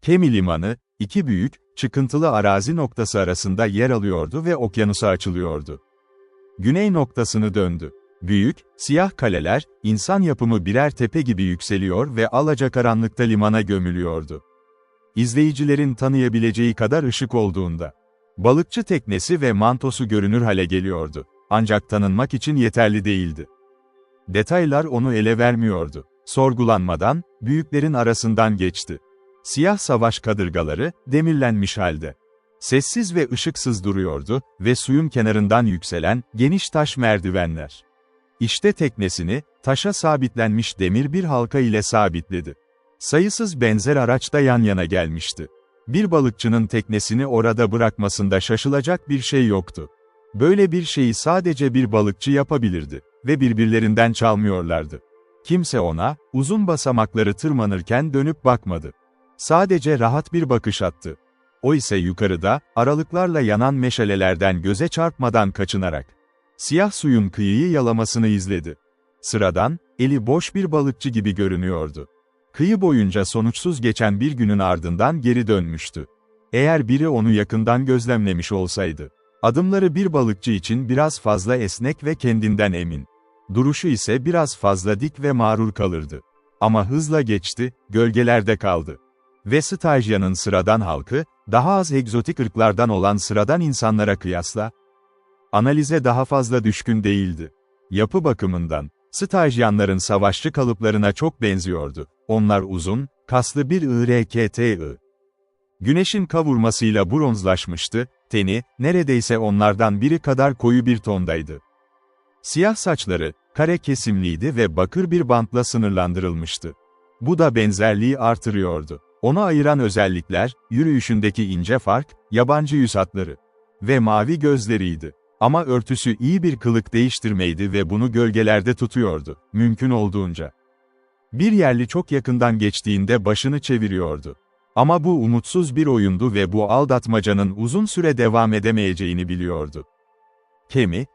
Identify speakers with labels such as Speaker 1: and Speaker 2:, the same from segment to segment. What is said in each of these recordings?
Speaker 1: Kemi Limanı, iki büyük, çıkıntılı arazi noktası arasında yer alıyordu ve okyanusa açılıyordu. Güney noktasını döndü. Büyük, siyah kaleler, insan yapımı birer tepe gibi yükseliyor ve alacakaranlıkta limana gömülüyordu. İzleyicilerin tanıyabileceği kadar ışık olduğunda, balıkçı teknesi ve mantosu görünür hale geliyordu. Ancak tanınmak için yeterli değildi. Detaylar onu ele vermiyordu. Sorgulanmadan, büyüklerin arasından geçti. Siyah savaş kadırgaları, demirlenmiş halde. Sessiz ve ışıksız duruyordu ve suyun kenarından yükselen, geniş taş merdivenler. İşte teknesini, taşa sabitlenmiş demir bir halka ile sabitledi. Sayısız benzer araç da yan yana gelmişti. Bir balıkçının teknesini orada bırakmasında şaşılacak bir şey yoktu. Böyle bir şeyi sadece bir balıkçı yapabilirdi ve birbirlerinden çalmıyorlardı. Kimse ona, uzun basamakları tırmanırken dönüp bakmadı. Sadece rahat bir bakış attı. O ise yukarıda, aralıklarla yanan meşalelerden göze çarpmadan kaçınarak, siyah suyun kıyıyı yalamasını izledi. Sıradan, eli boş bir balıkçı gibi görünüyordu. Kıyı boyunca sonuçsuz geçen bir günün ardından geri dönmüştü. Eğer biri onu yakından gözlemlemiş olsaydı, adımları bir balıkçı için biraz fazla esnek ve kendinden emin. Duruşu ise biraz fazla dik ve mağrur kalırdı. Ama hızla geçti, gölgelerde kaldı. Ve Stygia'nın sıradan halkı, daha az egzotik ırklardan olan sıradan insanlara kıyasla, analize daha fazla düşkün değildi. Yapı bakımından, Stygianların savaşçı kalıplarına çok benziyordu. Onlar uzun, kaslı bir ırkti. Güneşin kavurmasıyla bronzlaşmıştı, teni, neredeyse onlardan biri kadar koyu bir tondaydı. Siyah saçları, kare kesimliydi ve bakır bir bantla sınırlandırılmıştı. Bu da benzerliği artırıyordu. Onu ayıran özellikler, yürüyüşündeki ince fark, yabancı yüz hatları ve mavi gözleriydi. Ama örtüsü iyi bir kılık değiştirmeydi ve bunu gölgelerde tutuyordu, mümkün olduğunca. Bir yerli çok yakından geçtiğinde başını çeviriyordu. Ama bu umutsuz bir oyundu ve bu aldatmacanın uzun süre devam edemeyeceğini biliyordu. Kemi,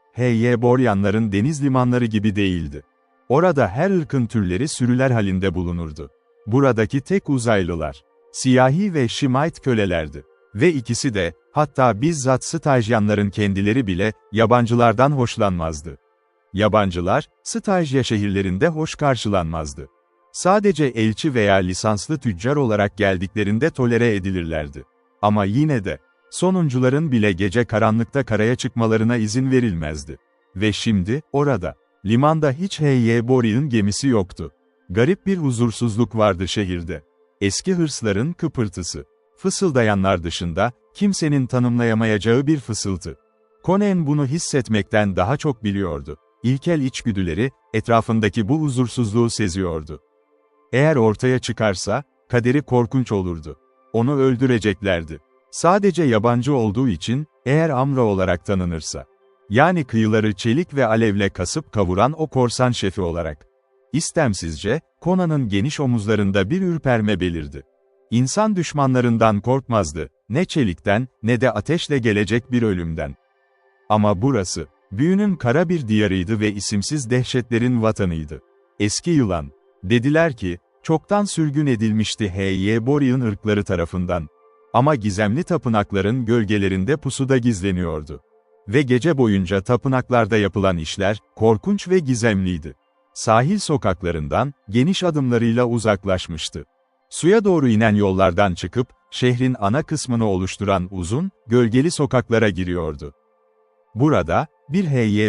Speaker 1: Boryanların deniz limanları gibi değildi. Orada her ırkın türleri sürüler halinde bulunurdu. Buradaki tek uzaylılar, siyahi ve Shemite kölelerdi. Ve ikisi de, hatta bizzat Stygianların kendileri bile, yabancılardan hoşlanmazdı. Yabancılar, Stygia şehirlerinde hoş karşılanmazdı. Sadece elçi veya lisanslı tüccar olarak geldiklerinde tolere edilirlerdi. Ama yine de, sonuncuların bile gece karanlıkta karaya çıkmalarına izin verilmezdi. Ve şimdi, orada, limanda hiç Boryan gemisi yoktu. Garip bir huzursuzluk vardı şehirde. Eski hırsların kıpırtısı. Fısıldayanlar dışında, kimsenin tanımlayamayacağı bir fısıltı. Conan bunu hissetmekten daha çok biliyordu. İlkel içgüdüleri, etrafındaki bu huzursuzluğu seziyordu. Eğer ortaya çıkarsa, kaderi korkunç olurdu. Onu öldüreceklerdi. Sadece yabancı olduğu için, eğer Amra olarak tanınırsa. Yani kıyıları çelik ve alevle kasıp kavuran o korsan şefi olarak. İstemsizce, Conan'ın geniş omuzlarında bir ürperme belirdi. İnsan düşmanlarından korkmazdı, ne çelikten, ne de ateşle gelecek bir ölümden. Ama burası, büyünün kara bir diyarıydı ve isimsiz dehşetlerin vatanıydı. Eski yılan, dediler ki, çoktan sürgün edilmişti Boryan ırkları tarafından. Ama gizemli tapınakların gölgelerinde pusuda gizleniyordu. Ve gece boyunca tapınaklarda yapılan işler, korkunç ve gizemliydi. Sahil sokaklarından, geniş adımlarıyla uzaklaşmıştı. Suya doğru inen yollardan çıkıp, şehrin ana kısmını oluşturan uzun, gölgeli sokaklara giriyordu. Burada, bir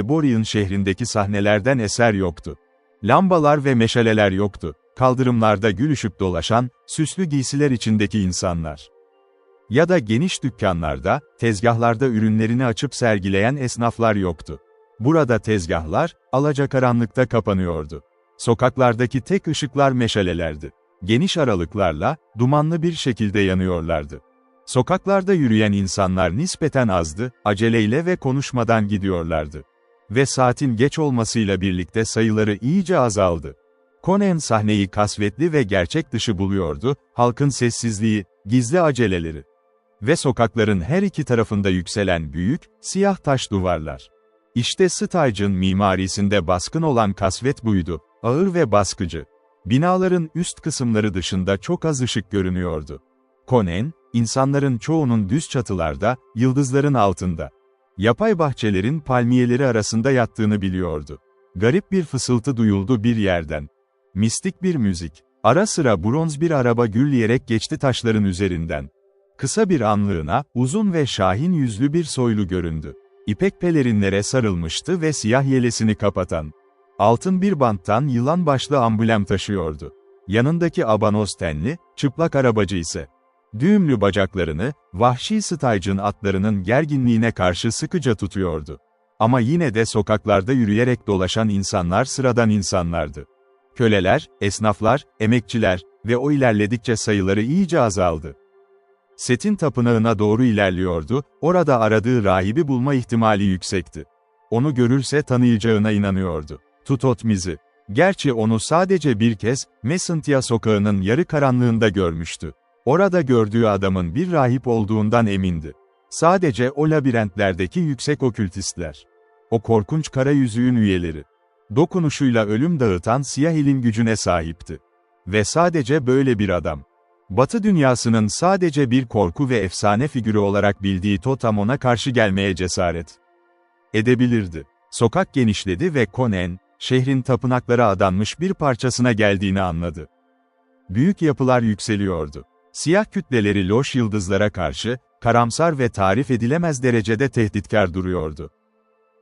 Speaker 1: Boryan şehrindeki sahnelerden eser yoktu. Lambalar ve meşaleler yoktu. Kaldırımlarda gülüşüp dolaşan, süslü giysiler içindeki insanlar. Ya da geniş dükkanlarda, tezgahlarda ürünlerini açıp sergileyen esnaflar yoktu. Burada tezgahlar, alacakaranlıkta kapanıyordu. Sokaklardaki tek ışıklar meşalelerdi. Geniş aralıklarla, dumanlı bir şekilde yanıyorlardı. Sokaklarda yürüyen insanlar nispeten azdı, aceleyle ve konuşmadan gidiyorlardı. Ve saatin geç olmasıyla birlikte sayıları iyice azaldı. Conan sahneyi kasvetli ve gerçek dışı buluyordu, halkın sessizliği, gizli aceleleri. Ve sokakların her iki tarafında yükselen büyük, siyah taş duvarlar. İşte Stygian mimarisinde baskın olan kasvet buydu, ağır ve baskıcı. Binaların üst kısımları dışında çok az ışık görünüyordu. Conan, insanların çoğunun düz çatılarda, yıldızların altında, yapay bahçelerin palmiyeleri arasında yattığını biliyordu. Garip bir fısıltı duyuldu bir yerden. Mistik bir müzik. Ara sıra bronz bir araba gürleyerek geçti taşların üzerinden. Kısa bir anlığına, uzun ve şahin yüzlü bir soylu göründü. İpek pelerinlere sarılmıştı ve siyah yelesini kapatan, altın bir banttan yılan başlı amblem taşıyordu. Yanındaki abanoz tenli, çıplak arabacı ise, düğümlü bacaklarını, vahşi Stygeon atlarının gerginliğine karşı sıkıca tutuyordu. Ama yine de sokaklarda yürüyerek dolaşan insanlar sıradan insanlardı. Köleler, esnaflar, emekçiler ve o ilerledikçe sayıları iyice azaldı. Set'in tapınağına doğru ilerliyordu, orada aradığı rahibi bulma ihtimali yüksekti. Onu görürse tanıyacağına inanıyordu. Tutotmiz'i. Gerçi onu sadece bir kez, Messentia sokağının yarı karanlığında görmüştü. Orada gördüğü adamın bir rahip olduğundan emindi. Sadece o labirentlerdeki yüksek okültistler. O korkunç kara yüzüğün üyeleri. Dokunuşuyla ölüm dağıtan siyah ilim gücüne sahipti. Ve sadece böyle bir adam. Batı dünyasının sadece bir korku ve efsane figürü olarak bildiği Totem ona karşı gelmeye cesaret edebilirdi. Sokak genişledi ve Conan, şehrin tapınaklara adanmış bir parçasına geldiğini anladı. Büyük yapılar yükseliyordu. Siyah kütleleri loş yıldızlara karşı, karamsar ve tarif edilemez derecede tehditkar duruyordu.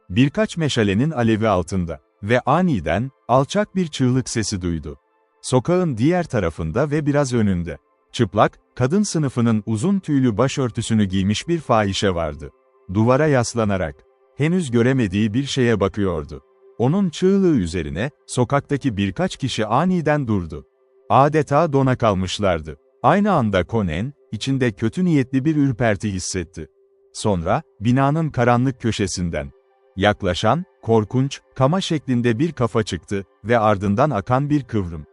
Speaker 1: Birkaç meşalenin alevi altında ve aniden, alçak bir çığlık sesi duydu. Sokağın diğer tarafında ve biraz önünde, çıplak, kadın sınıfının uzun tüylü başörtüsünü giymiş bir fahişe vardı. Duvara yaslanarak, henüz göremediği bir şeye bakıyordu. Onun çığlığı üzerine, sokaktaki birkaç kişi aniden durdu. Adeta dona kalmışlardı. Aynı anda Conan, içinde kötü niyetli bir ürperti hissetti. Sonra, binanın karanlık köşesinden, yaklaşan, korkunç, kama şeklinde bir kafa çıktı ve ardından akan bir kıvrım.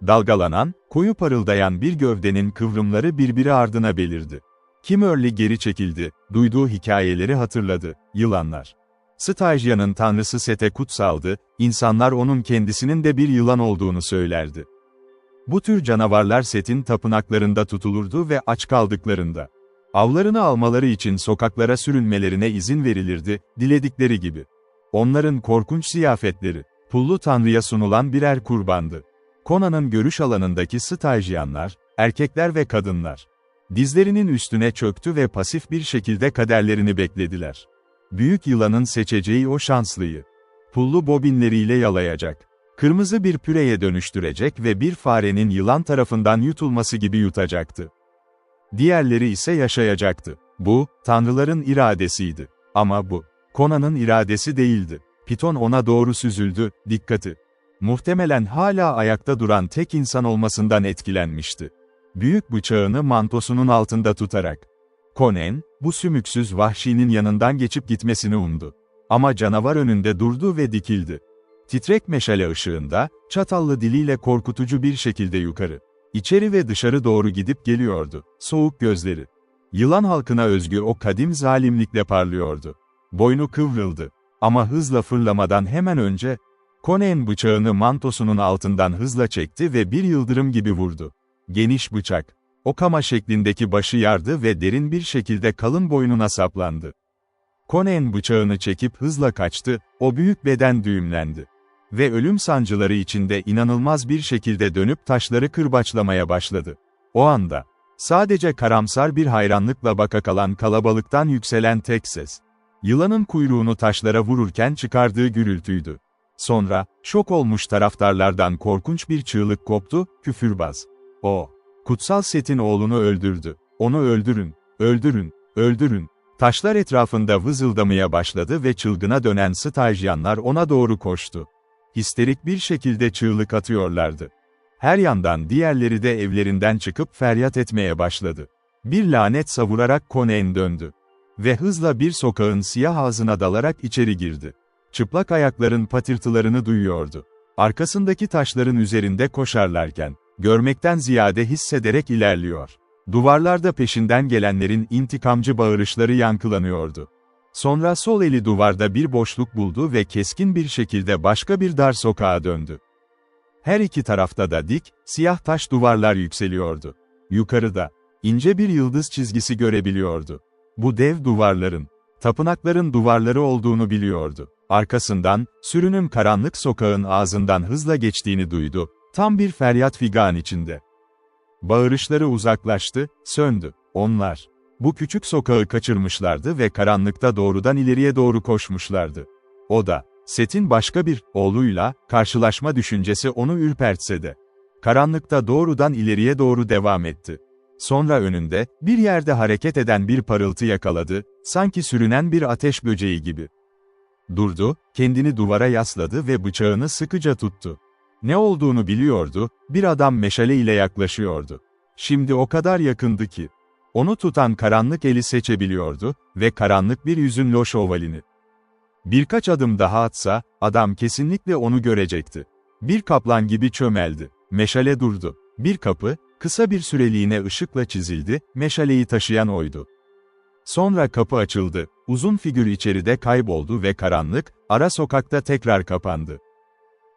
Speaker 1: Dalgalanan, koyu parıldayan bir gövdenin kıvrımları birbiri ardına belirdi. Kimmerly geri çekildi, duyduğu hikayeleri hatırladı, yılanlar. Stygian'ın tanrısı Set'e kutsaldı, insanlar onun kendisinin de bir yılan olduğunu söylerdi. Bu tür canavarlar Set'in tapınaklarında tutulurdu ve aç kaldıklarında, avlarını almaları için sokaklara sürünmelerine izin verilirdi, diledikleri gibi. Onların korkunç ziyafetleri, pullu tanrıya sunulan birer kurbandı. Conan'ın görüş alanındaki Stygianlar, erkekler ve kadınlar, dizlerinin üstüne çöktü ve pasif bir şekilde kaderlerini beklediler. Büyük yılanın seçeceği o şanslıyı, pullu bobinleriyle yalayacak, kırmızı bir püreye dönüştürecek ve bir farenin yılan tarafından yutulması gibi yutacaktı. Diğerleri ise yaşayacaktı. Bu, tanrıların iradesiydi. Ama bu, Conan'ın iradesi değildi. Piton ona doğru süzüldü, dikkati. Muhtemelen hala ayakta duran tek insan olmasından etkilenmişti. Büyük bıçağını mantosunun altında tutarak. Conan, bu sümüksüz vahşinin yanından geçip gitmesini umdu. Ama canavar önünde durdu ve dikildi. Titrek meşale ışığında, çatallı diliyle korkutucu bir şekilde yukarı, içeri ve dışarı doğru gidip geliyordu, soğuk gözleri. Yılan halkına özgü o kadim zalimlikle parlıyordu. Boynu kıvrıldı. Ama hızla fırlamadan hemen önce, Conan bıçağını mantosunun altından hızla çekti ve bir yıldırım gibi vurdu. Geniş bıçak, o kama şeklindeki başı yardı ve derin bir şekilde kalın boynuna saplandı. Conan bıçağını çekip hızla kaçtı, o büyük beden düğümlendi. Ve ölüm sancıları içinde inanılmaz bir şekilde dönüp taşları kırbaçlamaya başladı. O anda, sadece karamsar bir hayranlıkla baka kalan kalabalıktan yükselen tek ses, yılanın kuyruğunu taşlara vururken çıkardığı gürültüydü. Sonra, şok olmuş taraftarlardan korkunç bir çığlık koptu, küfürbaz. O, kutsal Set'in oğlunu öldürdü. Onu öldürün, öldürün, öldürün. Taşlar etrafında vızıldamaya başladı ve çılgına dönen Stygianlar ona doğru koştu. Histerik bir şekilde çığlık atıyorlardı. Her yandan diğerleri de evlerinden çıkıp feryat etmeye başladı. Bir lanet savurarak Conan döndü. Ve hızla bir sokağın siyah ağzına dalarak içeri girdi. Çıplak ayakların patırtılarını duyuyordu. Arkasındaki taşların üzerinde koşarlarken, görmekten ziyade hissederek ilerliyor. Duvarlarda peşinden gelenlerin intikamcı bağırışları yankılanıyordu. Sonra sol eli duvarda bir boşluk buldu ve keskin bir şekilde başka bir dar sokağa döndü. Her iki tarafta da dik, siyah taş duvarlar yükseliyordu. Yukarıda, İnce bir yıldız çizgisi görebiliyordu. Bu dev duvarların, tapınakların duvarları olduğunu biliyordu. Arkasından, sürünün karanlık sokağın ağzından hızla geçtiğini duydu, tam bir feryat figan içinde. Bağırışları uzaklaştı, söndü. Onlar, bu küçük sokağı kaçırmışlardı ve karanlıkta doğrudan ileriye doğru koşmuşlardı. O da, Set'in başka bir oğluyla karşılaşma düşüncesi onu ürpertse de, karanlıkta doğrudan ileriye doğru devam etti. Sonra önünde, bir yerde hareket eden bir parıltı yakaladı, sanki sürünen bir ateş böceği gibi. Durdu, kendini duvara yasladı ve bıçağını sıkıca tuttu. Ne olduğunu biliyordu, bir adam meşale ile yaklaşıyordu. Şimdi o kadar yakındı ki, onu tutan karanlık eli seçebiliyordu ve karanlık bir yüzün loş ovalini. Birkaç adım daha atsa, adam kesinlikle onu görecekti. Bir kaplan gibi çömeldi. Meşale durdu. Bir kapı, kısa bir süreliğine ışıkla çizildi, meşaleyi taşıyan oydu. Sonra kapı açıldı, uzun figür içeride kayboldu ve karanlık, ara sokakta tekrar kapandı.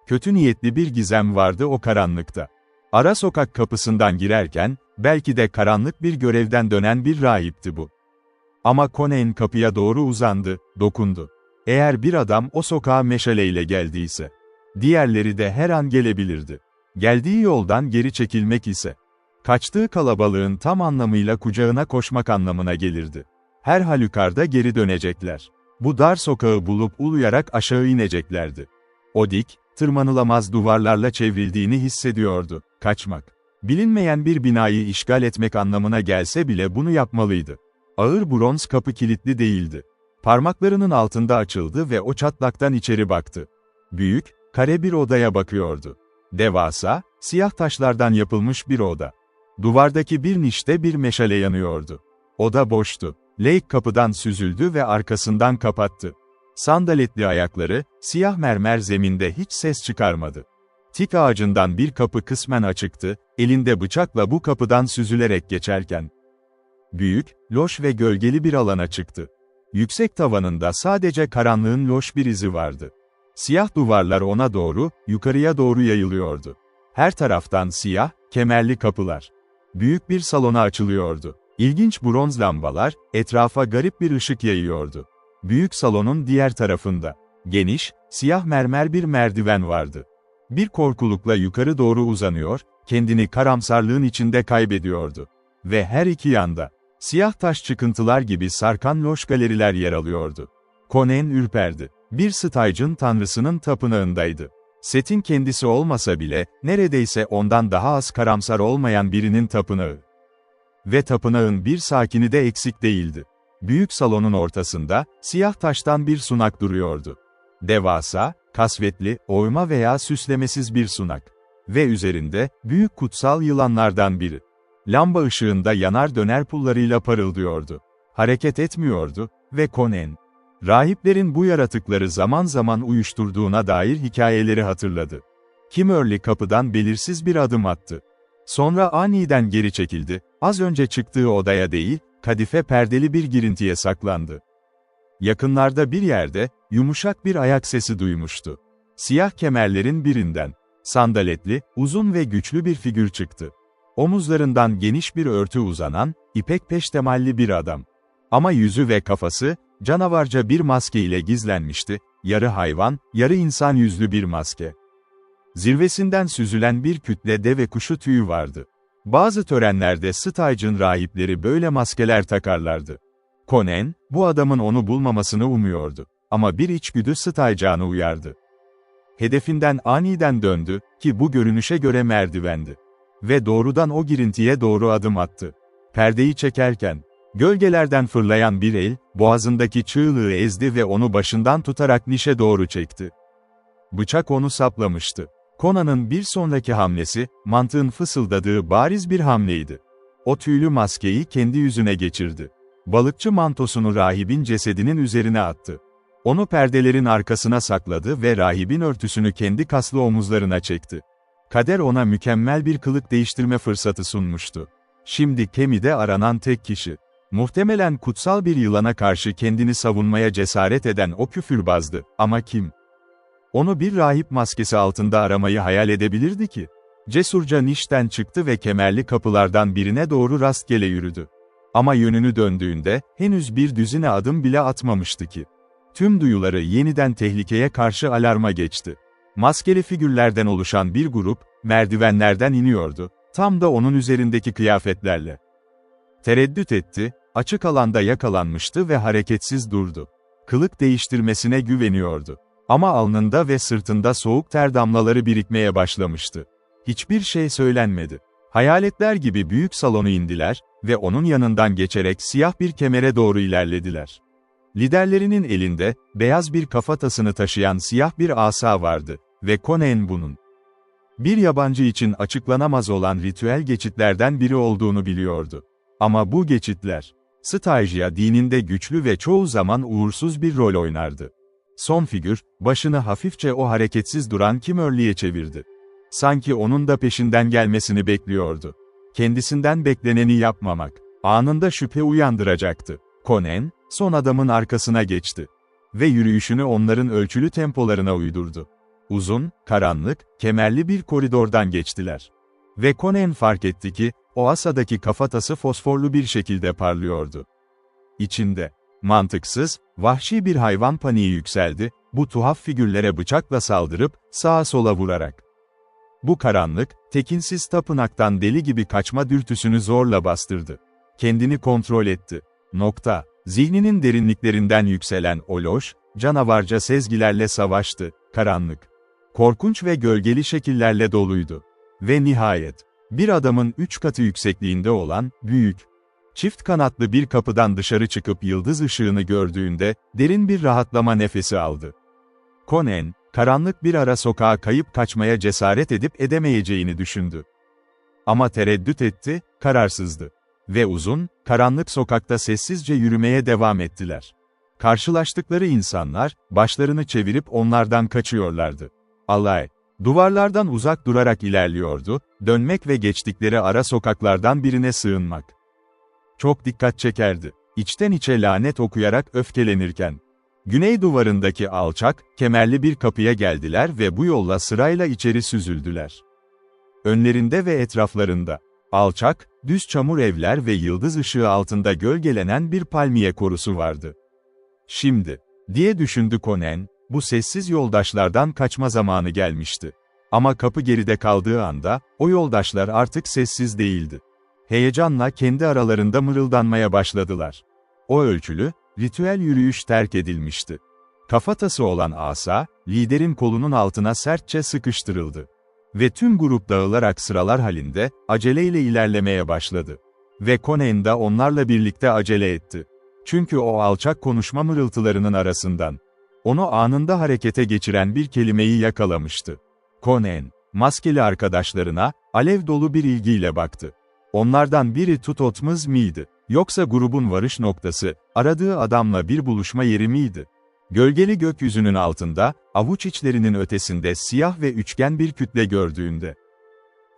Speaker 1: Kötü niyetli bir gizem vardı o karanlıkta. Ara sokak kapısından girerken, belki de karanlık bir görevden dönen bir rahipti bu. Ama Conan kapıya doğru uzandı, dokundu. Eğer bir adam o sokağa meşaleyle geldiyse, diğerleri de her an gelebilirdi. Geldiği yoldan geri çekilmek ise, kaçtığı kalabalığın tam anlamıyla kucağına koşmak anlamına gelirdi. Her halükarda geri dönecekler. Bu dar sokağı bulup uluyarak aşağı ineceklerdi. O dik, tırmanılamaz duvarlarla çevrildiğini hissediyordu. Kaçmak, bilinmeyen bir binayı işgal etmek anlamına gelse bile bunu yapmalıydı. Ağır bronz kapı kilitli değildi. Parmaklarının altında açıldı ve o çatlaktan içeri baktı. Büyük, kare bir odaya bakıyordu. Devasa, siyah taşlardan yapılmış bir oda. Duvardaki bir nişte bir meşale yanıyordu. Oda boştu. Lake kapıdan süzüldü ve arkasından kapattı. Sandaletli ayakları, siyah mermer zeminde hiç ses çıkarmadı. Tik ağacından bir kapı kısmen açıktı, elinde bıçakla bu kapıdan süzülerek geçerken. Büyük, loş ve gölgeli bir alana çıktı. Yüksek tavanında sadece karanlığın loş bir izi vardı. Siyah duvarlar ona doğru, yukarıya doğru yayılıyordu. Her taraftan siyah, kemerli kapılar. Büyük bir salona açılıyordu. İlginç bronz lambalar, etrafa garip bir ışık yayıyordu. Büyük salonun diğer tarafında, geniş, siyah mermer bir merdiven vardı. Bir korkulukla yukarı doğru uzanıyor, kendini karamsarlığın içinde kaybediyordu. Ve her iki yanda, siyah taş çıkıntılar gibi sarkan loş galeriler yer alıyordu. Conan ürperdi. Bir Stygian tanrısının tapınağındaydı. Set'in kendisi olmasa bile, neredeyse ondan daha az karamsar olmayan birinin tapınağı. Ve tapınağın bir sakini de eksik değildi. Büyük salonun ortasında, siyah taştan bir sunak duruyordu. Devasa, kasvetli, oyma veya süslemesiz bir sunak. Ve üzerinde, büyük kutsal yılanlardan biri. Lamba ışığında yanar döner pullarıyla parıldıyordu. Hareket etmiyordu ve Conan, rahiplerin bu yaratıkları zaman zaman uyuşturduğuna dair hikayeleri hatırladı. Kimmerly kapıdan belirsiz bir adım attı. Sonra aniden geri çekildi, az önce çıktığı odaya değil, kadife perdeli bir girintiye saklandı. Yakınlarda bir yerde, yumuşak bir ayak sesi duymuştu. Siyah kemerlerin birinden, sandaletli, uzun ve güçlü bir figür çıktı. Omuzlarından geniş bir örtü uzanan, ipek peştemalli bir adam. Ama yüzü ve kafası, canavarca bir maske ile gizlenmişti, yarı hayvan, yarı insan yüzlü bir maske. Zirvesinden süzülen bir kütle deve kuşu tüyü vardı. Bazı törenlerde Stygian rahipleri böyle maskeler takarlardı. Conan, bu adamın onu bulmamasını umuyordu. Ama bir içgüdü Stygian'ı uyardı. Hedefinden aniden döndü, ki bu görünüşe göre merdivendi. Ve doğrudan o girintiye doğru adım attı. Perdeyi çekerken, gölgelerden fırlayan bir el, boğazındaki çığlığı ezdi ve onu başından tutarak nişe doğru çekti. Bıçak onu saplamıştı. Conan'ın bir sonraki hamlesi, mantığın fısıldadığı bariz bir hamleydi. O tüylü maskeyi kendi yüzüne geçirdi. Balıkçı mantosunu rahibin cesedinin üzerine attı. Onu perdelerin arkasına sakladı ve rahibin örtüsünü kendi kaslı omuzlarına çekti. Kader ona mükemmel bir kılık değiştirme fırsatı sunmuştu. Şimdi Kemi'de aranan tek kişi. Muhtemelen kutsal bir yılana karşı kendini savunmaya cesaret eden o küfürbazdı, ama kim? Onu bir rahip maskesi altında aramayı hayal edebilirdi ki? Cesurca nişten çıktı ve kemerli kapılardan birine doğru rastgele yürüdü. Ama yönünü döndüğünde, henüz bir düzine adım bile atmamıştı ki. Tüm duyuları yeniden tehlikeye karşı alarma geçti. Maskeli figürlerden oluşan bir grup, merdivenlerden iniyordu, tam da onun üzerindeki kıyafetlerle. Tereddüt etti, açık alanda yakalanmıştı ve hareketsiz durdu. Kılık değiştirmesine güveniyordu. Ama alnında ve sırtında soğuk ter damlaları birikmeye başlamıştı. Hiçbir şey söylenmedi. Hayaletler gibi büyük salonu indiler ve onun yanından geçerek siyah bir kemere doğru ilerlediler. Liderlerinin elinde, beyaz bir kafatasını taşıyan siyah bir asa vardı ve Conan bunun bir yabancı için açıklanamaz olan ritüel geçitlerden biri olduğunu biliyordu. Ama bu geçitler, Stygia dininde güçlü ve çoğu zaman uğursuz bir rol oynardı. Son figür, başını hafifçe o hareketsiz duran Kimörlü'ye çevirdi. Sanki onun da peşinden gelmesini bekliyordu. Kendisinden bekleneni yapmamak, anında şüphe uyandıracaktı. Conan, son adamın arkasına geçti. Ve yürüyüşünü onların ölçülü tempolarına uydurdu. Uzun, karanlık, kemerli bir koridordan geçtiler. Ve Conan fark etti ki, o asadaki kafatası fosforlu bir şekilde parlıyordu. İçinde, mantıksız, vahşi bir hayvan paniği yükseldi, bu tuhaf figürlere bıçakla saldırıp, sağa sola vurarak. Bu karanlık, tekinsiz tapınaktan deli gibi kaçma dürtüsünü zorla bastırdı. Kendini kontrol etti. Zihninin derinliklerinden yükselen o loş, canavarca sezgilerle savaştı, karanlık. Korkunç ve gölgeli şekillerle doluydu. Ve nihayet, bir adamın 3 katı yüksekliğinde olan, büyük, çift kanatlı bir kapıdan dışarı çıkıp yıldız ışığını gördüğünde, derin bir rahatlama nefesi aldı. Conan, karanlık bir ara sokağa kayıp kaçmaya cesaret edip edemeyeceğini düşündü. Ama tereddüt etti, kararsızdı. Ve uzun, karanlık sokakta sessizce yürümeye devam ettiler. Karşılaştıkları insanlar, başlarını çevirip onlardan kaçıyorlardı. Alay, duvarlardan uzak durarak ilerliyordu, dönmek ve geçtikleri ara sokaklardan birine sığınmak. Çok dikkat çekerdi. İçten içe lanet okuyarak öfkelenirken. Güney duvarındaki alçak, kemerli bir kapıya geldiler ve bu yolla sırayla içeri süzüldüler. Önlerinde ve etraflarında, alçak, düz çamur evler ve yıldız ışığı altında gölgelenen bir palmiye korusu vardı. Şimdi, diye düşündü Conan, bu sessiz yoldaşlardan kaçma zamanı gelmişti. Ama kapı geride kaldığı anda, o yoldaşlar artık sessiz değildi. Heyecanla kendi aralarında mırıldanmaya başladılar. O ölçülü, ritüel yürüyüş terk edilmişti. Kafatası olan asa, liderin kolunun altına sertçe sıkıştırıldı. Ve tüm grup dağılarak sıralar halinde, aceleyle ilerlemeye başladı. Ve Conan da onlarla birlikte acele etti. Çünkü o alçak konuşma mırıltılarının arasından, onu anında harekete geçiren bir kelimeyi yakalamıştı. Conan, maskeli arkadaşlarına, alev dolu bir ilgiyle baktı. Onlardan biri Tutotmuz miydi? Yoksa grubun varış noktası, aradığı adamla bir buluşma yeri miydi? Gölgeli gökyüzünün altında, avuç içlerinin ötesinde siyah ve üçgen bir kütle gördüğünde,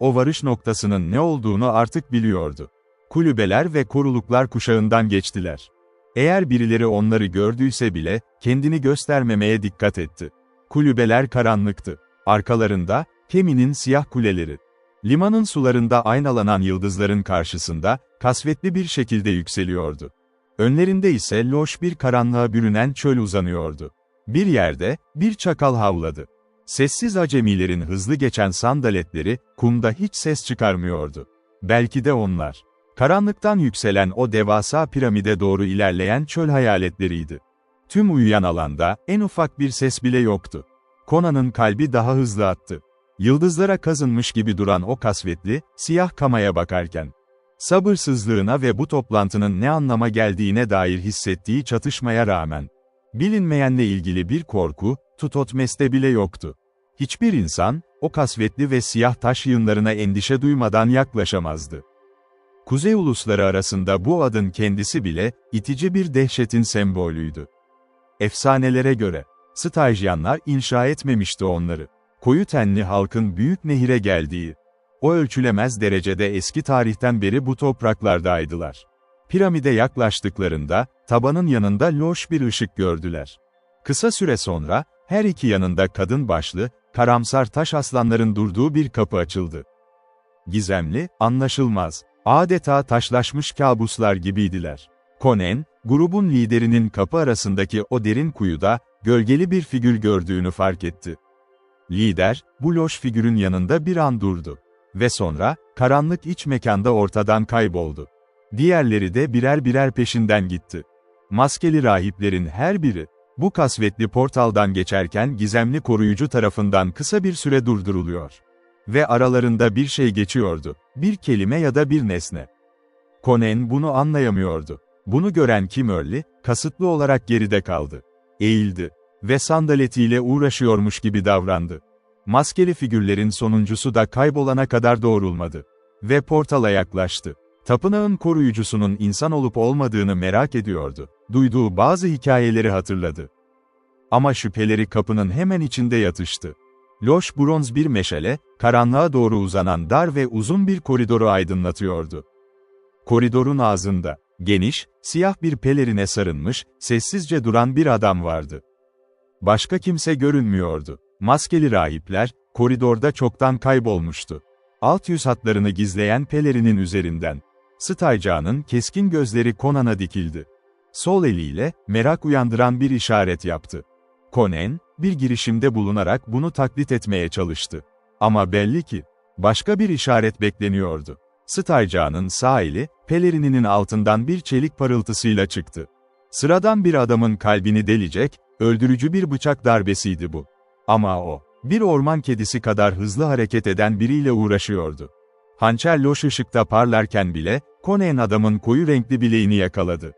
Speaker 1: o varış noktasının ne olduğunu artık biliyordu. Kulübeler ve koruluklar kuşağından geçtiler. Eğer birileri onları gördüyse bile, kendini göstermemeye dikkat etti. Kulübeler karanlıktı. Arkalarında, Kemi'nin siyah kuleleri. Limanın sularında aynalanan yıldızların karşısında, kasvetli bir şekilde yükseliyordu. Önlerinde ise loş bir karanlığa bürünen çöl uzanıyordu. Bir yerde, bir çakal havladı. Sessiz acemilerin hızlı geçen sandaletleri, kumda hiç ses çıkarmıyordu. Belki de onlar, karanlıktan yükselen o devasa piramide doğru ilerleyen çöl hayaletleriydi. Tüm uyuyan alanda, en ufak bir ses bile yoktu. Conan'ın kalbi daha hızlı attı. Yıldızlara kazınmış gibi duran o kasvetli, siyah kamaya bakarken, sabırsızlığına ve bu toplantının ne anlama geldiğine dair hissettiği çatışmaya rağmen, bilinmeyenle ilgili bir korku, Tutotmes'te bile yoktu. Hiçbir insan, o kasvetli ve siyah taş yığınlarına endişe duymadan yaklaşamazdı. Kuzey ulusları arasında bu adın kendisi bile, itici bir dehşetin sembolüydü. Efsanelere göre, Stygianlar inşa etmemişti onları. Koyu tenli halkın büyük nehire geldiği, o ölçülemez derecede eski tarihten beri bu topraklardaydılar. Piramide yaklaştıklarında, tabanın yanında loş bir ışık gördüler. Kısa süre sonra, her iki yanında kadın başlı, karamsar taş aslanların durduğu bir kapı açıldı. Gizemli, anlaşılmaz, adeta taşlaşmış kabuslar gibiydiler. Conan, grubun liderinin kapı arasındaki o derin kuyuda, gölgeli bir figür gördüğünü fark etti. Lider, bu loş figürün yanında bir an durdu. Ve sonra, karanlık iç mekanda ortadan kayboldu. Diğerleri de birer birer peşinden gitti. Maskeli rahiplerin her biri, bu kasvetli portaldan geçerken gizemli koruyucu tarafından kısa bir süre durduruluyor. Ve aralarında bir şey geçiyordu, bir kelime ya da bir nesne. Conan bunu anlayamıyordu. Bunu gören Kimberly, kasıtlı olarak geride kaldı. Eğildi ve sandaletiyle uğraşıyormuş gibi davrandı. Maskeli figürlerin sonuncusu da kaybolana kadar doğrulmadı. Ve portala yaklaştı. Tapınağın koruyucusunun insan olup olmadığını merak ediyordu. Duyduğu bazı hikayeleri hatırladı. Ama şüpheleri kapının hemen içinde yatıştı. Loş bronz bir meşale, karanlığa doğru uzanan dar ve uzun bir koridoru aydınlatıyordu. Koridorun ağzında, geniş, siyah bir pelerine sarılmış, sessizce duran bir adam vardı. Başka kimse görünmüyordu. Maskeli rahipler, koridorda çoktan kaybolmuştu. Alt yüz hatlarını gizleyen pelerinin üzerinden, Stygian'ın keskin gözleri Conan'a dikildi. Sol eliyle, merak uyandıran bir işaret yaptı. Conan, bir girişimde bulunarak bunu taklit etmeye çalıştı. Ama belli ki, başka bir işaret bekleniyordu. Stygian'ın sağ eli, pelerininin altından bir çelik parıltısıyla çıktı. Sıradan bir adamın kalbini delecek, öldürücü bir bıçak darbesiydi bu. Ama o, bir orman kedisi kadar hızlı hareket eden biriyle uğraşıyordu. Hançer loş ışıkta parlarken bile, Conan adamın koyu renkli bileğini yakaladı.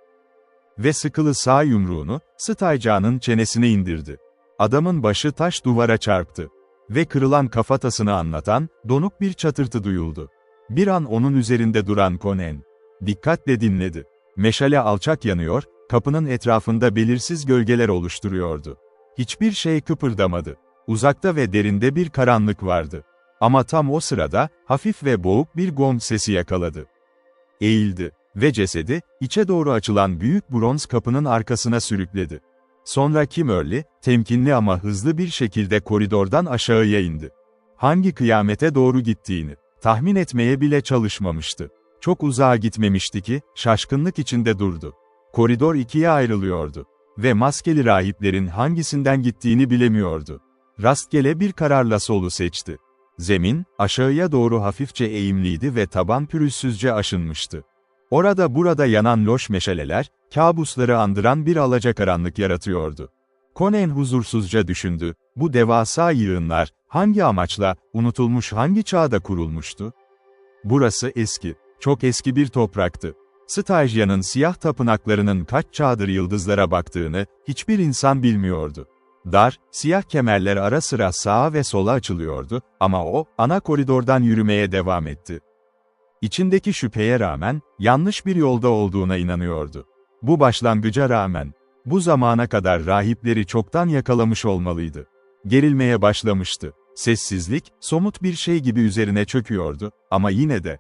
Speaker 1: Ve sıkılı sağ yumruğunu, Stygian'ın çenesine indirdi. Adamın başı taş duvara çarptı. Ve kırılan kafatasını anlatan, donuk bir çatırtı duyuldu. Bir an onun üzerinde duran Conan, dikkatle dinledi. Meşale alçak yanıyor, kapının etrafında belirsiz gölgeler oluşturuyordu. Hiçbir şey kıpırdamadı. Uzakta ve derinde bir karanlık vardı. Ama tam o sırada, hafif ve boğuk bir gong sesi yakaladı. Eğildi ve cesedi, içe doğru açılan büyük bronz kapının arkasına sürükledi. Sonra Kimberly, temkinli ama hızlı bir şekilde koridordan aşağıya indi. Hangi kıyamete doğru gittiğini tahmin etmeye bile çalışmamıştı. Çok uzağa gitmemişti ki, şaşkınlık içinde durdu. Koridor ikiye ayrılıyordu. Ve maskeli rahiplerin hangisinden gittiğini bilemiyordu. Rastgele bir kararla solu seçti. Zemin, aşağıya doğru hafifçe eğimliydi ve taban pürüzsüzce aşınmıştı. Orada burada yanan loş meşaleler, kabusları andıran bir alacakaranlık yaratıyordu. Conan huzursuzca düşündü, bu devasa yığınlar, hangi amaçla, unutulmuş hangi çağda kurulmuştu? Burası eski, çok eski bir topraktı. Stygian'ın siyah tapınaklarının kaç çağdır yıldızlara baktığını, hiçbir insan bilmiyordu. Dar, siyah kemerler ara sıra sağa ve sola açılıyordu, ama o, ana koridordan yürümeye devam etti. İçindeki şüpheye rağmen, yanlış bir yolda olduğuna inanıyordu. Bu başlangıca rağmen, bu zamana kadar rahipleri çoktan yakalamış olmalıydı. Gerilmeye başlamıştı. Sessizlik, somut bir şey gibi üzerine çöküyordu, ama yine de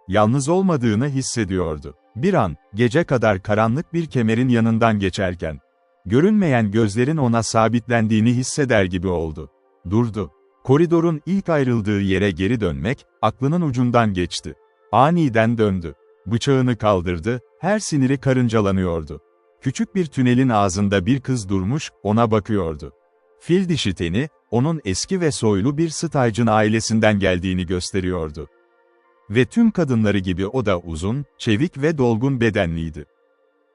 Speaker 1: yalnız olmadığını hissediyordu. Bir an, gece kadar karanlık bir kemerin yanından geçerken, görünmeyen gözlerin ona sabitlendiğini hisseder gibi oldu. Durdu. Koridorun ilk ayrıldığı yere geri dönmek, aklının ucundan geçti. Aniden döndü. Bıçağını kaldırdı, her siniri karıncalanıyordu. Küçük bir tünelin ağzında bir kız durmuş, ona bakıyordu. Fil dişi teni, onun eski ve soylu bir Stygian ailesinden geldiğini gösteriyordu. Ve tüm kadınları gibi o da uzun, çevik ve dolgun bedenliydi.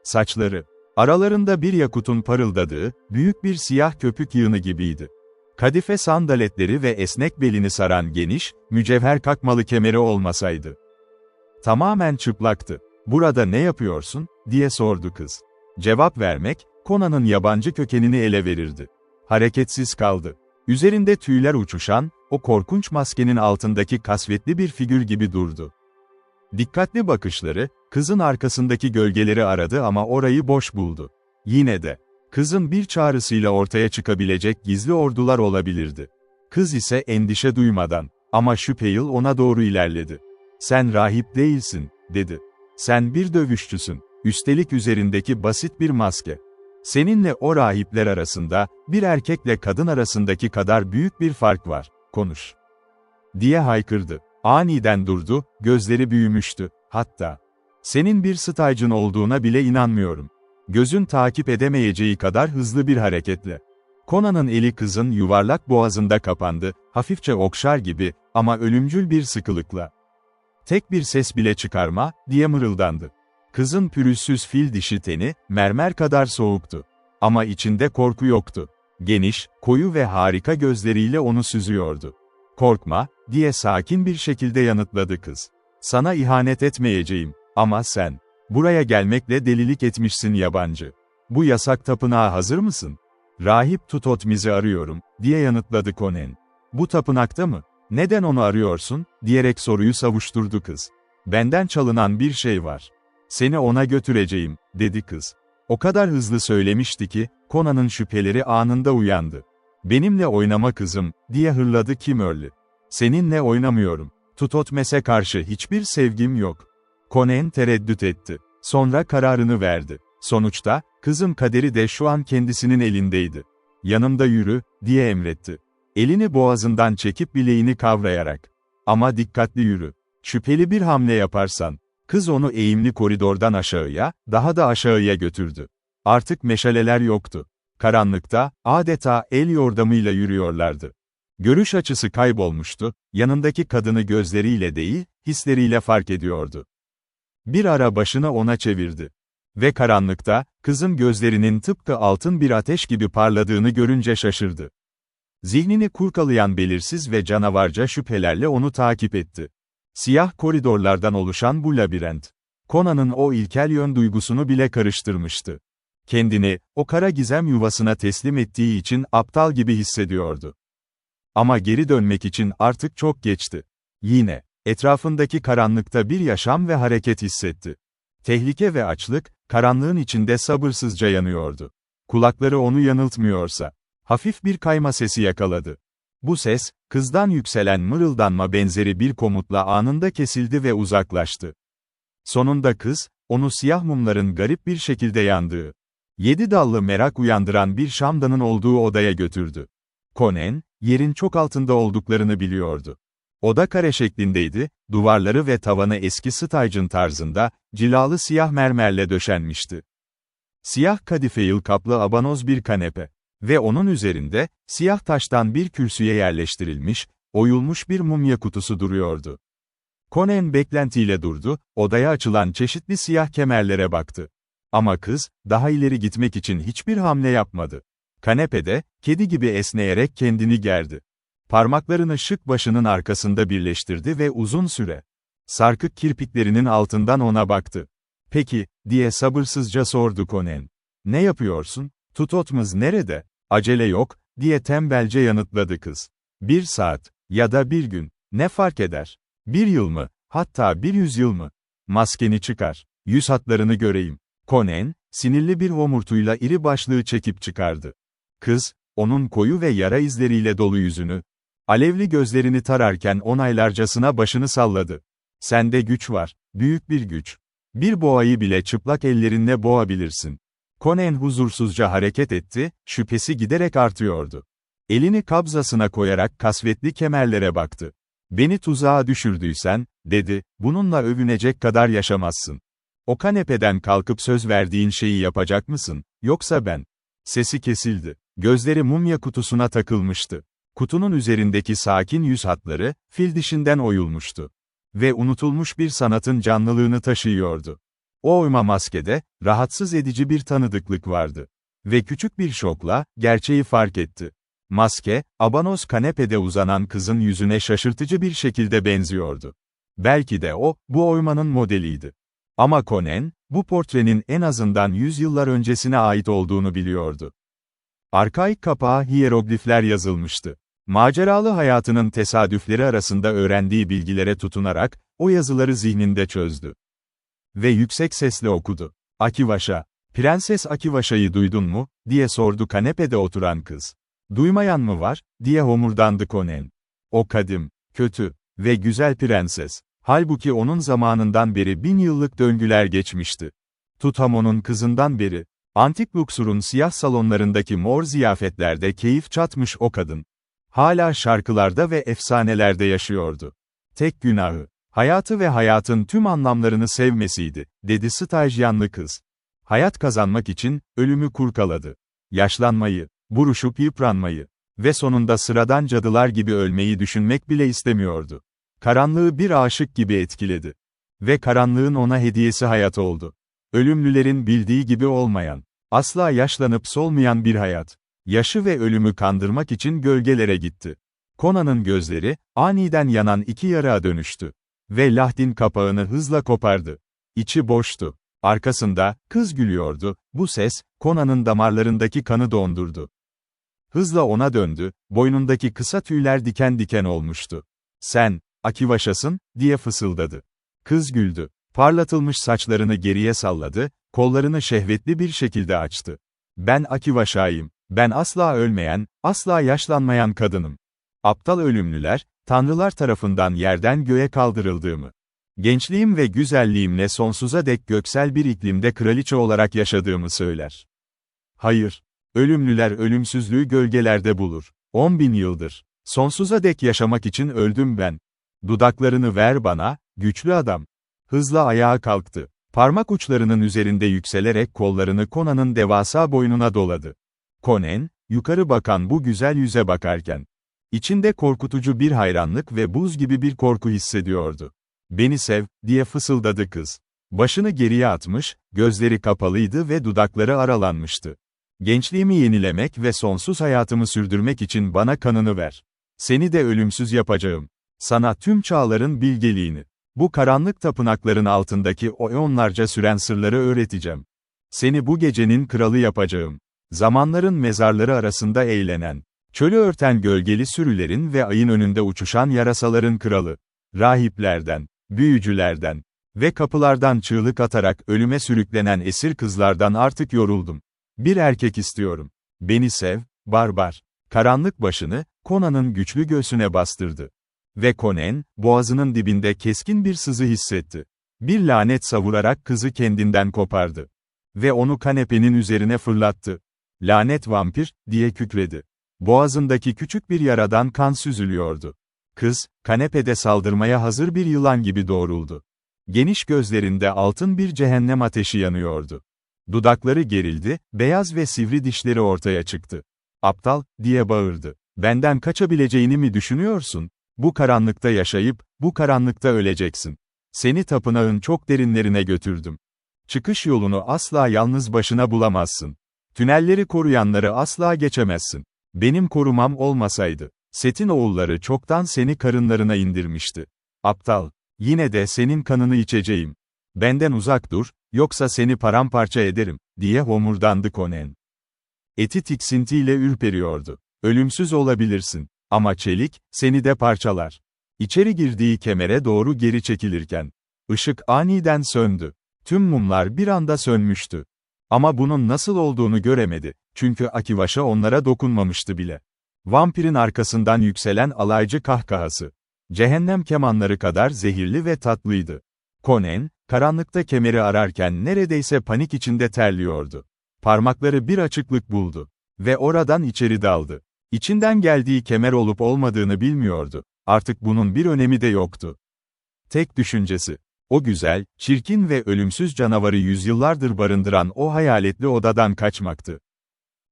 Speaker 1: Saçları, aralarında bir yakutun parıldadığı, büyük bir siyah köpük yığını gibiydi. Kadife sandaletleri ve esnek belini saran geniş, mücevher kakmalı kemeri olmasaydı. Tamamen çıplaktı. "Burada ne yapıyorsun?" diye sordu kız. Cevap vermek, Conan'ın yabancı kökenini ele verirdi. Hareketsiz kaldı. Üzerinde tüyler uçuşan, o korkunç maskenin altındaki kasvetli bir figür gibi durdu. Dikkatli bakışları, kızın arkasındaki gölgeleri aradı ama orayı boş buldu. Yine de, kızın bir çağrısıyla ortaya çıkabilecek gizli ordular olabilirdi. Kız ise endişe duymadan, ama şüpheli ona doğru ilerledi. "Sen rahip değilsin," dedi. "Sen bir dövüşçüsün. Üstelik üzerindeki basit bir maske. Seninle o rahipler arasında, bir erkekle kadın arasındaki kadar büyük bir fark var. Konuş," diye haykırdı. Aniden durdu, gözleri büyümüştü. Hatta, senin bir stajın olduğuna bile inanmıyorum. Gözün takip edemeyeceği kadar hızlı bir hareketle. Conan'ın eli kızın yuvarlak boğazında kapandı, hafifçe okşar gibi ama ölümcül bir sıkılıkla. Tek bir ses bile çıkarma, diye mırıldandı. Kızın pürüzsüz fil dişi teni, mermer kadar soğuktu. Ama içinde korku yoktu. Geniş, koyu ve harika gözleriyle onu süzüyordu. Korkma, diye sakin bir şekilde yanıtladı kız. Sana ihanet etmeyeceğim, ama sen, buraya gelmekle delilik etmişsin yabancı. Bu yasak tapınağa hazır mısın? Rahip Tutotmiz'i arıyorum, diye yanıtladı Conan. Bu tapınakta mı? Neden onu arıyorsun, diyerek soruyu savuşturdu kız. Benden çalınan bir şey var. Seni ona götüreceğim, dedi kız. O kadar hızlı söylemişti ki, Conan'ın şüpheleri anında uyandı. Benimle oynama kızım, diye hırladı Kimörlü. Seninle oynamıyorum. Tutotmes'e karşı hiçbir sevgim yok. Conan tereddüt etti. Sonra kararını verdi. Sonuçta, kızın kaderi de şu an kendisinin elindeydi. Yanımda yürü, diye emretti. Elini boğazından çekip bileğini kavrayarak. Ama dikkatli yürü. Şüpheli bir hamle yaparsan. Kız onu eğimli koridordan aşağıya, daha da aşağıya götürdü. Artık meşaleler yoktu. Karanlıkta, adeta el yordamıyla yürüyorlardı. Görüş açısı kaybolmuştu, yanındaki kadını gözleriyle değil, hisleriyle fark ediyordu. Bir ara başını ona çevirdi. Ve karanlıkta, kızın gözlerinin tıpkı altın bir ateş gibi parladığını görünce şaşırdı. Zihnini kurkalayan belirsiz ve canavarca şüphelerle onu takip etti. Siyah koridorlardan oluşan bu labirent, Conan'ın o ilkel yön duygusunu bile karıştırmıştı. Kendini, o kara gizem yuvasına teslim ettiği için aptal gibi hissediyordu. Ama geri dönmek için artık çok geçti. Yine, etrafındaki karanlıkta bir yaşam ve hareket hissetti. Tehlike ve açlık, karanlığın içinde sabırsızca yanıyordu. Kulakları onu yanıltmıyorsa, hafif bir kayma sesi yakaladı. Bu ses, kızdan yükselen mırıldanma benzeri bir komutla anında kesildi ve uzaklaştı. Sonunda kız, onu siyah mumların garip bir şekilde yandığı, 7 dallı merak uyandıran bir şamdanın olduğu odaya götürdü. Conan, yerin çok altında olduklarını biliyordu. Oda kare şeklindeydi, duvarları ve tavanı eski stajın tarzında, cilalı siyah mermerle döşenmişti. Siyah kadifeil kaplı abanoz bir kanepe ve onun üzerinde, siyah taştan bir kürsüye yerleştirilmiş, oyulmuş bir mumya kutusu duruyordu. Conan beklentiyle durdu, odaya açılan çeşitli siyah kemerlere baktı. Ama kız, daha ileri gitmek için hiçbir hamle yapmadı. Kanepede, kedi gibi esneyerek kendini gerdi. Parmaklarını şık başının arkasında birleştirdi ve uzun süre, sarkık kirpiklerinin altından ona baktı. Peki, diye sabırsızca sordu Conan. Ne yapıyorsun? Tutotmuz nerede? Acele yok, diye tembelce yanıtladı kız. 1 saat, ya da 1 gün, ne fark eder? 1 yıl mı, hatta 100 yıl mı? Maskeni çıkar, yüz hatlarını göreyim. Conan, sinirli bir homurtuyla iri başlığı çekip çıkardı. Kız, onun koyu ve yara izleriyle dolu yüzünü, alevli gözlerini tararken onaylarcasına başını salladı. Sende güç var, büyük bir güç. Bir boğayı bile çıplak ellerinle boğabilirsin. Conan huzursuzca hareket etti, şüphesi giderek artıyordu. Elini kabzasına koyarak kasvetli kemerlere baktı. Beni tuzağa düşürdüysen, dedi, bununla övünecek kadar yaşamazsın. O kanepeden kalkıp söz verdiğin şeyi yapacak mısın, yoksa ben? Sesi kesildi. Gözleri mumya kutusuna takılmıştı. Kutunun üzerindeki sakin yüz hatları, fil dişinden oyulmuştu. Ve unutulmuş bir sanatın canlılığını taşıyordu. O oyma maskede, rahatsız edici bir tanıdıklık vardı. Ve küçük bir şokla, gerçeği fark etti. Maske, abanoz kanepede uzanan kızın yüzüne şaşırtıcı bir şekilde benziyordu. Belki de o, bu oymanın modeliydi. Ama Conan, bu portrenin en azından 100 yıllar öncesine ait olduğunu biliyordu. Arkaik kapağa hiyeroglifler yazılmıştı. Maceralı hayatının tesadüfleri arasında öğrendiği bilgilere tutunarak, o yazıları zihninde çözdü. Ve yüksek sesle okudu. Akivaşa, Prenses Akivaşa'yı duydun mu, diye sordu kanepede oturan kız. Duymayan mı var, diye homurdandı Conan. O kadim, kötü ve güzel prenses. Halbuki onun zamanından beri 1000 yıllık döngüler geçmişti. Tutamon'un kızından beri, Antik Luxor'un siyah salonlarındaki mor ziyafetlerde keyif çatmış o kadın. Hala şarkılarda ve efsanelerde yaşıyordu. Tek günahı, hayatı ve hayatın tüm anlamlarını sevmesiydi, dedi stajyanlı kız. Hayat kazanmak için, ölümü kurkaladı. Yaşlanmayı, buruşup yıpranmayı ve sonunda sıradan cadılar gibi ölmeyi düşünmek bile istemiyordu. Karanlığı bir aşık gibi etkiledi. Ve karanlığın ona hediyesi hayat oldu. Ölümlülerin bildiği gibi olmayan, asla yaşlanıp solmayan bir hayat. Yaşı ve ölümü kandırmak için gölgelere gitti. Conan'ın gözleri, aniden yanan iki yarığa dönüştü. Ve lahdin kapağını hızla kopardı. İçi boştu. Arkasında, kız gülüyordu, bu ses, Conan'ın damarlarındaki kanı dondurdu. Hızla ona döndü, boynundaki kısa tüyler diken diken olmuştu. "Sen, Akivaşa'sın," diye fısıldadı. Kız güldü. Parlatılmış saçlarını geriye salladı, kollarını şehvetli bir şekilde açtı. "Ben Akivaşa'yım. Ben asla ölmeyen, asla yaşlanmayan kadınım. Aptal ölümlüler, tanrılar tarafından yerden göğe kaldırıldığımı, gençliğim ve güzelliğimle sonsuza dek göksel bir iklimde kraliçe olarak yaşadığımı söyler. Hayır. Ölümlüler ölümsüzlüğü gölgelerde bulur. 10.000 yıldır. Sonsuza dek yaşamak için öldüm ben. Dudaklarını ver bana, güçlü adam." Hızla ayağa kalktı. Parmak uçlarının üzerinde yükselerek kollarını Conan'ın devasa boynuna doladı. Conan, yukarı bakan bu güzel yüze bakarken, içinde korkutucu bir hayranlık ve buz gibi bir korku hissediyordu. "Beni sev," diye fısıldadı kız. Başını geriye atmış, gözleri kapalıydı ve dudakları aralanmıştı. "Gençliğimi yenilemek ve sonsuz hayatımı sürdürmek için bana kanını ver. Seni de ölümsüz yapacağım. Sana tüm çağların bilgeliğini, bu karanlık tapınakların altındaki o eonlarca süren sırları öğreteceğim. Seni bu gecenin kralı yapacağım. Zamanların mezarları arasında eğlenen, çölü örten gölgeli sürülerin ve ayın önünde uçuşan yarasaların kralı. Rahiplerden, büyücülerden ve kapılardan çığlık atarak ölüme sürüklenen esir kızlardan artık yoruldum. Bir erkek istiyorum. Beni sev, barbar." Karanlık başını, Conan'ın güçlü göğsüne bastırdı. Ve Conan, boğazının dibinde keskin bir sızı hissetti. Bir lanet savurarak kızı kendinden kopardı. Ve onu kanepenin üzerine fırlattı. "Lanet vampir," diye kükredi. Boğazındaki küçük bir yaradan kan süzülüyordu. Kız, kanepede saldırmaya hazır bir yılan gibi doğruldu. Geniş gözlerinde altın bir cehennem ateşi yanıyordu. Dudakları gerildi, beyaz ve sivri dişleri ortaya çıktı. "Aptal," diye bağırdı. "Benden kaçabileceğini mi düşünüyorsun? Bu karanlıkta yaşayıp, bu karanlıkta öleceksin. Seni tapınağın çok derinlerine götürdüm. Çıkış yolunu asla yalnız başına bulamazsın. Tünelleri koruyanları asla geçemezsin. Benim korumam olmasaydı, Set'in oğulları çoktan seni karınlarına indirmişti. Aptal, yine de senin kanını içeceğim. Benden uzak dur, yoksa seni paramparça ederim," diye homurdandı Conan. Eti tiksintiyle ürperiyordu. "Ölümsüz olabilirsin. Ama çelik, seni de parçalar." İçeri girdiği kemere doğru geri çekilirken, ışık aniden söndü. Tüm mumlar bir anda sönmüştü. Ama bunun nasıl olduğunu göremedi, çünkü Akivaşa onlara dokunmamıştı bile. Vampirin arkasından yükselen alaycı kahkahası, cehennem kemanları kadar zehirli ve tatlıydı. Conan, karanlıkta kemeri ararken neredeyse panik içinde terliyordu. Parmakları bir açıklık buldu. Ve oradan içeri daldı. İçinden geldiği kemer olup olmadığını bilmiyordu. Artık bunun bir önemi de yoktu. Tek düşüncesi, o güzel, çirkin ve ölümsüz canavarı yüzyıllardır barındıran o hayaletli odadan kaçmaktı.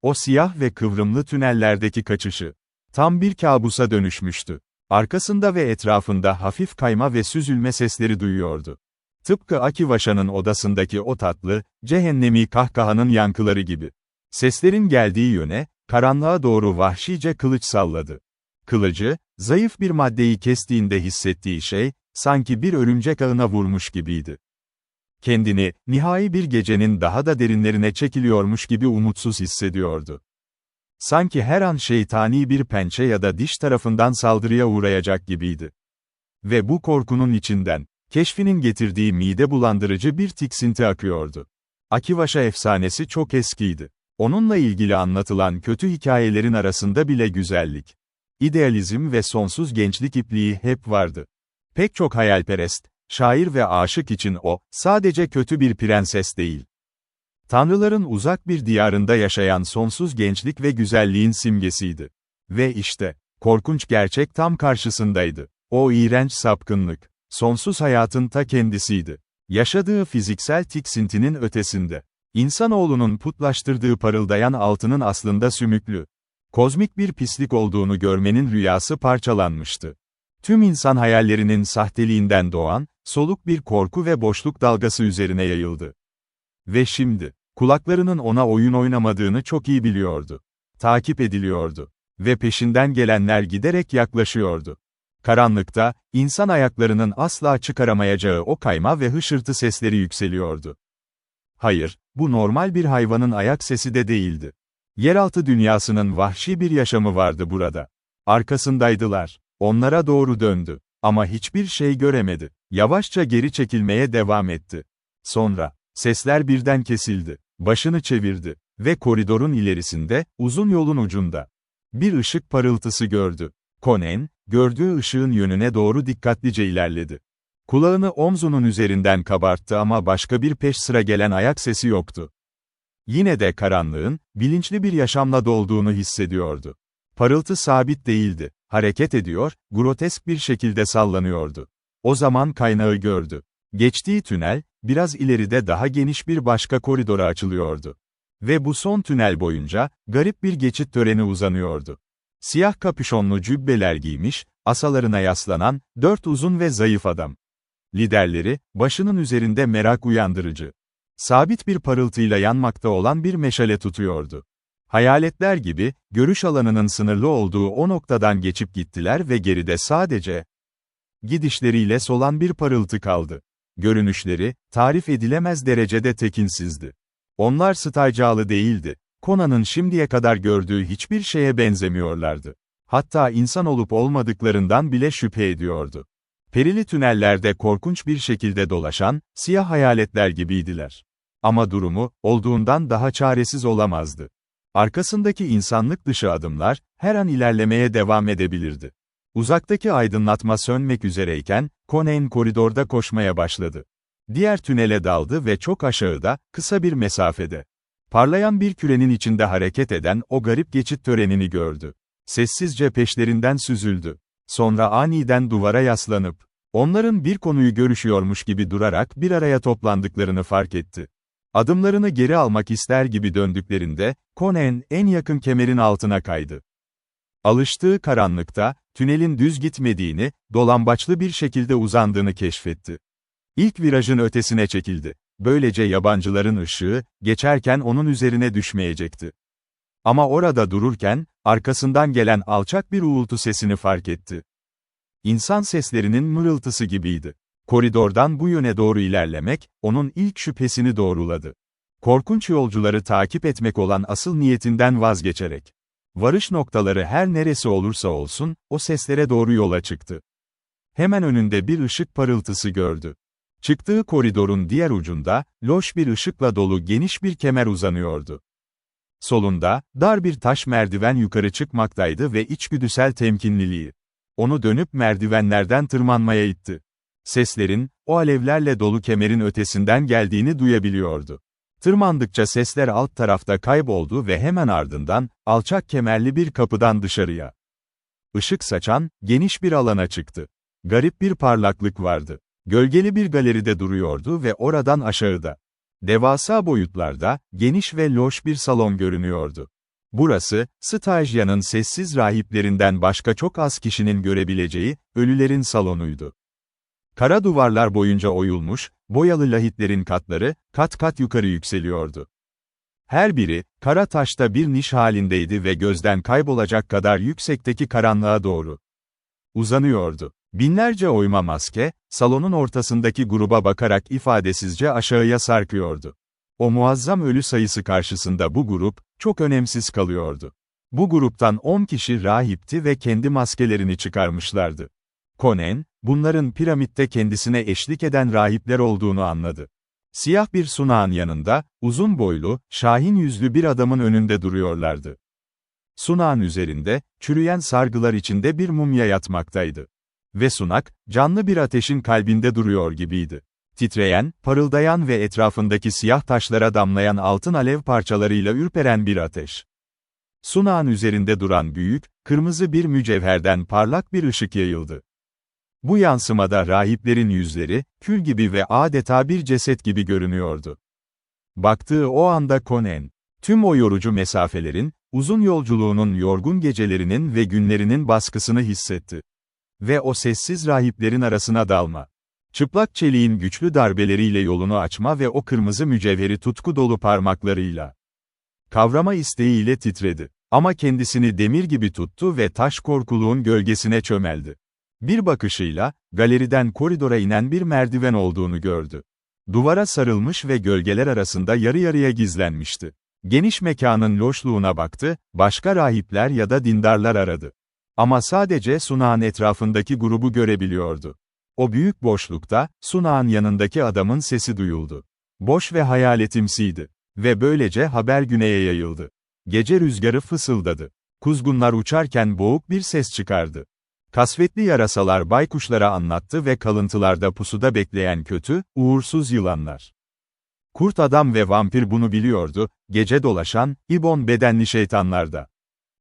Speaker 1: O siyah ve kıvrımlı tünellerdeki kaçışı, tam bir kabusa dönüşmüştü. Arkasında ve etrafında hafif kayma ve süzülme sesleri duyuyordu. Tıpkı Akivaşa'nın odasındaki o tatlı, cehennemi kahkahanın yankıları gibi. Seslerin geldiği yöne, karanlığa doğru vahşice kılıç salladı. Kılıcı, zayıf bir maddeyi kestiğinde hissettiği şey, sanki bir örümcek ağına vurmuş gibiydi. Kendini, nihai bir gecenin daha da derinlerine çekiliyormuş gibi umutsuz hissediyordu. Sanki her an şeytani bir pençe ya da diş tarafından saldırıya uğrayacak gibiydi. Ve bu korkunun içinden, keşfinin getirdiği mide bulandırıcı bir tiksinti akıyordu. Akivaşa efsanesi çok eskiydi. Onunla ilgili anlatılan kötü hikayelerin arasında bile güzellik, idealizm ve sonsuz gençlik ipliği hep vardı. Pek çok hayalperest, şair ve aşık için o, sadece kötü bir prenses değil. Tanrıların uzak bir diyarında yaşayan sonsuz gençlik ve güzelliğin simgesiydi. Ve işte, korkunç gerçek tam karşısındaydı. O iğrenç sapkınlık, sonsuz hayatın ta kendisiydi. Yaşadığı fiziksel tiksintinin ötesinde. İnsanoğlunun putlaştırdığı parıldayan altının aslında sümüklü, kozmik bir pislik olduğunu görmenin rüyası parçalanmıştı. Tüm insan hayallerinin sahteliğinden doğan, soluk bir korku ve boşluk dalgası üzerine yayıldı. Ve şimdi, kulaklarının ona oyun oynamadığını çok iyi biliyordu. Takip ediliyordu. Ve peşinden gelenler giderek yaklaşıyordu. Karanlıkta, insan ayaklarının asla çıkaramayacağı o kayma ve hışırtı sesleri yükseliyordu. Hayır, bu normal bir hayvanın ayak sesi de değildi. Yeraltı dünyasının vahşi bir yaşamı vardı burada. Arkasındaydılar. Onlara doğru döndü. Ama hiçbir şey göremedi. Yavaşça geri çekilmeye devam etti. Sonra, sesler birden kesildi. Başını çevirdi. Ve koridorun ilerisinde, uzun yolun ucunda, bir ışık parıltısı gördü. Conan, gördüğü ışığın yönüne doğru dikkatlice ilerledi. Kulağını omzunun üzerinden kabarttı ama başka bir peş sıra gelen ayak sesi yoktu. Yine de karanlığın, bilinçli bir yaşamla dolduğunu hissediyordu. Parıltı sabit değildi, hareket ediyor, grotesk bir şekilde sallanıyordu. O zaman kaynağı gördü. Geçtiği tünel, biraz ileride daha geniş bir başka koridora açılıyordu. Ve bu son tünel boyunca, garip bir geçit töreni uzanıyordu. Siyah kapüşonlu cübbeler giymiş, asalarına yaslanan, 4 uzun ve zayıf adam. Liderleri, başının üzerinde merak uyandırıcı, sabit bir parıltıyla yanmakta olan bir meşale tutuyordu. Hayaletler gibi, görüş alanının sınırlı olduğu o noktadan geçip gittiler ve geride sadece gidişleriyle solan bir parıltı kaldı. Görünüşleri, tarif edilemez derecede tekinsizdi. Onlar staycalı değildi. Conan'ın şimdiye kadar gördüğü hiçbir şeye benzemiyorlardı. Hatta insan olup olmadıklarından bile şüphe ediyordu. Perili tünellerde korkunç bir şekilde dolaşan, siyah hayaletler gibiydiler. Ama durumu, olduğundan daha çaresiz olamazdı. Arkasındaki insanlık dışı adımlar, her an ilerlemeye devam edebilirdi. Uzaktaki aydınlatma sönmek üzereyken, Conan koridorda koşmaya başladı. Diğer tünele daldı ve çok aşağıda, kısa bir mesafede, parlayan bir kürenin içinde hareket eden o garip geçit törenini gördü. Sessizce peşlerinden süzüldü. Sonra aniden duvara yaslanıp, onların bir konuyu görüşüyormuş gibi durarak bir araya toplandıklarını fark etti. Adımlarını geri almak ister gibi döndüklerinde, Conan en yakın kemerin altına kaydı. Alıştığı karanlıkta, tünelin düz gitmediğini, dolambaçlı bir şekilde uzandığını keşfetti. İlk virajın ötesine çekildi. Böylece yabancıların ışığı, geçerken onun üzerine düşmeyecekti. Ama orada dururken, arkasından gelen alçak bir uğultu sesini fark etti. İnsan seslerinin mırıltısı gibiydi. Koridordan bu yöne doğru ilerlemek, onun ilk şüphesini doğruladı. Korkunç yolcuları takip etmek olan asıl niyetinden vazgeçerek, varış noktaları her neresi olursa olsun, o seslere doğru yola çıktı. Hemen önünde bir ışık parıltısı gördü. Çıktığı koridorun diğer ucunda, loş bir ışıkla dolu geniş bir kemer uzanıyordu. Solunda, dar bir taş merdiven yukarı çıkmaktaydı ve içgüdüsel temkinliliği onu dönüp merdivenlerden tırmanmaya itti. Seslerin, o alevlerle dolu kemerin ötesinden geldiğini duyabiliyordu. Tırmandıkça sesler alt tarafta kayboldu ve hemen ardından, alçak kemerli bir kapıdan dışarıya Işık saçan, geniş bir alana çıktı. Garip bir parlaklık vardı. Gölgeli bir galeride duruyordu ve oradan aşağıda, devasa boyutlarda, geniş ve loş bir salon görünüyordu. Burası, Stygia'nın sessiz rahiplerinden başka çok az kişinin görebileceği, ölülerin salonuydu. Kara duvarlar boyunca oyulmuş, boyalı lahitlerin katları, kat kat yukarı yükseliyordu. Her biri, kara taşta bir niş halindeydi ve gözden kaybolacak kadar yüksekteki karanlığa doğru uzanıyordu. Binlerce oyma maske, salonun ortasındaki gruba bakarak ifadesizce aşağıya sarkıyordu. O muazzam ölü sayısı karşısında bu grup, çok önemsiz kalıyordu. Bu gruptan 10 kişi rahipti ve kendi maskelerini çıkarmışlardı. Conan, bunların piramitte kendisine eşlik eden rahipler olduğunu anladı. Siyah bir sunağın yanında, uzun boylu, şahin yüzlü bir adamın önünde duruyorlardı. Sunağın üzerinde, çürüyen sargılar içinde bir mumya yatmaktaydı. Ve sunak, canlı bir ateşin kalbinde duruyor gibiydi. Titreyen, parıldayan ve etrafındaki siyah taşlara damlayan altın alev parçalarıyla ürperen bir ateş. Sunağın üzerinde duran büyük, kırmızı bir mücevherden parlak bir ışık yayıldı. Bu yansımada rahiplerin yüzleri, kül gibi ve adeta bir ceset gibi görünüyordu. Baktığı o anda Conan, tüm o yorucu mesafelerin, uzun yolculuğunun yorgun gecelerinin ve günlerinin baskısını hissetti. Ve o sessiz rahiplerin arasına dalma. Çıplak çeliğin güçlü darbeleriyle yolunu açma ve o kırmızı mücevheri tutku dolu parmaklarıyla kavrama isteğiyle titredi. Ama kendisini demir gibi tuttu ve taş korkuluğun gölgesine çömeldi. Bir bakışıyla, galeriden koridora inen bir merdiven olduğunu gördü. Duvara sarılmış ve gölgeler arasında yarı yarıya gizlenmişti. Geniş mekanın loşluğuna baktı, başka rahipler ya da dindarlar aradı. Ama sadece sunağın etrafındaki grubu görebiliyordu. O büyük boşlukta, sunağın yanındaki adamın sesi duyuldu. Boş ve hayaletimsiydi. Ve böylece haber güneye yayıldı. Gece rüzgarı fısıldadı. Kuzgunlar uçarken boğuk bir ses çıkardı. Kasvetli yarasalar baykuşlara anlattı ve kalıntılarda pusuda bekleyen kötü, uğursuz yılanlar. Kurt adam ve vampir bunu biliyordu, gece dolaşan, ibon bedenli şeytanlar da.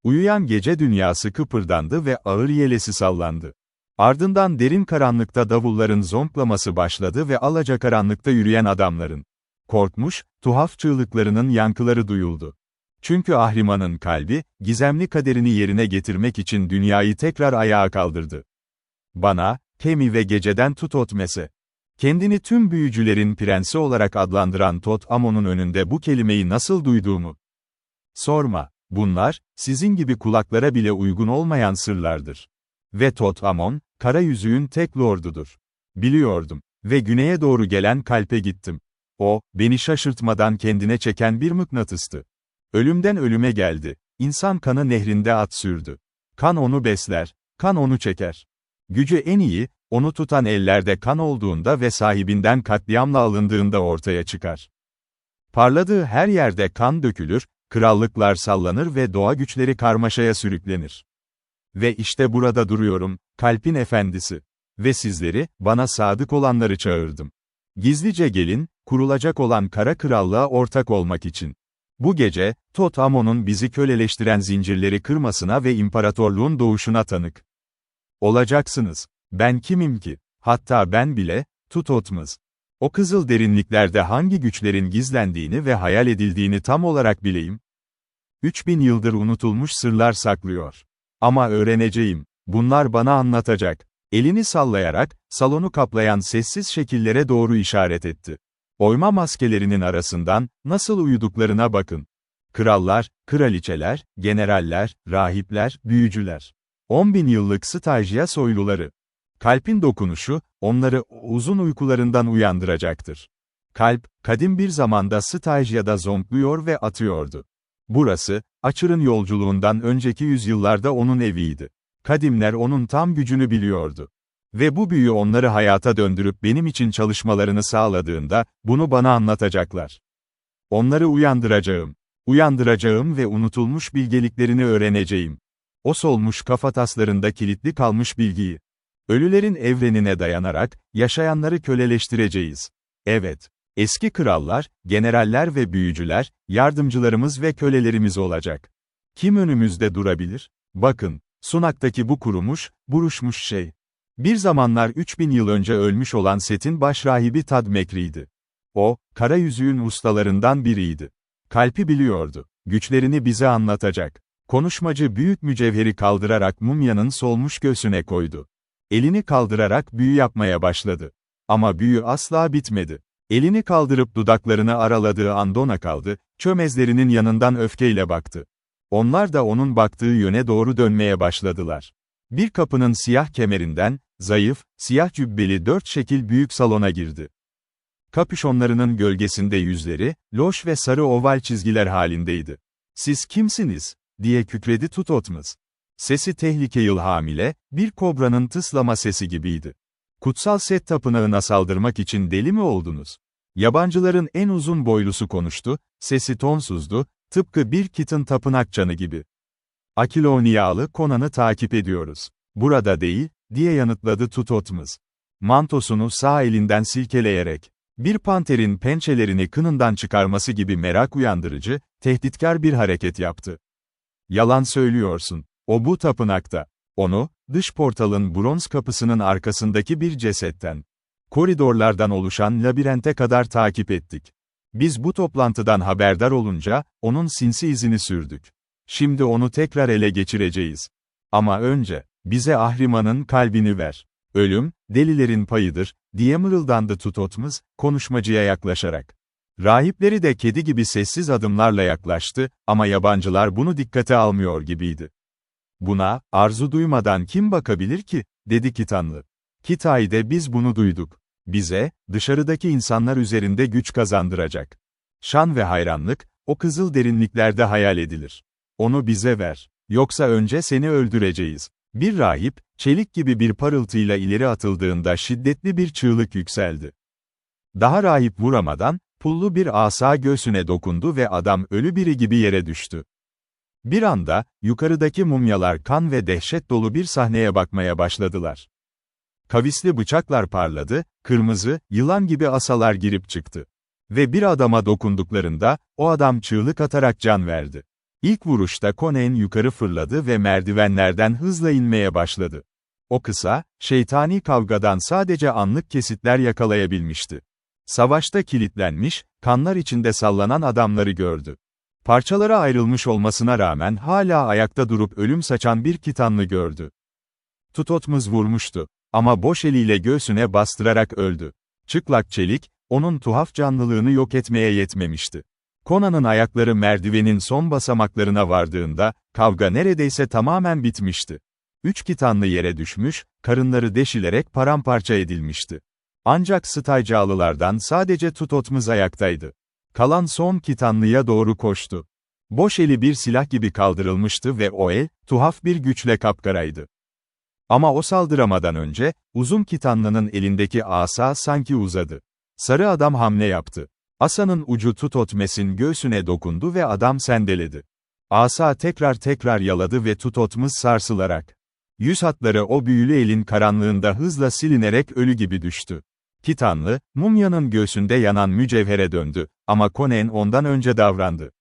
Speaker 1: Uyuyan gece dünyası kıpırdandı ve ağır yelesi sallandı. Ardından derin karanlıkta davulların zonklaması başladı ve alacakaranlıkta yürüyen adamların korkmuş, tuhaf çığlıklarının yankıları duyuldu. Çünkü Ahriman'ın kalbi, gizemli kaderini yerine getirmek için dünyayı tekrar ayağa kaldırdı. Bana, Kemi ve geceden Tutotmese. Kendini tüm büyücülerin prensi olarak adlandıran Tot Amon'un önünde bu kelimeyi nasıl duyduğumu sorma. Bunlar, sizin gibi kulaklara bile uygun olmayan sırlardır. Ve Tot Amon, kara yüzüğün tek lordudur. Biliyordum. Ve güneye doğru gelen kalpe gittim. O, beni şaşırtmadan kendine çeken bir mıknatıstı. Ölümden ölüme geldi. İnsan kanı nehrinde at sürdü. Kan onu besler, kan onu çeker. Gücü en iyi, onu tutan ellerde kan olduğunda ve sahibinden katliamla alındığında ortaya çıkar. Parladığı her yerde kan dökülür, krallıklar sallanır ve doğa güçleri karmaşaya sürüklenir. Ve işte burada duruyorum, kalbin efendisi. Ve sizleri, bana sadık olanları çağırdım. Gizlice gelin, kurulacak olan kara krallığa ortak olmak için. Bu gece, Tot Amon'un bizi köleleştiren zincirleri kırmasına ve imparatorluğun doğuşuna tanık olacaksınız. Ben kimim ki? Hatta ben bile, Tutotmuz. O kızıl derinliklerde hangi güçlerin gizlendiğini ve hayal edildiğini tam olarak bileyim. 3000 yıldır unutulmuş sırlar saklıyor. Ama öğreneceğim. Bunlar bana anlatacak. Elini sallayarak, salonu kaplayan sessiz şekillere doğru işaret etti. Oyma maskelerinin arasından, nasıl uyuduklarına bakın. Krallar, kraliçeler, generaller, rahipler, büyücüler. 10.000 yıllık stajyer soyluları. Kalpin dokunuşu, onları uzun uykularından uyandıracaktır. Kalp, kadim bir zamanda stajyada zonkluyor ve atıyordu. Burası, Açır'ın yolculuğundan önceki yüzyıllarda onun eviydi. Kadimler onun tam gücünü biliyordu. Ve bu büyü onları hayata döndürüp benim için çalışmalarını sağladığında, bunu bana anlatacaklar. Onları uyandıracağım. Uyandıracağım ve unutulmuş bilgeliklerini öğreneceğim. O solmuş kafataslarında kilitli kalmış bilgiyi. Ölülerin evrenine dayanarak, yaşayanları köleleştireceğiz. Evet. Eski krallar, generaller ve büyücüler, yardımcılarımız ve kölelerimiz olacak. Kim önümüzde durabilir? Bakın, Sunak'taki bu kurumuş, buruşmuş şey. Bir zamanlar 3000 yıl önce ölmüş olan Set'in başrahibi Tad Mekri'ydi. O, kara yüzüğün ustalarından biriydi. Kalpi biliyordu. Güçlerini bize anlatacak. Konuşmacı büyük mücevheri kaldırarak mumyanın solmuş göğsüne koydu. Elini kaldırarak büyü yapmaya başladı. Ama büyü asla bitmedi. Elini kaldırıp dudaklarını araladığı an dona kaldı, çömezlerinin yanından öfkeyle baktı. Onlar da onun baktığı yöne doğru dönmeye başladılar. Bir kapının siyah kemerinden, zayıf, siyah cübbeli 4 şekil büyük salona girdi. Kapüşonlarının gölgesinde yüzleri, loş ve sarı oval çizgiler halindeydi. "Siz kimsiniz?" diye kükredi Tutotmuz. Sesi tehlike ilhamile, bir kobranın tıslama sesi gibiydi. "Kutsal Set tapınağına saldırmak için deli mi oldunuz?" Yabancıların en uzun boylusu konuştu, sesi tonsuzdu, tıpkı bir Kit'in tapınak çanı gibi. "Akiloniyalı Conan'ı takip ediyoruz. Burada değil," diye yanıtladı Tutotmuz. Mantosunu sağ elinden silkeleyerek, bir panterin pençelerini kınından çıkarması gibi merak uyandırıcı, tehditkar bir hareket yaptı. "Yalan söylüyorsun. O bu tapınakta. Onu, dış portalın bronz kapısının arkasındaki bir cesetten, koridorlardan oluşan labirente kadar takip ettik. Biz bu toplantıdan haberdar olunca, onun sinsi izini sürdük. Şimdi onu tekrar ele geçireceğiz. Ama önce, bize Ahriman'ın kalbini ver. Ölüm, delilerin payıdır, diye mırıldandı Tutotmuz, konuşmacıya yaklaşarak. Rahipleri de kedi gibi sessiz adımlarla yaklaştı, ama yabancılar bunu dikkate almıyor gibiydi. Buna, arzu duymadan kim bakabilir ki, dedi Kitanlı. Kitai'de biz bunu duyduk. Bize, dışarıdaki insanlar üzerinde güç kazandıracak. Şan ve hayranlık, o kızıl derinliklerde hayal edilir. Onu bize ver. Yoksa önce seni öldüreceğiz. Bir rahip, çelik gibi bir parıltıyla ileri atıldığında şiddetli bir çığlık yükseldi. Daha rahip vuramadan, pullu bir asa göğsüne dokundu ve adam ölü biri gibi yere düştü. Bir anda, yukarıdaki mumyalar kan ve dehşet dolu bir sahneye bakmaya başladılar. Kavisli bıçaklar parladı, kırmızı, yılan gibi asalar girip çıktı. Ve bir adama dokunduklarında, o adam çığlık atarak can verdi. İlk vuruşta Conan yukarı fırladı ve merdivenlerden hızla inmeye başladı. O kısa, şeytani kavgadan sadece anlık kesitler yakalayabilmişti. Savaşta kilitlenmiş, kanlar içinde sallanan adamları gördü. Parçalara ayrılmış olmasına rağmen hala ayakta durup ölüm saçan bir Kitanlı gördü. Tutotmuz vurmuştu. Ama boş eliyle göğsüne bastırarak öldü. Çıplak çelik, onun tuhaf canlılığını yok etmeye yetmemişti. Conan'ın ayakları merdivenin son basamaklarına vardığında, kavga neredeyse tamamen bitmişti. 3 Kitanlı yere düşmüş, karınları deşilerek paramparça edilmişti. Ancak Staycalılardan sadece Tutotmuz ayaktaydı. Kalan son Kitanlı'ya doğru koştu. Boş eli bir silah gibi kaldırılmıştı ve o el, tuhaf bir güçle kapkaraydı. Ama o saldıramadan önce, uzun Kitanlı'nın elindeki asa sanki uzadı. Sarı adam hamle yaptı. Asanın ucu Tutotmez'in göğsüne dokundu ve adam sendeledi. Asa tekrar yaladı ve Tutotmuz sarsılarak. Yüz hatları o büyülü elin karanlığında hızla silinerek ölü gibi düştü. Kitanlı, mumyanın göğsünde yanan mücevhere döndü, ama Conan ondan önce davrandı.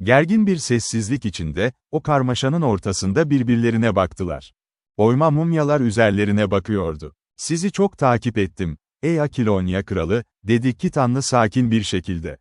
Speaker 1: Gergin bir sessizlik içinde, o karmaşanın ortasında birbirlerine baktılar. Oyma mumyalar üzerlerine bakıyordu. "Sizi çok takip ettim, ey Akilonya kralı," dedi Kitanlı sakin bir şekilde.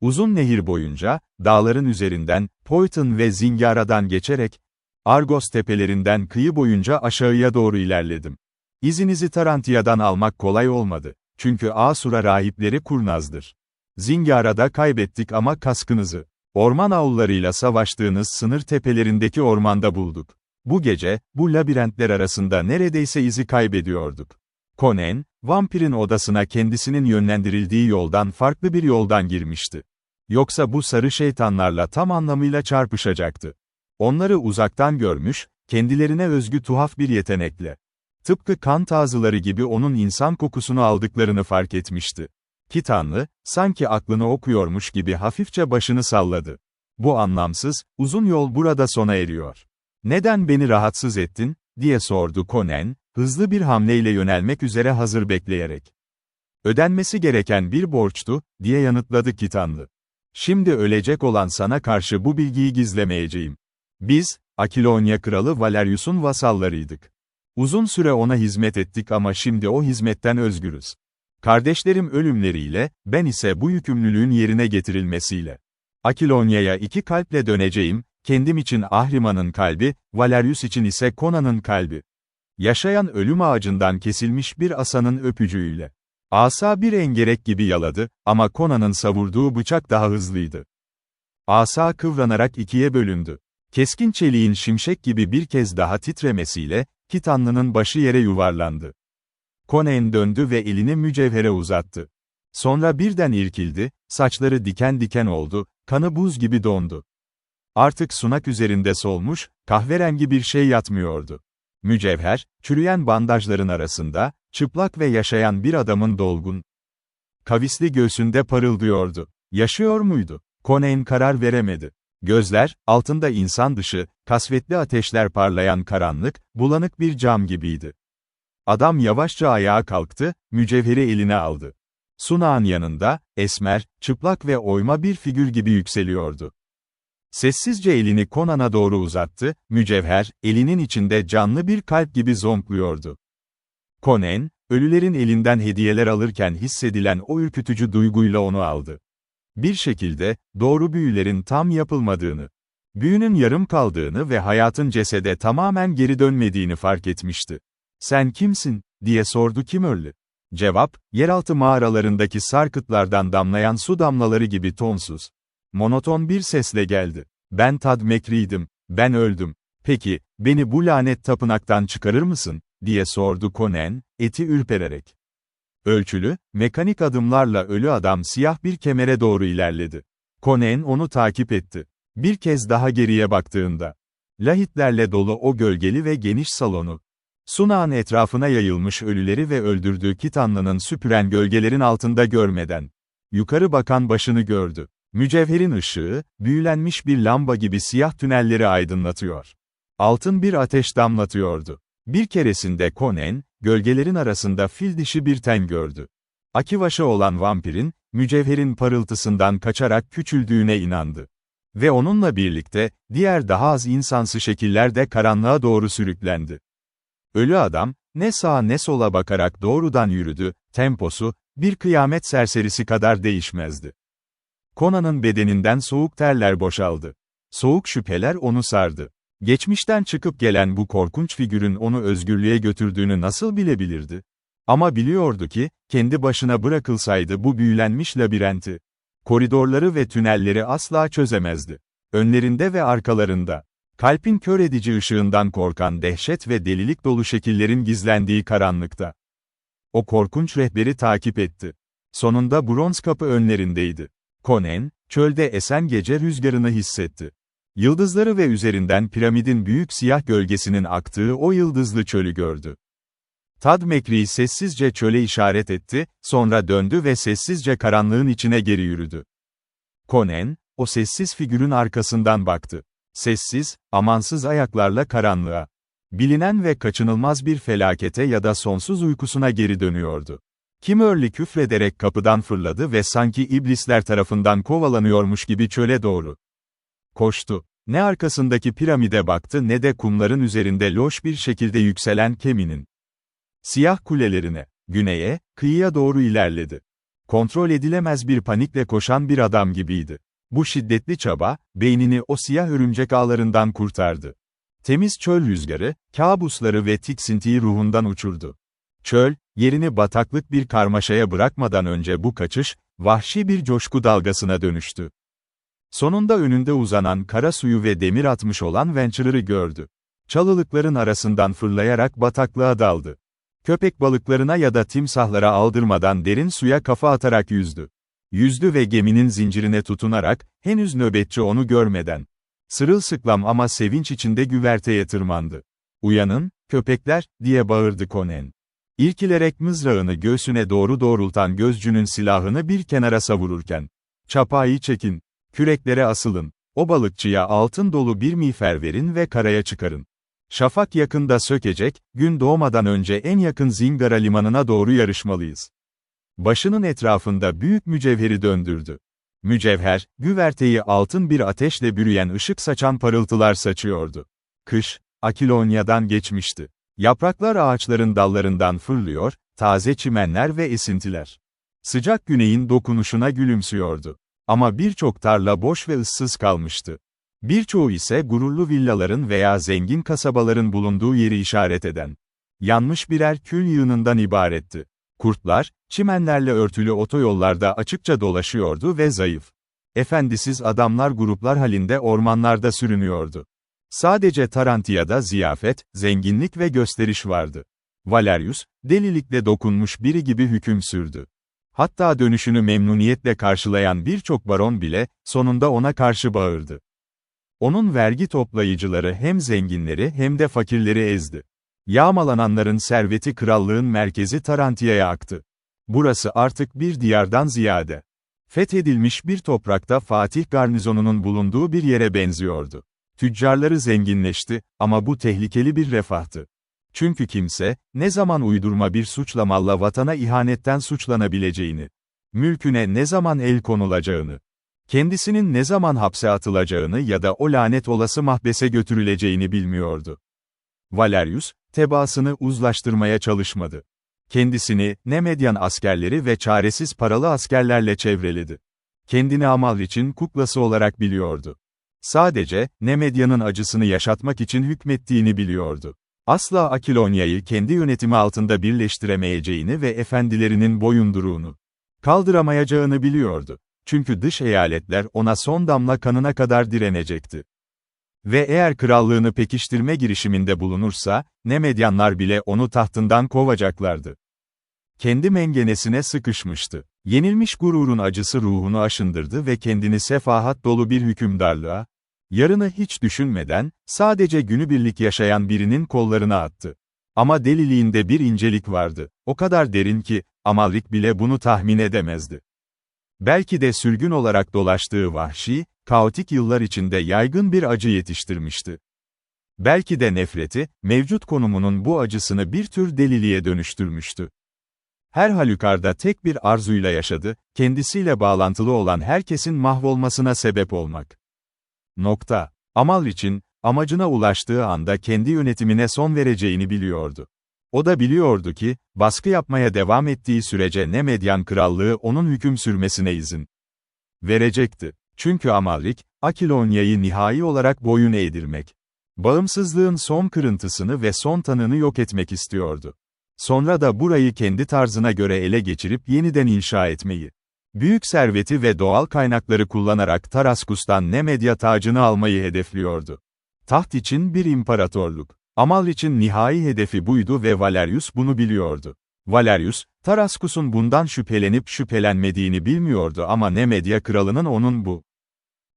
Speaker 1: "Uzun nehir boyunca, dağların üzerinden, Poytun ve Zingara'dan geçerek, Argos tepelerinden kıyı boyunca aşağıya doğru ilerledim. İzinizi Tarantia'dan almak kolay olmadı, çünkü Asura rahipleri kurnazdır. Zingara'da kaybettik ama kaskınızı, orman avlularıyla savaştığınız sınır tepelerindeki ormanda bulduk. Bu gece, bu labirentler arasında neredeyse izi kaybediyorduk." Conan, vampirin odasına kendisinin yönlendirildiği yoldan farklı bir yoldan girmişti. Yoksa bu sarı şeytanlarla tam anlamıyla çarpışacaktı. Onları uzaktan görmüş, kendilerine özgü tuhaf bir yetenekle. Tıpkı kan tazıları gibi onun insan kokusunu aldıklarını fark etmişti. Kitanlı, sanki aklını okuyormuş gibi hafifçe başını salladı. "Bu anlamsız, uzun yol burada sona eriyor. Neden beni rahatsız ettin?" diye sordu Conan, hızlı bir hamleyle yönelmek üzere hazır bekleyerek. "Ödenmesi gereken bir borçtu," diye yanıtladı Kitanlı. "Şimdi ölecek olan sana karşı bu bilgiyi gizlemeyeceğim. Biz, Akilonya kralı Valerius'un vasallarıydık. Uzun süre ona hizmet ettik ama şimdi o hizmetten özgürüz. Kardeşlerim ölümleriyle, ben ise bu yükümlülüğün yerine getirilmesiyle. Akilonya'ya 2 kalple döneceğim, kendim için Ahriman'ın kalbi, Valerius için ise Conan'ın kalbi. Yaşayan ölüm ağacından kesilmiş bir asanın öpücüğüyle. Asa bir engerek gibi yaladı, ama Conan'ın savurduğu bıçak daha hızlıydı. Asa kıvranarak 2'ye bölündü. Keskin çeliğin şimşek gibi bir kez daha titremesiyle, Kitanlı'nın başı yere yuvarlandı. Conan döndü ve elini mücevhere uzattı. Sonra birden irkildi, saçları diken diken oldu, kanı buz gibi dondu. Artık sunak üzerinde solmuş, kahverengi bir şey yatmıyordu. Mücevher, çürüyen bandajların arasında, çıplak ve yaşayan bir adamın dolgun kavisli göğsünde parıldıyordu. Yaşıyor muydu? Conan karar veremedi. Gözler, altında insan dışı, kasvetli ateşler parlayan karanlık, bulanık bir cam gibiydi. Adam yavaşça ayağa kalktı, mücevheri eline aldı. Sunağın yanında, esmer, çıplak ve oyma bir figür gibi yükseliyordu. Sessizce elini Conan'a doğru uzattı, mücevher, elinin içinde canlı bir kalp gibi zonkluyordu. Conan, ölülerin elinden hediyeler alırken hissedilen o ürkütücü duyguyla onu aldı. Bir şekilde, doğru büyülerin tam yapılmadığını, büyünün yarım kaldığını ve hayatın cesede tamamen geri dönmediğini fark etmişti. "Sen kimsin?" diye sordu Kimörlü. Cevap, yeraltı mağaralarındaki sarkıtlardan damlayan su damlaları gibi tonsuz, monoton bir sesle geldi. "Ben Tad Mekri'ydim, ben öldüm. Peki, beni bu lanet tapınaktan çıkarır mısın?" diye sordu Conan, eti ürpererek. Ölçülü, mekanik adımlarla ölü adam siyah bir kemere doğru ilerledi. Conan onu takip etti. Bir kez daha geriye baktığında, lahitlerle dolu o gölgeli ve geniş salonu, sunağın etrafına yayılmış ölüleri ve öldürdüğü Kitanlı'nın süpüren gölgelerin altında görmeden, yukarı bakan başını gördü. Mücevherin ışığı, büyülenmiş bir lamba gibi siyah tünelleri aydınlatıyor. Altın bir ateş damlatıyordu. Bir keresinde Conan, gölgelerin arasında fil dişi bir ten gördü. Akivaş'a olan vampirin, mücevherin parıltısından kaçarak küçüldüğüne inandı. Ve onunla birlikte, diğer daha az insansı şekiller de karanlığa doğru sürüklendi. Ölü adam, ne sağa ne sola bakarak doğrudan yürüdü, temposu, bir kıyamet serserisi kadar değişmezdi. Conan'ın bedeninden soğuk terler boşaldı. Soğuk şüpheler onu sardı. Geçmişten çıkıp gelen bu korkunç figürün onu özgürlüğe götürdüğünü nasıl bilebilirdi? Ama biliyordu ki, kendi başına bırakılsaydı bu büyülenmiş labirenti, koridorları ve tünelleri asla çözemezdi. Önlerinde ve arkalarında, kalbin kör edici ışığından korkan dehşet ve delilik dolu şekillerin gizlendiği karanlıkta. O korkunç rehberi takip etti. Sonunda bronz kapı önlerindeydi. Conan, çölde esen gece rüzgarını hissetti. Yıldızları ve üzerinden piramidin büyük siyah gölgesinin aktığı o yıldızlı çölü gördü. Tad Mekri sessizce çöle işaret etti, sonra döndü ve sessizce karanlığın içine geri yürüdü. Conan, o sessiz figürün arkasından baktı. Sessiz, amansız ayaklarla karanlığa, bilinen ve kaçınılmaz bir felakete ya da sonsuz uykusuna geri dönüyordu. Kimörlü küfrederek kapıdan fırladı ve sanki iblisler tarafından kovalanıyormuş gibi çöle doğru koştu. Ne arkasındaki piramide baktı ne de kumların üzerinde loş bir şekilde yükselen Kemi'nin siyah kulelerine, güneye, kıyıya doğru ilerledi. Kontrol edilemez bir panikle koşan bir adam gibiydi. Bu şiddetli çaba, beynini o siyah örümcek ağlarından kurtardı. Temiz çöl rüzgarı, kabusları ve tiksintiyi ruhundan uçurdu. Çöl, yerini bataklık bir karmaşaya bırakmadan önce bu kaçış, vahşi bir coşku dalgasına dönüştü. Sonunda önünde uzanan kara suyu ve demir atmış olan Venturer'ı gördü. Çalılıkların arasından fırlayarak bataklığa daldı. Köpek balıklarına ya da timsahlara aldırmadan derin suya kafa atarak yüzdü. Yüzdü ve geminin zincirine tutunarak, henüz nöbetçi onu görmeden, sırılsıklam ama sevinç içinde güverteye tırmandı. "Uyanın, köpekler!" diye bağırdı Conan. İrkilerek mızrağını göğsüne doğru doğrultan gözcünün silahını bir kenara savururken, "Çapayı çekin, küreklere asılın, o balıkçıya altın dolu bir miğfer verin ve karaya çıkarın. Şafak yakında sökecek, gün doğmadan önce en yakın Zingara limanına doğru yarışmalıyız." Başının etrafında büyük mücevheri döndürdü. Mücevher, güverteyi altın bir ateşle bürüyen ışık saçan parıltılar saçıyordu. Kış, Akilonya'dan geçmişti. Yapraklar ağaçların dallarından fırlıyor, taze çimenler ve esintiler sıcak güneyin dokunuşuna gülümsüyordu. Ama birçok tarla boş ve ıssız kalmıştı. Birçoğu ise gururlu villaların veya zengin kasabaların bulunduğu yeri işaret eden yanmış birer kül yığınından ibaretti. Kurtlar, çimenlerle örtülü otoyollarda açıkça dolaşıyordu ve zayıf, efendisiz adamlar gruplar halinde ormanlarda sürünüyordu. Sadece Tarantia'da ziyafet, zenginlik ve gösteriş vardı. Valerius, delilikle dokunmuş biri gibi hüküm sürdü. Hatta dönüşünü memnuniyetle karşılayan birçok baron bile, sonunda ona karşı bağırdı. Onun vergi toplayıcıları hem zenginleri hem de fakirleri ezdi. Yağmalananların serveti krallığın merkezi Tarantia'ya aktı. Burası artık bir diyardan ziyade, fethedilmiş bir toprakta Fatih garnizonunun bulunduğu bir yere benziyordu. Tüccarları zenginleşti, ama bu tehlikeli bir refahtı. Çünkü kimse, ne zaman uydurma bir suçlamalla vatana ihanetten suçlanabileceğini, mülküne ne zaman el konulacağını, Kendisinin ne zaman hapse atılacağını ya da o lanet olası mahbese götürüleceğini bilmiyordu. Valerius, tebaasını uzlaştırmaya çalışmadı. Kendisini, Nemedyan askerleri ve çaresiz paralı askerlerle çevreledi. Kendini Amalric'in kuklası olarak biliyordu. Sadece, Nemedyan'ın acısını yaşatmak için hükmettiğini biliyordu. Asla Akilonya'yı kendi yönetimi altında birleştiremeyeceğini ve efendilerinin boyunduruğunu kaldıramayacağını biliyordu. Çünkü dış eyaletler ona son damla kanına kadar direnecekti. Ve eğer krallığını pekiştirme girişiminde bulunursa, Nemedyanlar bile onu tahtından kovacaklardı. Kendi mengenesine sıkışmıştı. Yenilmiş gururun acısı ruhunu aşındırdı ve kendini sefahat dolu bir hükümdarlığa, yarını hiç düşünmeden, sadece günübirlik yaşayan birinin kollarına attı. Ama deliliğinde bir incelik vardı, o kadar derin ki, Amalric bile bunu tahmin edemezdi. Belki de sürgün olarak dolaştığı vahşi, kaotik yıllar içinde yaygın bir acı yetiştirmişti. Belki de nefreti, mevcut konumunun bu acısını bir tür deliliğe dönüştürmüştü. Her halükarda tek bir arzuyla yaşadı, kendisiyle bağlantılı olan herkesin mahvolmasına sebep olmak. Amalric'in, amacına ulaştığı anda kendi yönetimine son vereceğini biliyordu. O da biliyordu ki, baskı yapmaya devam ettiği sürece Nemedyan krallığı onun hüküm sürmesine izin verecekti. Çünkü Amalric, Akilonya'yı nihai olarak boyun eğdirmek, bağımsızlığın son kırıntısını ve son tanığını yok etmek istiyordu. Sonra da burayı kendi tarzına göre ele geçirip yeniden inşa etmeyi. Büyük serveti ve doğal kaynakları kullanarak Taraskus'tan Nemedya tacını almayı hedefliyordu. Taht için bir imparatorluk. Amalric'in nihai hedefi buydu ve Valerius bunu biliyordu. Valerius, Taraskus'un bundan şüphelenip şüphelenmediğini bilmiyordu ama Nemedya kralının onun bu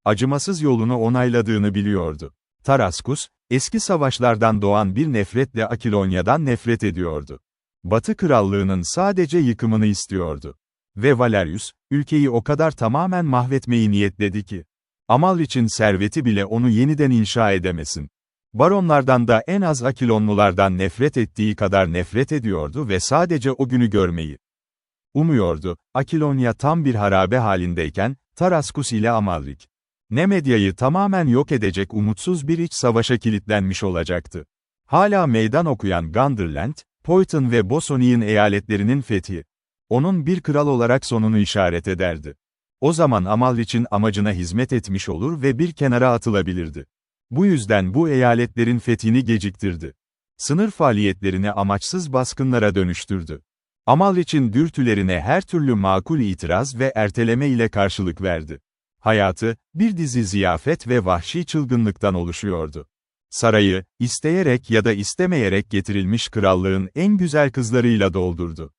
Speaker 1: acımasız yolunu onayladığını biliyordu. Taraskus, eski savaşlardan doğan bir nefretle Akilonya'dan nefret ediyordu. Batı krallığının sadece yıkımını istiyordu. Ve Valerius, ülkeyi o kadar tamamen mahvetmeyi niyetledi ki, Amalric'in serveti bile onu yeniden inşa edemesin. Baronlardan da en az Akilonlulardan nefret ettiği kadar nefret ediyordu ve sadece o günü görmeyi umuyordu. Akilonya tam bir harabe halindeyken, Taraskus ile Amalric, Nemedya'yı tamamen yok edecek umutsuz bir iç savaşa kilitlenmiş olacaktı. Hala meydan okuyan Gunderland, Poitiers ve Bosonian eyaletlerinin fethi, onun bir kral olarak sonunu işaret ederdi. O zaman Amalric'in amacına hizmet etmiş olur ve bir kenara atılabilirdi. Bu yüzden bu eyaletlerin fethini geciktirdi. Sınır faaliyetlerini amaçsız baskınlara dönüştürdü. Amalric'in dürtülerine her türlü makul itiraz ve erteleme ile karşılık verdi. Hayatı, bir dizi ziyafet ve vahşi çılgınlıktan oluşuyordu. Sarayı, isteyerek ya da istemeyerek getirilmiş krallığın en güzel kızlarıyla doldurdu.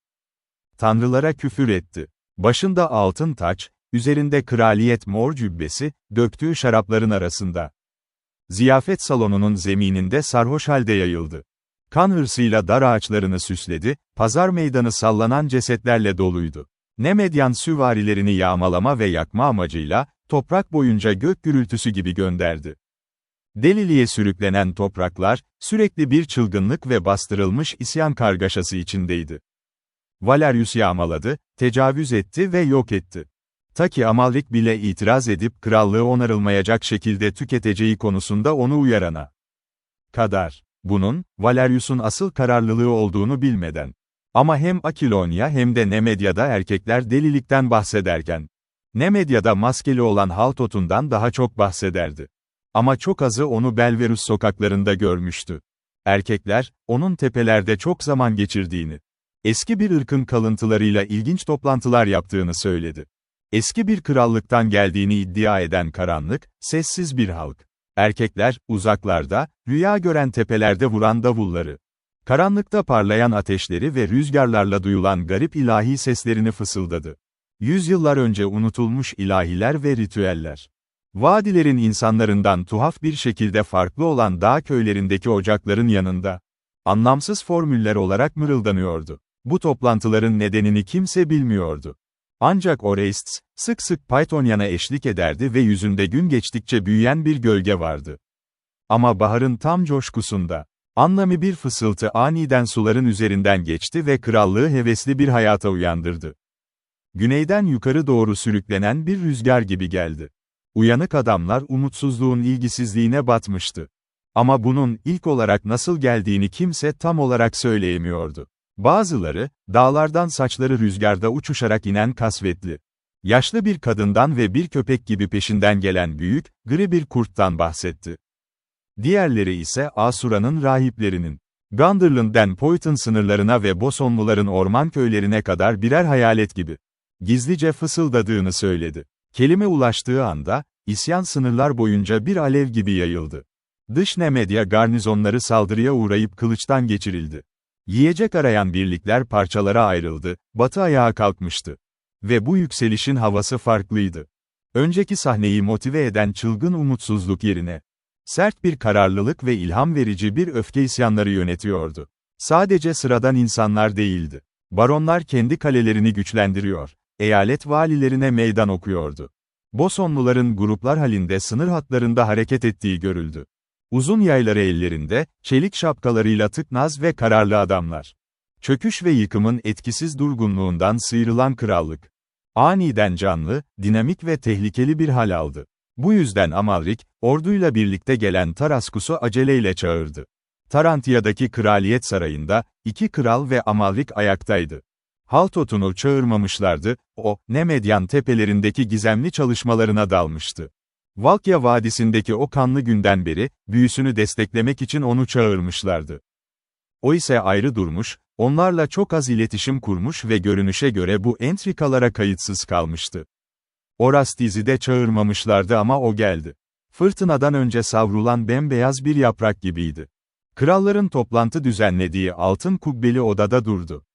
Speaker 1: Tanrılara küfür etti. Başında altın taç, üzerinde kraliyet mor cübbesi, döktüğü şarapların arasında. Ziyafet salonunun zemininde sarhoş halde yayıldı. Kan hırsıyla dar ağaçlarını süsledi, pazar meydanı sallanan cesetlerle doluydu. Nemedyan süvarilerini yağmalama ve yakma amacıyla, toprak boyunca gök gürültüsü gibi gönderdi. Deliliğe sürüklenen topraklar, sürekli bir çılgınlık ve bastırılmış isyan kargaşası içindeydi. Valerius yağmaladı, tecavüz etti ve yok etti. Ta ki Amalric bile itiraz edip krallığı onarılmayacak şekilde tüketeceği konusunda onu uyarana kadar. Bunun, Valerius'un asıl kararlılığı olduğunu bilmeden. Ama hem Akilonya hem de Nemedya'da erkekler delilikten bahsederken, Nemedya'da maskeli olan Haltotun'dan daha çok bahsederdi. Ama çok azı onu Belverus sokaklarında görmüştü. Erkekler, onun tepelerde çok zaman geçirdiğini, eski bir ırkın kalıntılarıyla ilginç toplantılar yaptığını söyledi. Eski bir krallıktan geldiğini iddia eden karanlık, sessiz bir halk. Erkekler, uzaklarda, rüya gören tepelerde vuran davulları, karanlıkta parlayan ateşleri ve rüzgarlarla duyulan garip ilahi seslerini fısıldadı. Yüzyıllar önce unutulmuş ilahiler ve ritüeller. Vadilerin insanlarından tuhaf bir şekilde farklı olan dağ köylerindeki ocakların yanında, anlamsız formüller olarak mırıldanıyordu. Bu toplantıların nedenini kimse bilmiyordu. Ancak Orestes, sık sık Pythonian'a eşlik ederdi ve yüzünde gün geçtikçe büyüyen bir gölge vardı. Ama baharın tam coşkusunda, anlamı bir fısıltı aniden suların üzerinden geçti ve krallığı hevesli bir hayata uyandırdı. Güneyden yukarı doğru sürüklenen bir rüzgar gibi geldi. Uyanık adamlar umutsuzluğun ilgisizliğine batmıştı. Ama bunun ilk olarak nasıl geldiğini kimse tam olarak söyleyemiyordu. Bazıları, dağlardan saçları rüzgarda uçuşarak inen kasvetli, yaşlı bir kadından ve bir köpek gibi peşinden gelen büyük, gri bir kurttan bahsetti. Diğerleri ise Asura'nın rahiplerinin, Gunderland'den Poyton sınırlarına ve Bosonluların orman köylerine kadar birer hayalet gibi gizlice fısıldadığını söyledi. Kelime ulaştığı anda, isyan sınırlar boyunca bir alev gibi yayıldı. Dış Nemedya garnizonları saldırıya uğrayıp kılıçtan geçirildi. Yiyecek arayan birlikler parçalara ayrıldı, batı ayağa kalkmıştı. Ve bu yükselişin havası farklıydı. Önceki sahneyi motive eden çılgın umutsuzluk yerine, sert bir kararlılık ve ilham verici bir öfke isyanları yönetiyordu. Sadece sıradan insanlar değildi. Baronlar kendi kalelerini güçlendiriyor, eyalet valilerine meydan okuyordu. Bosonluların gruplar halinde sınır hatlarında hareket ettiği görüldü. Uzun yayları ellerinde, çelik şapkalarıyla tıknaz ve kararlı adamlar. Çöküş ve yıkımın etkisiz durgunluğundan sıyrılan krallık, aniden canlı, dinamik ve tehlikeli bir hal aldı. Bu yüzden Amalrik, orduyla birlikte gelen Taraskus'u aceleyle çağırdı. Tarantia'daki kraliyet sarayında, iki kral ve Amalrik ayaktaydı. Haltotun'u çağırmamışlardı, o, Nemedyan tepelerindeki gizemli çalışmalarına dalmıştı. Valkya Vadisi'ndeki o kanlı günden beri, büyüsünü desteklemek için onu çağırmışlardı. O ise ayrı durmuş, onlarla çok az iletişim kurmuş ve görünüşe göre bu entrikalara kayıtsız kalmıştı. Orastiz'i de çağırmamışlardı ama o geldi. Fırtınadan önce savrulan bembeyaz bir yaprak gibiydi. Kralların toplantı düzenlediği altın kubbeli odada durdu.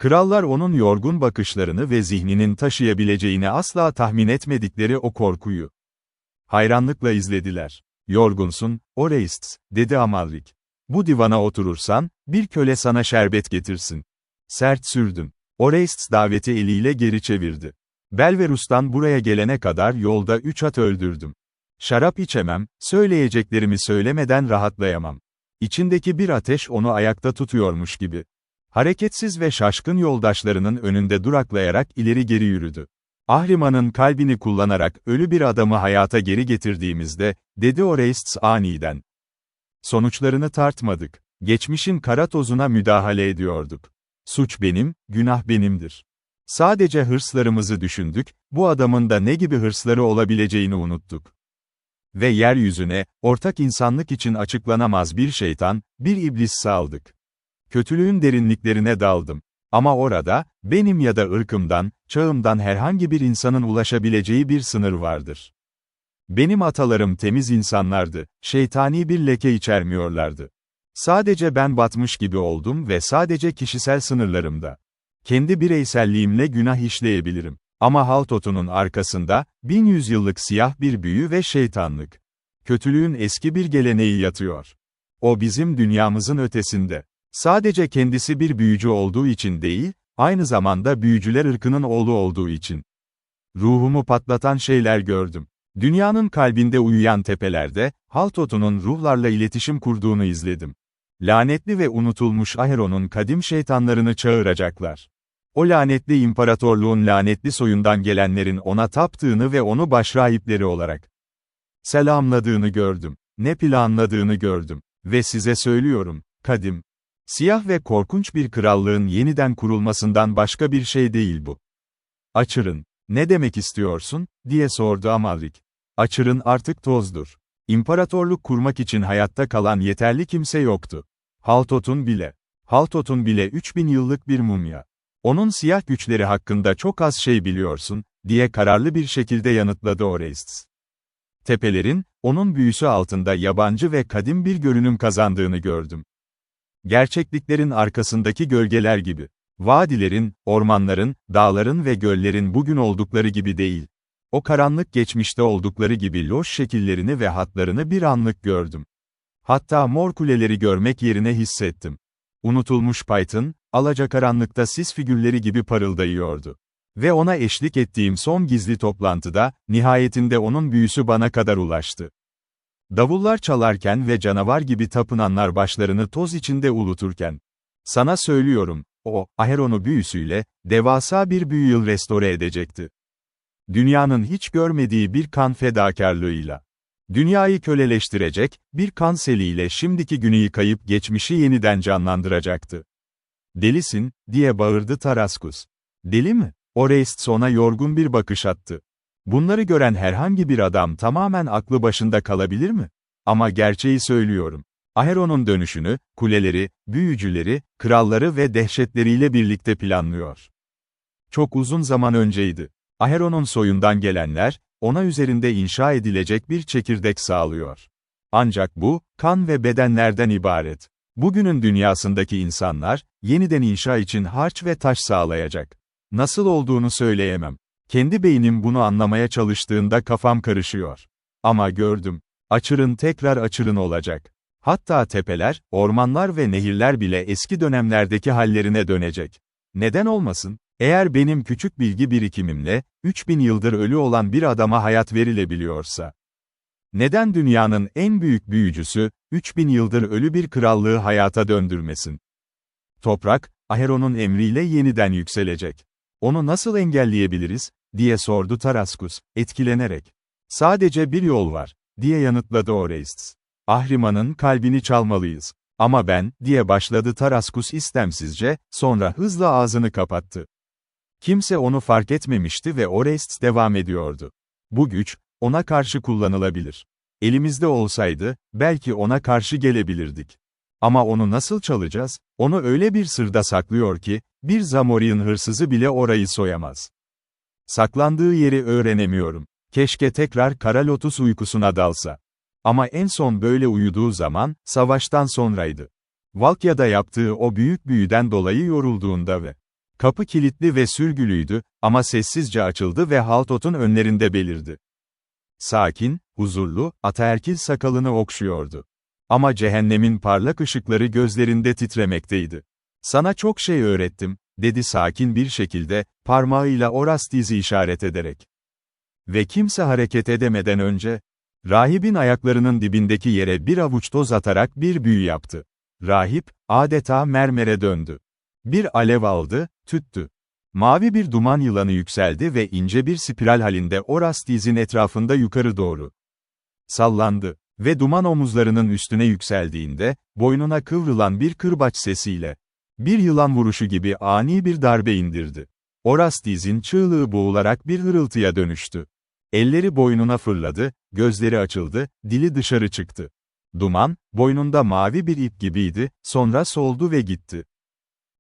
Speaker 1: Krallar onun yorgun bakışlarını ve zihninin taşıyabileceğini asla tahmin etmedikleri o korkuyu hayranlıkla izlediler. "Yorgunsun, Orestes," dedi Amalrik. "Bu divana oturursan, bir köle sana şerbet getirsin." Sert sürdüm. Orestes daveti eliyle geri çevirdi. "Belverus'tan buraya gelene kadar yolda 3 at öldürdüm. Şarap içemem, söyleyeceklerimi söylemeden rahatlayamam." İçindeki bir ateş onu ayakta tutuyormuş gibi. Hareketsiz ve şaşkın yoldaşlarının önünde duraklayarak ileri geri yürüdü. "Ahriman'ın kalbini kullanarak ölü bir adamı hayata geri getirdiğimizde," dedi Orestes aniden, "sonuçlarını tartmadık. Geçmişin kara tozuna müdahale ediyorduk. Suç benim, günah benimdir. Sadece hırslarımızı düşündük, bu adamın da ne gibi hırsları olabileceğini unuttuk. Ve yeryüzüne, ortak insanlık için açıklanamaz bir şeytan, bir iblis saldık. Kötülüğün derinliklerine daldım. Ama orada, benim ya da ırkımdan, çağımdan herhangi bir insanın ulaşabileceği bir sınır vardır. Benim atalarım temiz insanlardı, şeytani bir leke içermiyorlardı. Sadece ben batmış gibi oldum ve sadece kişisel sınırlarımda, kendi bireyselliğimle günah işleyebilirim. Ama Haltotun'un arkasında, 1100 yıllık siyah bir büyü ve şeytanlık. Kötülüğün eski bir geleneği yatıyor. O bizim dünyamızın ötesinde. Sadece kendisi bir büyücü olduğu için değil, aynı zamanda büyücüler ırkının oğlu olduğu için. Ruhumu patlatan şeyler gördüm. Dünyanın kalbinde uyuyan tepelerde, Haltotun'un ruhlarla iletişim kurduğunu izledim. Lanetli ve unutulmuş Aheron'un kadim şeytanlarını çağıracaklar. O lanetli imparatorluğun lanetli soyundan gelenlerin ona taptığını ve onu başrahipleri olarak selamladığını gördüm. Ne planladığını gördüm. Ve size söylüyorum, kadim, siyah ve korkunç bir krallığın yeniden kurulmasından başka bir şey değil bu. "Açırın, ne demek istiyorsun?" diye sordu Amalrik. "Açırın artık tozdur. İmparatorluk kurmak için hayatta kalan yeterli kimse yoktu. Haltotun bile 3000 yıllık bir mumya. Onun siyah güçleri hakkında çok az şey biliyorsun," diye kararlı bir şekilde yanıtladı Orestes. Tepelerin, onun büyüsü altında yabancı ve kadim bir görünüm kazandığını gördüm. Gerçekliklerin arkasındaki gölgeler gibi. Vadilerin, ormanların, dağların ve göllerin bugün oldukları gibi değil. O karanlık geçmişte oldukları gibi loş şekillerini ve hatlarını bir anlık gördüm. Hatta mor kuleleri görmek yerine hissettim. Unutulmuş Python, alacakaranlıkta sis figürleri gibi parıldayıyordu. Ve ona eşlik ettiğim son gizli toplantıda, nihayetinde onun büyüsü bana kadar ulaştı. Davullar çalarken ve canavar gibi tapınanlar başlarını toz içinde uluturken. Sana söylüyorum, O, Aheron'u büyüsüyle, devasa bir büyü restore edecekti. Dünyanın hiç görmediği bir kan fedakarlığıyla. Dünyayı köleleştirecek, bir kan seliyle şimdiki günü yıkayıp geçmişi yeniden canlandıracaktı. "Delisin," diye bağırdı Taraskus. "Deli mi?" Orestes ona yorgun bir bakış attı. "Bunları gören herhangi bir adam tamamen aklı başında kalabilir mi? Ama gerçeği söylüyorum. Aheron'un dönüşünü, kuleleri, büyücüleri, kralları ve dehşetleriyle birlikte planlıyor. Çok uzun zaman önceydi. Aheron'un soyundan gelenler, ona üzerinde inşa edilecek bir çekirdek sağlıyor. Ancak bu, kan ve bedenlerden ibaret. Bugünün dünyasındaki insanlar, yeniden inşa için harç ve taş sağlayacak. Nasıl olduğunu söyleyemem. Kendi beynim bunu anlamaya çalıştığında kafam karışıyor. Ama gördüm. Açırın tekrar açırın olacak. Hatta tepeler, ormanlar ve nehirler bile eski dönemlerdeki hallerine dönecek. Neden olmasın? Eğer benim küçük bilgi birikimimle, 3000 yıldır ölü olan bir adama hayat verilebiliyorsa. Neden dünyanın en büyük büyücüsü, 3000 yıldır ölü bir krallığı hayata döndürmesin? Toprak, Aheron'un emriyle yeniden yükselecek. Onu nasıl engelleyebiliriz, diye sordu Taraskus, etkilenerek. Sadece bir yol var, diye yanıtladı Orestes. Ahriman'ın kalbini çalmalıyız. Ama ben, diye başladı Taraskus istemsizce, sonra hızla ağzını kapattı. Kimse onu fark etmemişti ve Orestes devam ediyordu. Bu güç, ona karşı kullanılabilir. Elimizde olsaydı, belki ona karşı gelebilirdik. Ama onu nasıl çalacağız? Onu öyle bir sırda saklıyor ki, bir Zamorian hırsızı bile orayı soyamaz. Saklandığı yeri öğrenemiyorum. Keşke tekrar Kara Lotus uykusuna dalsa. Ama en son böyle uyuduğu zaman, savaştan sonraydı. Valkya'da yaptığı o büyük büyüden dolayı yorulduğunda ve kapı kilitli ve sürgülüydü, ama sessizce açıldı ve Haltot'un önlerinde belirdi. Sakin, huzurlu, ataerkil sakalını okşuyordu. Ama cehennemin parlak ışıkları gözlerinde titremekteydi. "Sana çok şey öğrettim," dedi sakin bir şekilde, parmağıyla Orastes'i işaret ederek. Ve kimse hareket edemeden önce, rahibin ayaklarının dibindeki yere bir avuç toz atarak bir büyü yaptı. Rahip, adeta mermere döndü. Bir alev aldı, tüttü. Mavi bir duman yılanı yükseldi ve ince bir spiral halinde Orastes'in etrafında yukarı doğru sallandı. Ve duman omuzlarının üstüne yükseldiğinde, boynuna kıvrılan bir kırbaç sesiyle, bir yılan vuruşu gibi ani bir darbe indirdi. Orastes'in çığlığı boğularak bir hırıltıya dönüştü. Elleri boynuna fırladı, gözleri açıldı, dili dışarı çıktı. Duman, boynunda mavi bir ip gibiydi, sonra soldu ve gitti.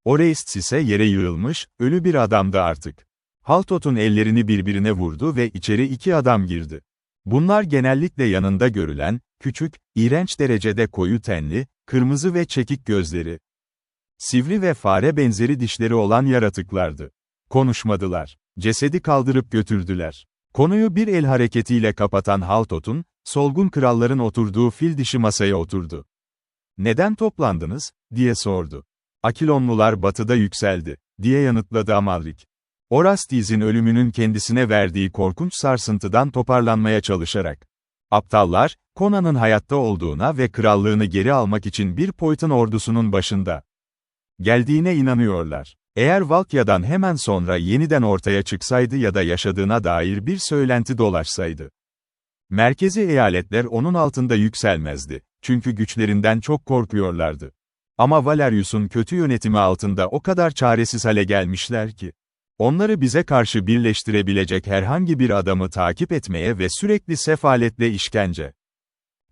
Speaker 1: Orestes ise yere yığılmış, ölü bir adamdı artık. Haltot'un ellerini birbirine vurdu ve içeri iki adam girdi. Bunlar genellikle yanında görülen, küçük, iğrenç derecede koyu tenli, kırmızı ve çekik gözleri, sivri ve fare benzeri dişleri olan yaratıklardı. Konuşmadılar. Cesedi kaldırıp götürdüler. Konuyu bir el hareketiyle kapatan Haltot'un, solgun kralların oturduğu fil dişi masaya oturdu. "Neden toplandınız?" diye sordu. "Akilonlular batıda yükseldi," diye yanıtladı Amalrik. Orastes'in ölümünün kendisine verdiği korkunç sarsıntıdan toparlanmaya çalışarak. Aptallar, Conan'ın hayatta olduğuna ve krallığını geri almak için bir Poytun ordusunun başında geldiğine inanıyorlar. Eğer Valkya'dan hemen sonra yeniden ortaya çıksaydı ya da yaşadığına dair bir söylenti dolaşsaydı, merkezi eyaletler onun altında yükselmezdi, çünkü güçlerinden çok korkuyorlardı. Ama Valerius'un kötü yönetimi altında o kadar çaresiz hale gelmişler ki, onları bize karşı birleştirebilecek herhangi bir adamı takip etmeye ve sürekli sefaletle işkence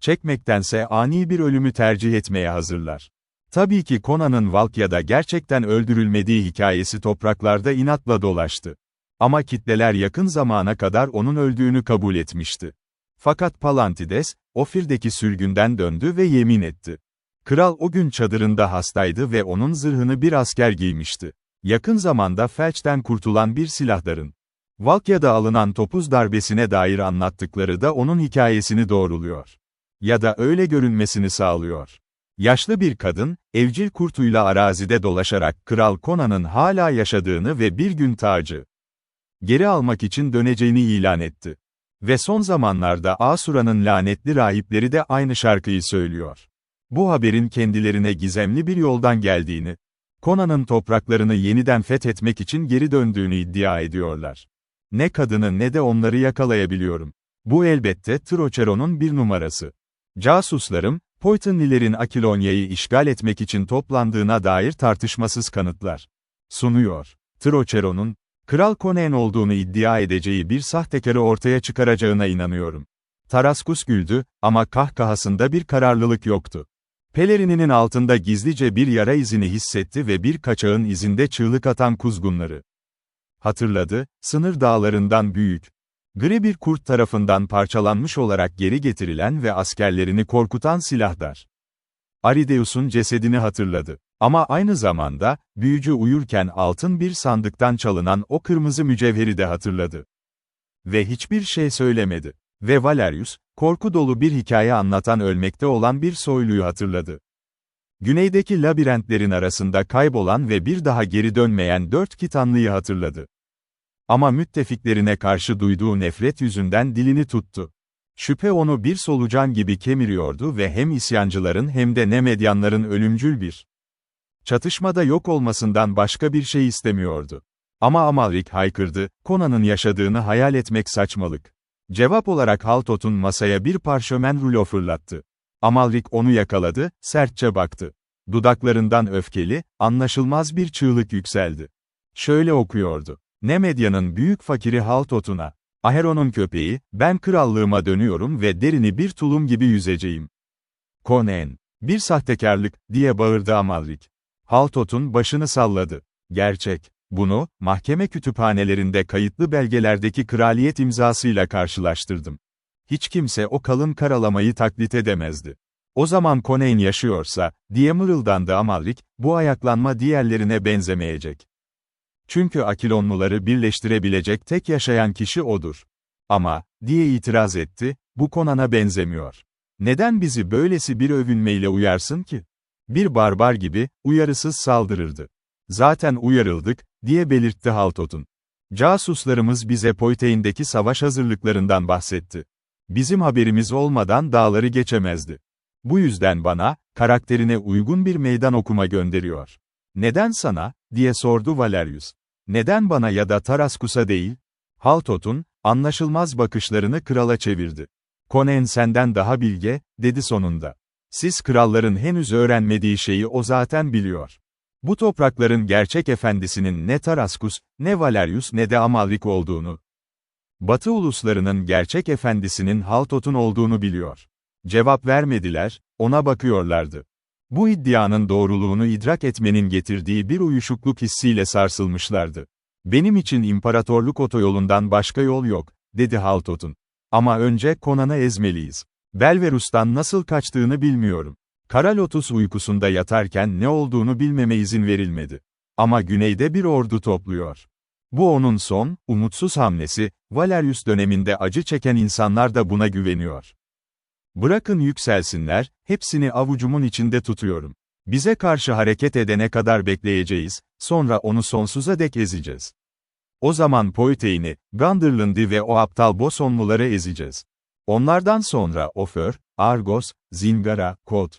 Speaker 1: çekmektense ani bir ölümü tercih etmeye hazırlar. Tabii ki Conan'ın Valkya'da gerçekten öldürülmediği hikayesi topraklarda inatla dolaştı. Ama kitleler yakın zamana kadar onun öldüğünü kabul etmişti. Fakat Palantides, Ofir'deki sürgünden döndü ve yemin etti. Kral o gün çadırında hastaydı ve onun zırhını bir asker giymişti. Yakın zamanda felçten kurtulan bir silahdarın Valkya'da alınan topuz darbesine dair anlattıkları da onun hikayesini doğruluyor. Ya da öyle görünmesini sağlıyor. Yaşlı bir kadın, evcil kurtuyla arazide dolaşarak Kral Conan'ın hala yaşadığını ve bir gün tacı geri almak için döneceğini ilan etti. Ve son zamanlarda Asura'nın lanetli rahipleri de aynı şarkıyı söylüyor. Bu haberin kendilerine gizemli bir yoldan geldiğini, Conan'ın topraklarını yeniden fethetmek için geri döndüğünü iddia ediyorlar. Ne kadını ne de onları yakalayabiliyorum. Bu elbette Trocheron'un bir numarası. Casuslarım, Poitonlilerin Akilonya'yı işgal etmek için toplandığına dair tartışmasız kanıtlar sunuyor. Trocheron'un, Kral Conan olduğunu iddia edeceği bir sahtekarı ortaya çıkaracağına inanıyorum. Taraskus güldü, ama kahkahasında bir kararlılık yoktu. Pelerininin altında gizlice bir yara izini hissetti ve bir kaçağın izinde çığlık atan kuzgunları hatırladı, sınır dağlarından büyük, gri bir kurt tarafından parçalanmış olarak geri getirilen ve askerlerini korkutan silahdar Arideus'un cesedini hatırladı. Ama aynı zamanda, büyücü uyurken altın bir sandıktan çalınan o kırmızı mücevheri de hatırladı. Ve hiçbir şey söylemedi. Ve Valerius, korku dolu bir hikaye anlatan ölmekte olan bir soyluyu hatırladı. Güneydeki labirentlerin arasında kaybolan ve bir daha geri dönmeyen 4 Kitanlıyı hatırladı. Ama müttefiklerine karşı duyduğu nefret yüzünden dilini tuttu. Şüphe onu bir solucan gibi kemiriyordu ve hem isyancıların hem de Nemedyanların ölümcül bir çatışmada yok olmasından başka bir şey istemiyordu. Ama Amalrik haykırdı, Conan'ın yaşadığını hayal etmek saçmalık. Cevap olarak Haltotun masaya bir parşömen rulo fırlattı. Amalrik onu yakaladı, sertçe baktı. Dudaklarından öfkeli, anlaşılmaz bir çığlık yükseldi. Şöyle okuyordu. Nemedyan'ın büyük fakiri Haltotun'a, Aheron'un köpeği, ben krallığıma dönüyorum ve derini bir tulum gibi yüzeceğim. Conan, bir sahtekarlık, diye bağırdı Amalrik. Haltotun başını salladı. Gerçek. Bunu, mahkeme kütüphanelerinde kayıtlı belgelerdeki kraliyet imzasıyla karşılaştırdım. Hiç kimse o kalın karalamayı taklit edemezdi. O zaman Conan yaşıyorsa, diye mırıldandı Amalrik, bu ayaklanma diğerlerine benzemeyecek. Çünkü Akilonluları birleştirebilecek tek yaşayan kişi odur. Ama, diye itiraz etti, bu Conan'a benzemiyor. Neden bizi böylesi bir övünmeyle uyarsın ki? Bir barbar gibi, uyarısız saldırırdı. Zaten uyarıldık, diye belirtti Haltotun. Casuslarımız bize Poitein'deki savaş hazırlıklarından bahsetti. Bizim haberimiz olmadan dağları geçemezdi. Bu yüzden bana, karakterine uygun bir meydan okuma gönderiyor. Neden sana, diye sordu Valerius. Neden bana ya da Taraskus'a değil? Haltotun, anlaşılmaz bakışlarını krala çevirdi. Conan senden daha bilge, dedi sonunda. Siz kralların henüz öğrenmediği şeyi o zaten biliyor. Bu toprakların gerçek efendisinin ne Taraskus, ne Valerius ne de Amalrik olduğunu, Batı uluslarının gerçek efendisinin Haltotun olduğunu biliyor. Cevap vermediler, ona bakıyorlardı. Bu iddianın doğruluğunu idrak etmenin getirdiği bir uyuşukluk hissiyle sarsılmışlardı. Benim için imparatorluk otoyolundan başka yol yok, dedi Haltotun. Ama önce Conan'ı ezmeliyiz. Belverus'tan nasıl kaçtığını bilmiyorum. Kara Lotus uykusunda yatarken ne olduğunu bilmeme izin verilmedi. Ama güneyde bir ordu topluyor. Bu onun son, umutsuz hamlesi, Valerius döneminde acı çeken insanlar da buna güveniyor. Bırakın yükselsinler, hepsini avucumun içinde tutuyorum. Bize karşı hareket edene kadar bekleyeceğiz, sonra onu sonsuza dek ezeceğiz. O zaman Poitein'i, Gandırland'ı ve o aptal Bosonluları ezeceğiz. Onlardan sonra Oför, Argos, Zingara, Kod.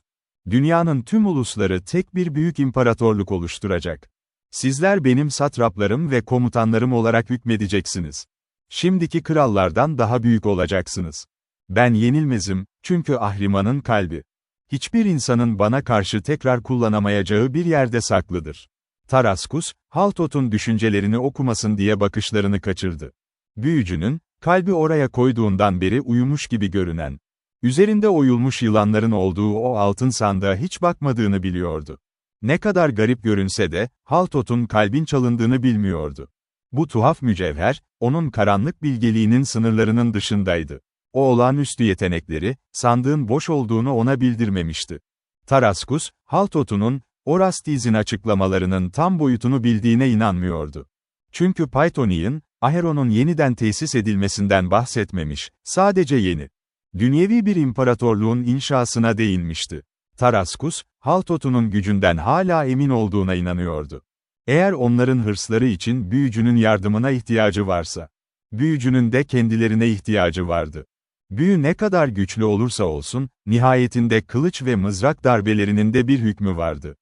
Speaker 1: Dünyanın tüm ulusları tek bir büyük imparatorluk oluşturacak. Sizler benim satraplarım ve komutanlarım olarak hükmedeceksiniz. Şimdiki krallardan daha büyük olacaksınız. Ben yenilmezim, çünkü Ahriman'ın kalbi. Hiçbir insanın bana karşı tekrar kullanamayacağı bir yerde saklıdır. Taraskus, Haltotun düşüncelerini okumasın diye bakışlarını kaçırdı. Büyücünün, kalbi oraya koyduğundan beri uyumuş gibi görünen, üzerinde oyulmuş yılanların olduğu o altın sandığa hiç bakmadığını biliyordu. Ne kadar garip görünse de, Haltotun kalbin çalındığını bilmiyordu. Bu tuhaf mücevher, onun karanlık bilgeliğinin sınırlarının dışındaydı. O olağanüstü yetenekleri, sandığın boş olduğunu ona bildirmemişti. Taraskus, Haltotun'un, Orastiz'in açıklamalarının tam boyutunu bildiğine inanmıyordu. Çünkü Paitonion, Aheron'un yeniden tesis edilmesinden bahsetmemiş, sadece yeni, dünyevi bir imparatorluğun inşasına değinmişti. Taraskus, Haltotun'un gücünden hala emin olduğuna inanıyordu. Eğer onların hırsları için büyücünün yardımına ihtiyacı varsa, büyücünün de kendilerine ihtiyacı vardı. Büyü ne kadar güçlü olursa olsun, nihayetinde kılıç ve mızrak darbelerinin de bir hükmü vardı.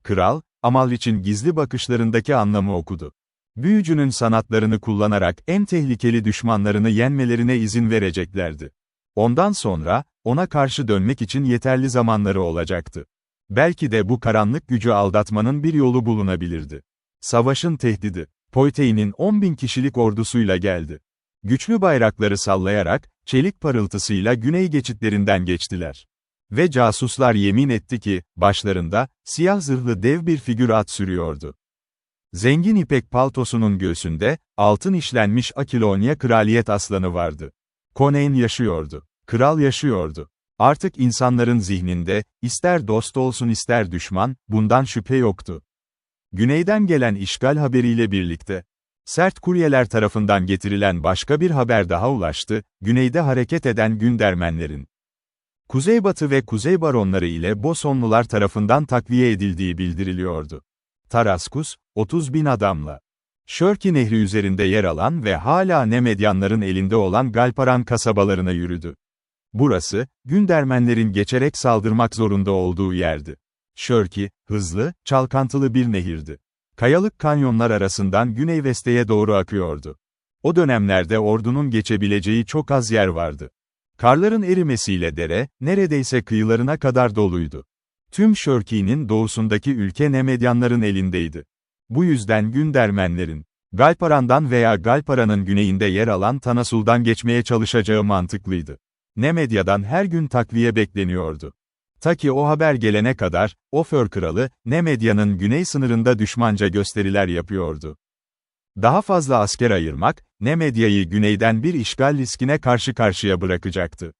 Speaker 1: Kral, Amalriç'in gizli bakışlarındaki anlamı okudu. Büyücünün sanatlarını kullanarak en tehlikeli düşmanlarını yenmelerine izin vereceklerdi. Ondan sonra, ona karşı dönmek için yeterli zamanları olacaktı. Belki de bu karanlık gücü aldatmanın bir yolu bulunabilirdi. Savaşın tehdidi, Poitein'in 10.000 kişilik ordusuyla geldi. Güçlü bayrakları sallayarak, çelik parıltısıyla güney geçitlerinden geçtiler. Ve casuslar yemin etti ki, başlarında, siyah zırhlı dev bir figür at sürüyordu. Zengin ipek paltosunun göğsünde, altın işlenmiş Akilonya kraliyet aslanı vardı. Conain yaşıyordu. Kral yaşıyordu. Artık insanların zihninde, ister dost olsun ister düşman, bundan şüphe yoktu. Güneyden gelen işgal haberiyle birlikte, sert kuryeler tarafından getirilen başka bir haber daha ulaştı, güneyde hareket eden Gündermenlerin, Kuzeybatı ve Kuzey baronları ile Bosonlular tarafından takviye edildiği bildiriliyordu. Taraskus, 30.000 adamla, Şörki Nehri üzerinde yer alan ve hala Nemedyanların elinde olan Galparan kasabalarına yürüdü. Burası, Gündermenlerin geçerek saldırmak zorunda olduğu yerdi. Şörki, hızlı, çalkantılı bir nehirdi. Kayalık kanyonlar arasından güney-vesteye doğru akıyordu. O dönemlerde ordunun geçebileceği çok az yer vardı. Karların erimesiyle dere, neredeyse kıyılarına kadar doluydu. Tüm Şörki'nin doğusundaki ülke Nemedyanların elindeydi. Bu yüzden Gündermenlerin, Galparan'dan veya Galparan'ın güneyinde yer alan Tanasul'dan geçmeye çalışacağı mantıklıydı. Nemedya'dan her gün takviye bekleniyordu. Ta ki o haber gelene kadar, Oför kralı, Nemedya'nın güney sınırında düşmanca gösteriler yapıyordu. Daha fazla asker ayırmak, Nemedya'yı güneyden bir işgal riskine karşı karşıya bırakacaktı.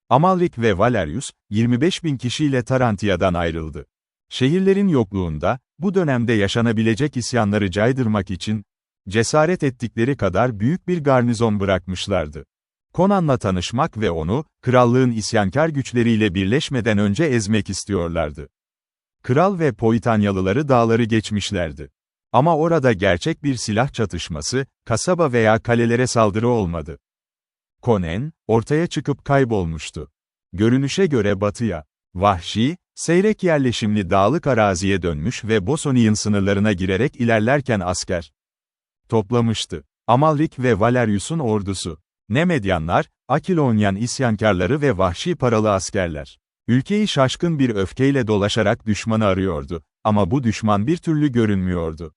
Speaker 1: Amalrik ve Valerius, 25.000 kişiyle Tarantia'dan ayrıldı. Şehirlerin yokluğunda, bu dönemde yaşanabilecek isyanları caydırmak için, cesaret ettikleri kadar büyük bir garnizon bırakmışlardı. Conan'la tanışmak ve onu, krallığın isyankar güçleriyle birleşmeden önce ezmek istiyorlardı. Kral ve Poitanyalıları dağları geçmişlerdi. Ama orada gerçek bir silah çatışması, kasaba veya kalelere saldırı olmadı. Conan, ortaya çıkıp kaybolmuştu. Görünüşe göre batıya, vahşi, seyrek yerleşimli dağlık araziye dönmüş ve Bosonian sınırlarına girerek ilerlerken asker toplamıştı. Amalrik ve Valerius'un ordusu. Nemedyanlar, Akilonyan isyankarları ve vahşi paralı askerler. Ülkeyi şaşkın bir öfkeyle dolaşarak düşmanı arıyordu, ama bu düşman bir türlü görünmüyordu.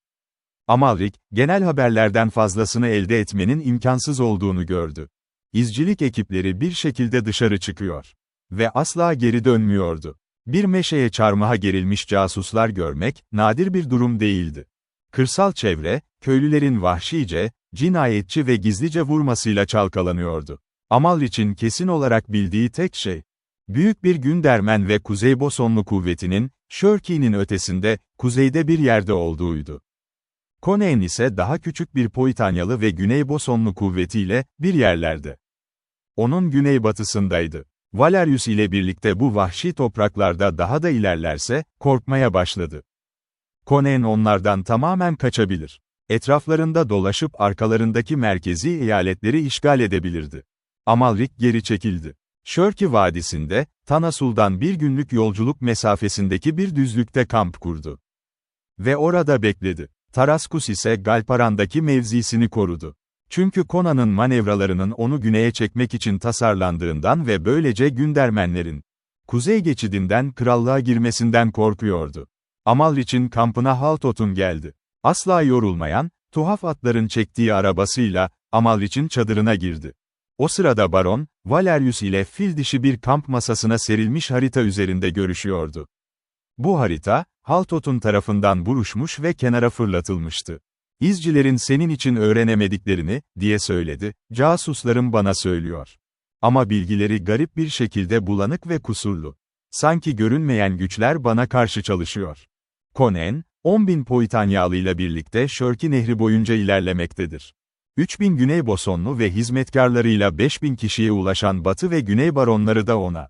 Speaker 1: Amalrik, genel haberlerden fazlasını elde etmenin imkansız olduğunu gördü. İzcilik ekipleri bir şekilde dışarı çıkıyor. Ve asla geri dönmüyordu. Bir meşeye çarmıha gerilmiş casuslar görmek, nadir bir durum değildi. Kırsal çevre, köylülerin vahşice, cinayetçi ve gizlice vurmasıyla çalkalanıyordu. Amalriç'in kesin olarak bildiği tek şey, büyük bir Gündermen ve Kuzey Bosonlu kuvvetinin, Şörki'nin ötesinde, kuzeyde bir yerde olduğuydu. Conan ise daha küçük bir Poitanyalı ve Güney Bosonlu kuvvetiyle, bir yerlerde. Onun güneybatısındaydı. Valerius ile birlikte bu vahşi topraklarda daha da ilerlerse, korkmaya başladı. Conan onlardan tamamen kaçabilir. Etraflarında dolaşıp arkalarındaki merkezi eyaletleri işgal edebilirdi. Amalrik geri çekildi. Şörki Vadisi'nde, Tanasul'dan bir günlük yolculuk mesafesindeki bir düzlükte kamp kurdu. Ve orada bekledi. Taraskus ise Galparan'daki mevzisini korudu. Çünkü Conan'ın manevralarının onu güneye çekmek için tasarlandığından ve böylece Gündermenlerin kuzey geçidinden krallığa girmesinden korkuyordu. Amalriç'in kampına Haltotun geldi. Asla yorulmayan, tuhaf atların çektiği arabasıyla, Amalriç'in çadırına girdi. O sırada Baron, Valerius ile fil dişi bir kamp masasına serilmiş harita üzerinde görüşüyordu. Bu harita, Haltotun tarafından buruşmuş ve kenara fırlatılmıştı. "İzcilerin senin için öğrenemediklerini," diye söyledi, "casuslarım bana söylüyor. Ama bilgileri garip bir şekilde bulanık ve kusurlu. Sanki görünmeyen güçler bana karşı çalışıyor." Conan, 10.000 Poitanyalı ile birlikte Şörki Nehri boyunca ilerlemektedir. 3.000 Güney Bosonlu ve hizmetkarlarıyla 5.000 kişiye ulaşan Batı ve Güney baronları da ona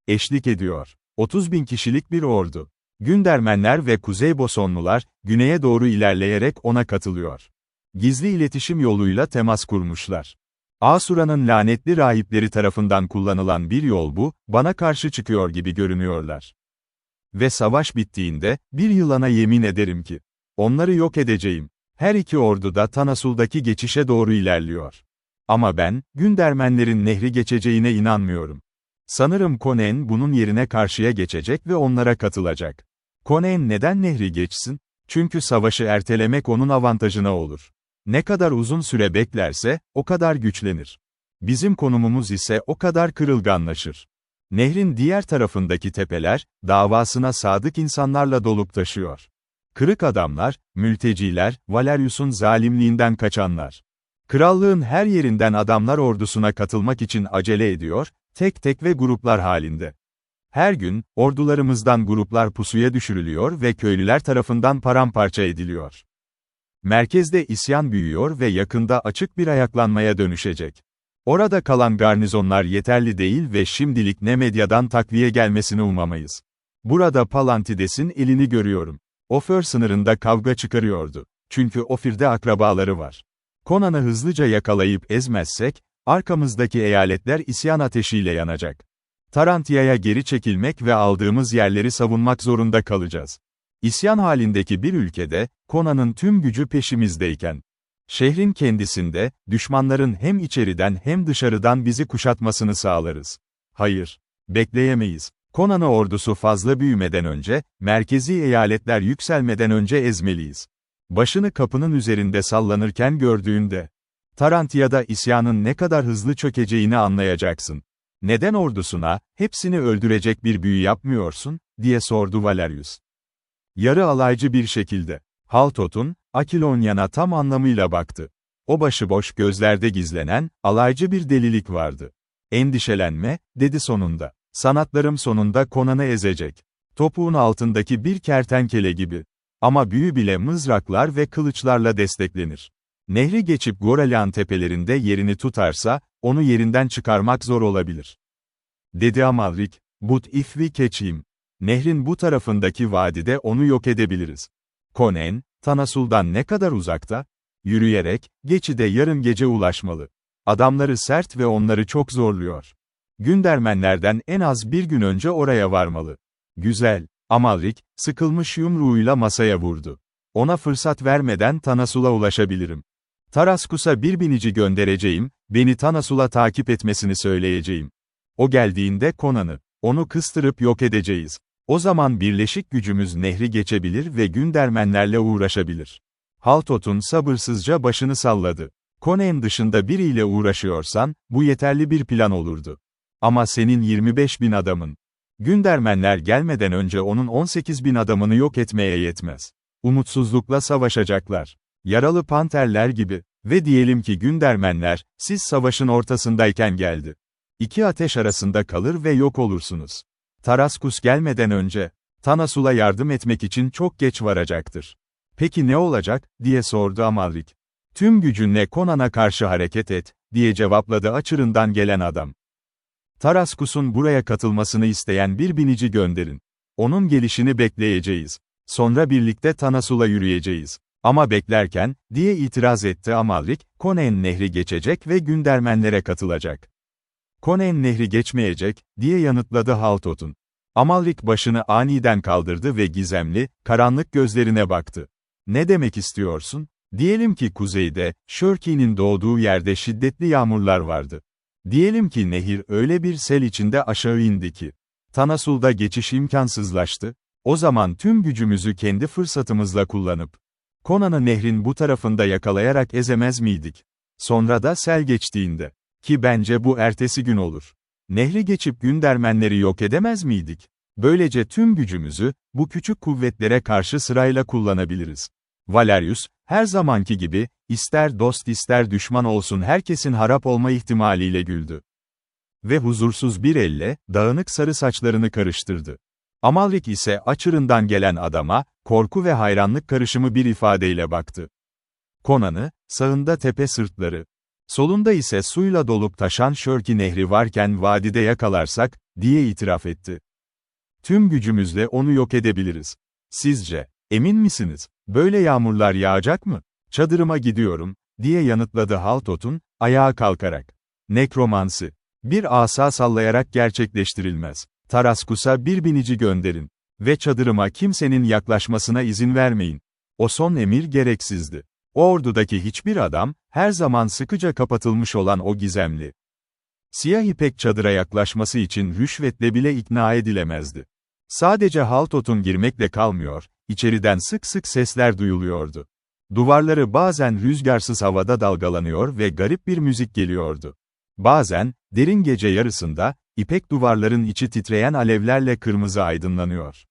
Speaker 1: eşlik ediyor. 30.000 kişilik bir ordu. Gündermenler ve Kuzey Bosonlular, güneye doğru ilerleyerek ona katılıyor. Gizli iletişim yoluyla temas kurmuşlar. Asura'nın lanetli rahipleri tarafından kullanılan bir yol bu, bana karşı çıkıyor gibi görünüyorlar. Ve savaş bittiğinde, bir yılana yemin ederim ki, onları yok edeceğim. Her iki ordu da Tanasul'daki geçişe doğru ilerliyor. Ama ben, Gündermenlerin nehri geçeceğine inanmıyorum. Sanırım Conan bunun yerine karşıya geçecek ve onlara katılacak. Conan neden nehri geçsin? Çünkü savaşı ertelemek onun avantajına olur. Ne kadar uzun süre beklerse, o kadar güçlenir. Bizim konumumuz ise o kadar kırılganlaşır. Nehrin diğer tarafındaki tepeler, davasına sadık insanlarla dolup taşıyor. Kırık adamlar, mülteciler, Valerius'un zalimliğinden kaçanlar. Krallığın her yerinden adamlar ordusuna katılmak için acele ediyor, tek tek ve gruplar halinde. Her gün, ordularımızdan gruplar pusuya düşürülüyor ve köylüler tarafından paramparça ediliyor. Merkezde isyan büyüyor ve yakında açık bir ayaklanmaya dönüşecek. Orada kalan garnizonlar yeterli değil ve şimdilik ne medyadan takviye gelmesini umamayız. Burada Palantides'in elini görüyorum. Ofir sınırında kavga çıkarıyordu. Çünkü Ofir'de akrabaları var. Conan'ı hızlıca yakalayıp ezmezsek, arkamızdaki eyaletler isyan ateşiyle yanacak. Tarantia'ya geri çekilmek ve aldığımız yerleri savunmak zorunda kalacağız. İsyan halindeki bir ülkede, Conan'ın tüm gücü peşimizdeyken, şehrin kendisinde, düşmanların hem içeriden hem dışarıdan bizi kuşatmasını sağlarız. Hayır, bekleyemeyiz. Conan'ı ordusu fazla büyümeden önce, merkezi eyaletler yükselmeden önce ezmeliyiz. Başını kapının üzerinde sallanırken gördüğünde, Tarantia'da isyanın ne kadar hızlı çökeceğini anlayacaksın. Neden ordusuna, hepsini öldürecek bir büyü yapmıyorsun, diye sordu Valerius. Yarı alaycı bir şekilde. Haltotun, Akilonyan'a tam anlamıyla baktı. O başıboş gözlerde gizlenen, alaycı bir delilik vardı. Endişelenme, dedi sonunda. Sanatlarım sonunda Conan'ı ezecek. Topuğun altındaki bir kertenkele gibi. Ama büyü bile mızraklar ve kılıçlarla desteklenir. Nehri geçip Goralian tepelerinde yerini tutarsa, onu yerinden çıkarmak zor olabilir. Dedi Amalrik, but if we catch him. Nehrin bu tarafındaki vadide onu yok edebiliriz. Conan, Tanasul'dan ne kadar uzakta? Yürüyerek, geçide yarım gece ulaşmalı. Adamları sert ve onları çok zorluyor. Gündermenlerden en az bir gün önce oraya varmalı. Güzel. Amalrik, sıkılmış yumruğuyla masaya vurdu. Ona fırsat vermeden Tanasul'a ulaşabilirim. Taraskus'a bir binici göndereceğim, beni Tanasul'a takip etmesini söyleyeceğim. O geldiğinde Conan'ı, onu kıstırıp yok edeceğiz. O zaman birleşik gücümüz nehri geçebilir ve Gündermenlerle uğraşabilir. Haltotun sabırsızca başını salladı. Conan dışında biriyle uğraşıyorsan, bu yeterli bir plan olurdu. Ama senin 25.000 adamın. Gündermenler gelmeden önce onun 18.000 adamını yok etmeye yetmez. Umutsuzlukla savaşacaklar. Yaralı panterler gibi. Ve diyelim ki Gündermenler, siz savaşın ortasındayken geldi. İki ateş arasında kalır ve yok olursunuz. Taraskus gelmeden önce, Tanasul'a yardım etmek için çok geç varacaktır. Peki ne olacak, diye sordu Amalrik. Tüm gücünle Conan'a karşı hareket et, diye cevapladı açırından gelen adam. Taraskus'un buraya katılmasını isteyen bir binici gönderin. Onun gelişini bekleyeceğiz. Sonra birlikte Tanasul'a yürüyeceğiz. Ama beklerken, diye itiraz etti Amalrik, Conan nehri geçecek ve Gündermenlere katılacak. Conan nehri geçmeyecek, diye yanıtladı Haltotun. Amalrik başını aniden kaldırdı ve gizemli, karanlık gözlerine baktı. Ne demek istiyorsun? Diyelim ki kuzeyde, Shirkey'nin doğduğu yerde şiddetli yağmurlar vardı. Diyelim ki nehir öyle bir sel içinde aşağı indi ki, Tanasul'da geçiş imkansızlaştı. O zaman tüm gücümüzü kendi fırsatımızla kullanıp, Conan'ı nehrin bu tarafında yakalayarak ezemez miydik? Sonra da sel geçtiğinde, ki bence bu ertesi gün olur. Nehri geçip Gündermenleri yok edemez miydik? Böylece tüm gücümüzü, bu küçük kuvvetlere karşı sırayla kullanabiliriz. Valerius, her zamanki gibi, ister dost ister düşman olsun herkesin harap olma ihtimaliyle güldü. Ve huzursuz bir elle, dağınık sarı saçlarını karıştırdı. Amalrik ise açırından gelen adama, korku ve hayranlık karışımı bir ifadeyle baktı. Conan'ı, sağında tepe sırtları, solunda ise suyla dolup taşan Shirkey nehri varken vadide yakalarsak, diye itiraf etti. Tüm gücümüzle onu yok edebiliriz. Sizce, emin misiniz? Böyle yağmurlar yağacak mı? Çadırıma gidiyorum, diye yanıtladı Haltotun, ayağa kalkarak. Nekromansi. Bir asa sallayarak gerçekleştirilmez. Taraskus'a bir binici gönderin. Ve çadırıma kimsenin yaklaşmasına izin vermeyin. O son emir gereksizdi. O ordudaki hiçbir adam, her zaman sıkıca kapatılmış olan o gizemli siyah ipek çadıra yaklaşması için rüşvetle bile ikna edilemezdi. Sadece Haltot'un girmekle kalmıyor, içeriden sık sık sesler duyuluyordu. Duvarları bazen rüzgarsız havada dalgalanıyor ve garip bir müzik geliyordu. Bazen, derin gece yarısında, ipek duvarların içi titreyen alevlerle kırmızı aydınlanıyor.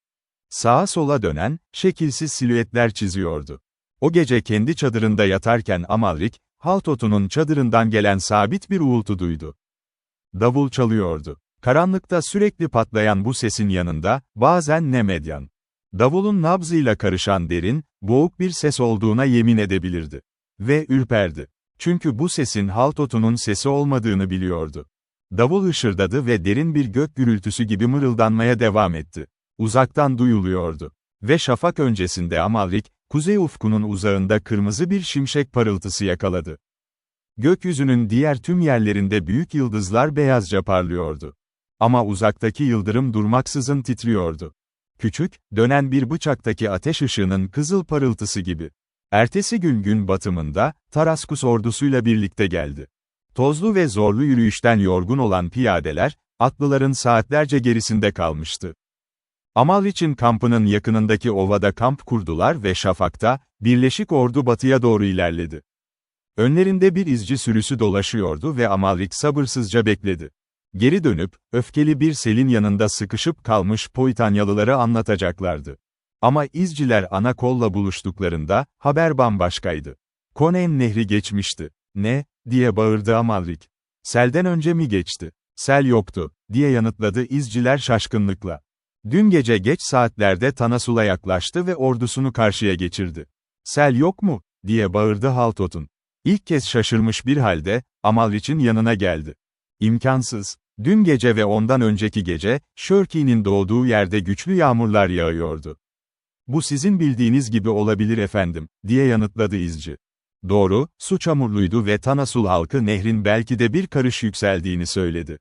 Speaker 1: Sağa sola dönen, şekilsiz silüetler çiziyordu. O gece kendi çadırında yatarken Amalrik, Haltot'un çadırından gelen sabit bir uğultu duydu. Davul çalıyordu. Karanlıkta sürekli patlayan bu sesin yanında, bazen nemedyan. Davulun nabzıyla karışan derin, boğuk bir ses olduğuna yemin edebilirdi. Ve ürperdi. Çünkü bu sesin Haltot'un sesi olmadığını biliyordu. Davul hışırdadı ve derin bir gök gürültüsü gibi mırıldanmaya devam etti. Uzaktan duyuluyordu. Ve şafak öncesinde Amalrik, kuzey ufkunun uzağında kırmızı bir şimşek parıltısı yakaladı. Gökyüzünün diğer tüm yerlerinde büyük yıldızlar beyazca parlıyordu. Ama uzaktaki yıldırım durmaksızın titriyordu. Küçük, dönen bir bıçaktaki ateş ışığının kızıl parıltısı gibi. Ertesi gün batımında, Taraskus ordusuyla birlikte geldi. Tozlu ve zorlu yürüyüşten yorgun olan piyadeler, atlıların saatlerce gerisinde kalmıştı. Amalrich'in kampının yakınındaki ovada kamp kurdular ve şafakta, birleşik ordu batıya doğru ilerledi. Önlerinde bir izci sürüsü dolaşıyordu ve Amalrik sabırsızca bekledi. Geri dönüp, öfkeli bir selin yanında sıkışıp kalmış Poitanyalıları anlatacaklardı. Ama izciler ana kolla buluştuklarında, haber bambaşkaydı. Konen nehri geçmişti. Ne, diye bağırdı Amalrik. Selden önce mi geçti? Sel yoktu, diye yanıtladı izciler şaşkınlıkla. Dün gece geç saatlerde Tanasul'a yaklaştı ve ordusunu karşıya geçirdi. Sel yok mu, diye bağırdı Haltot'un. İlk kez şaşırmış bir halde, Amalrich'in yanına geldi. İmkansız. Dün gece ve ondan önceki gece, Şörki'nin doğduğu yerde güçlü yağmurlar yağıyordu. Bu sizin bildiğiniz gibi olabilir efendim, diye yanıtladı izci. Doğru, su çamurluydu ve Tanasul halkı nehrin belki de bir karış yükseldiğini söyledi.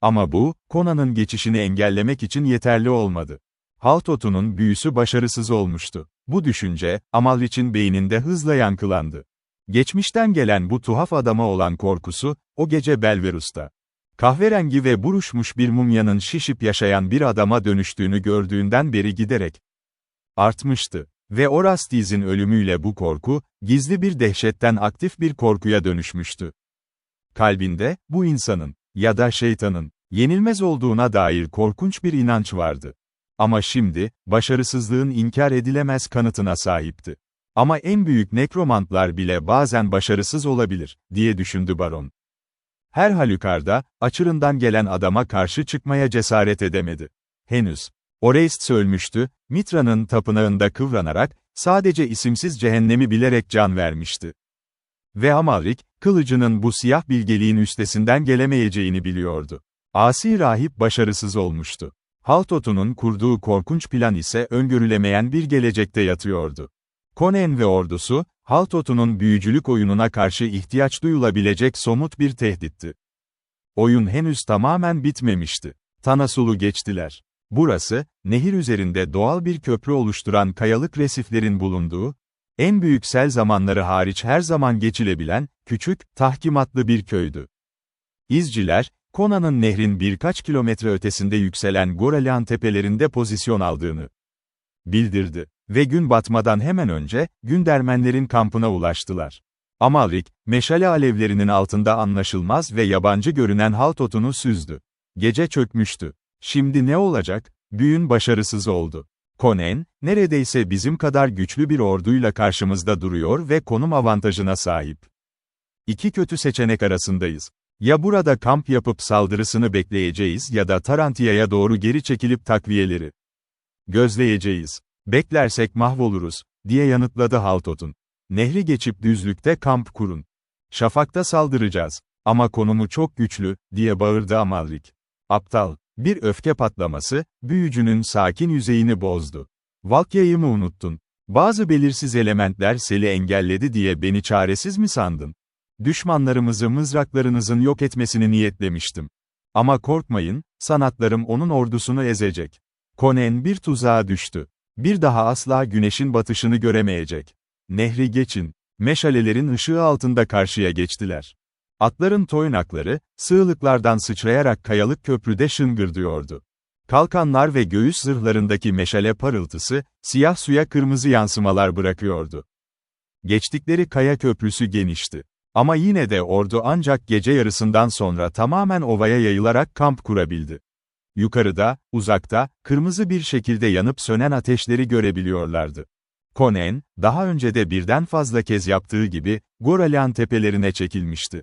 Speaker 1: Ama bu, Conan'ın geçişini engellemek için yeterli olmadı. Haltot'un büyüsü başarısız olmuştu. Bu düşünce, Amalrich'in beyninde hızla yankılandı. Geçmişten gelen bu tuhaf adama olan korkusu, o gece Belverus'ta kahverengi ve buruşmuş bir mumyanın şişip yaşayan bir adama dönüştüğünü gördüğünden beri giderek artmıştı. Ve Orastiz'in ölümüyle bu korku, gizli bir dehşetten aktif bir korkuya dönüşmüştü. Kalbinde, bu insanın, ya da şeytanın, yenilmez olduğuna dair korkunç bir inanç vardı. Ama şimdi, başarısızlığın inkar edilemez kanıtına sahipti. Ama en büyük nekromantlar bile bazen başarısız olabilir, diye düşündü baron. Her halükarda, açırından gelen adama karşı çıkmaya cesaret edemedi. Henüz. Orestes ölmüştü, Mitra'nın tapınağında kıvranarak, sadece isimsiz cehennemi bilerek can vermişti. Ve Amalrik, kılıcının bu siyah bilgeliğin üstesinden gelemeyeceğini biliyordu. Asi rahip başarısız olmuştu. Haltot'un kurduğu korkunç plan ise öngörülemeyen bir gelecekte yatıyordu. Conan ve ordusu, Haltot'un büyücülük oyununa karşı ihtiyaç duyulabilecek somut bir tehditti. Oyun henüz tamamen bitmemişti. Tanasul'u geçtiler. Burası, nehir üzerinde doğal bir köprü oluşturan kayalık resiflerin bulunduğu, en büyük sel zamanları hariç her zaman geçilebilen, küçük, tahkimatlı bir köydü. İzciler, Conan'ın nehrin birkaç kilometre ötesinde yükselen Goralian tepelerinde pozisyon aldığını bildirdi. Ve gün batmadan hemen önce, Gündermenlerin kampına ulaştılar. Amalrik, meşale alevlerinin altında anlaşılmaz ve yabancı görünen Haltot'unu süzdü. Gece çökmüştü. Şimdi ne olacak? Büyün başarısız oldu. Conan, neredeyse bizim kadar güçlü bir orduyla karşımızda duruyor ve konum avantajına sahip. İki kötü seçenek arasındayız. Ya burada kamp yapıp saldırısını bekleyeceğiz ya da Tarantia'ya doğru geri çekilip takviyeleri gözleyeceğiz. Beklersek mahvoluruz, diye yanıtladı Haltot'un. Nehri geçip düzlükte kamp kurun. Şafakta saldıracağız. Ama konumu çok güçlü, diye bağırdı Amalrik. Aptal. Bir öfke patlaması, büyücünün sakin yüzeyini bozdu. Valkya'yı mı unuttun? Bazı belirsiz elementler seli engelledi diye beni çaresiz mi sandın? Düşmanlarımızı mızraklarınızın yok etmesini niyetlemiştim. Ama korkmayın, sanatlarım onun ordusunu ezecek. Conan bir tuzağa düştü. Bir daha asla güneşin batışını göremeyecek. Nehri geçin. Meşalelerin ışığı altında karşıya geçtiler. Atların toynakları, sığlıklardan sıçrayarak kayalık köprüde şıngırdıyordu. Kalkanlar ve göğüs zırhlarındaki meşale parıltısı, siyah suya kırmızı yansımalar bırakıyordu. Geçtikleri kaya köprüsü genişti. Ama yine de ordu ancak gece yarısından sonra tamamen ovaya yayılarak kamp kurabildi. Yukarıda, uzakta, kırmızı bir şekilde yanıp sönen ateşleri görebiliyorlardı. Conan, daha önce de birden fazla kez yaptığı gibi, Goralian tepelerine çekilmişti.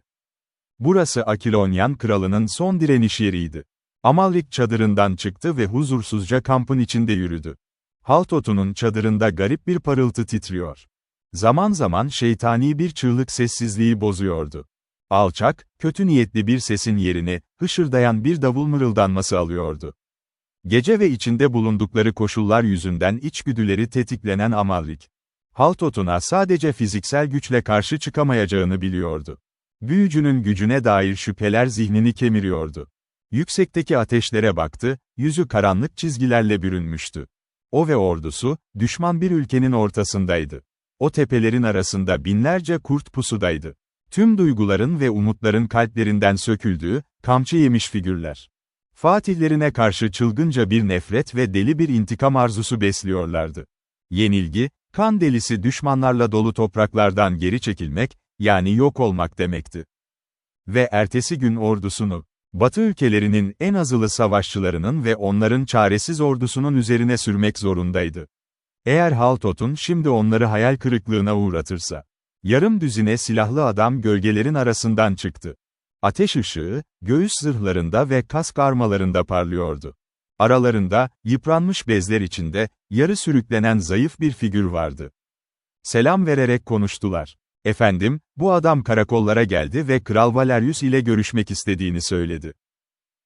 Speaker 1: Burası Akilonyan kralının son direniş yeriydi. Amalrik çadırından çıktı ve huzursuzca kampın içinde yürüdü. Haltotun'un çadırında garip bir parıltı titriyor. Zaman zaman şeytani bir çığlık sessizliği bozuyordu. Alçak, kötü niyetli bir sesin yerini, hışırdayan bir davul mırıldanması alıyordu. Gece ve içinde bulundukları koşullar yüzünden içgüdüleri tetiklenen Amalrik, Haltotun'a sadece fiziksel güçle karşı çıkamayacağını biliyordu. Büyücünün gücüne dair şüpheler zihnini kemiriyordu. Yüksekteki ateşlere baktı, yüzü karanlık çizgilerle bürünmüştü. O ve ordusu, düşman bir ülkenin ortasındaydı. O tepelerin arasında binlerce kurt pusudaydı. Tüm duyguların ve umutların kalplerinden söküldüğü, kamçı yemiş figürler. Fatihlerine karşı çılgınca bir nefret ve deli bir intikam arzusu besliyorlardı. Yenilgi, kan delisi düşmanlarla dolu topraklardan geri çekilmek, yani yok olmak demekti. Ve ertesi gün ordusunu, Batı ülkelerinin en azılı savaşçılarının ve onların çaresiz ordusunun üzerine sürmek zorundaydı. Eğer Haltotun şimdi onları hayal kırıklığına uğratırsa, yarım düzine silahlı adam gölgelerin arasından çıktı. Ateş ışığı, göğüs zırhlarında ve kask armalarında parlıyordu. Aralarında, yıpranmış bezler içinde, yarı sürüklenen zayıf bir figür vardı. Selam vererek konuştular. Efendim, bu adam karakollara geldi ve Kral Valerius ile görüşmek istediğini söyledi.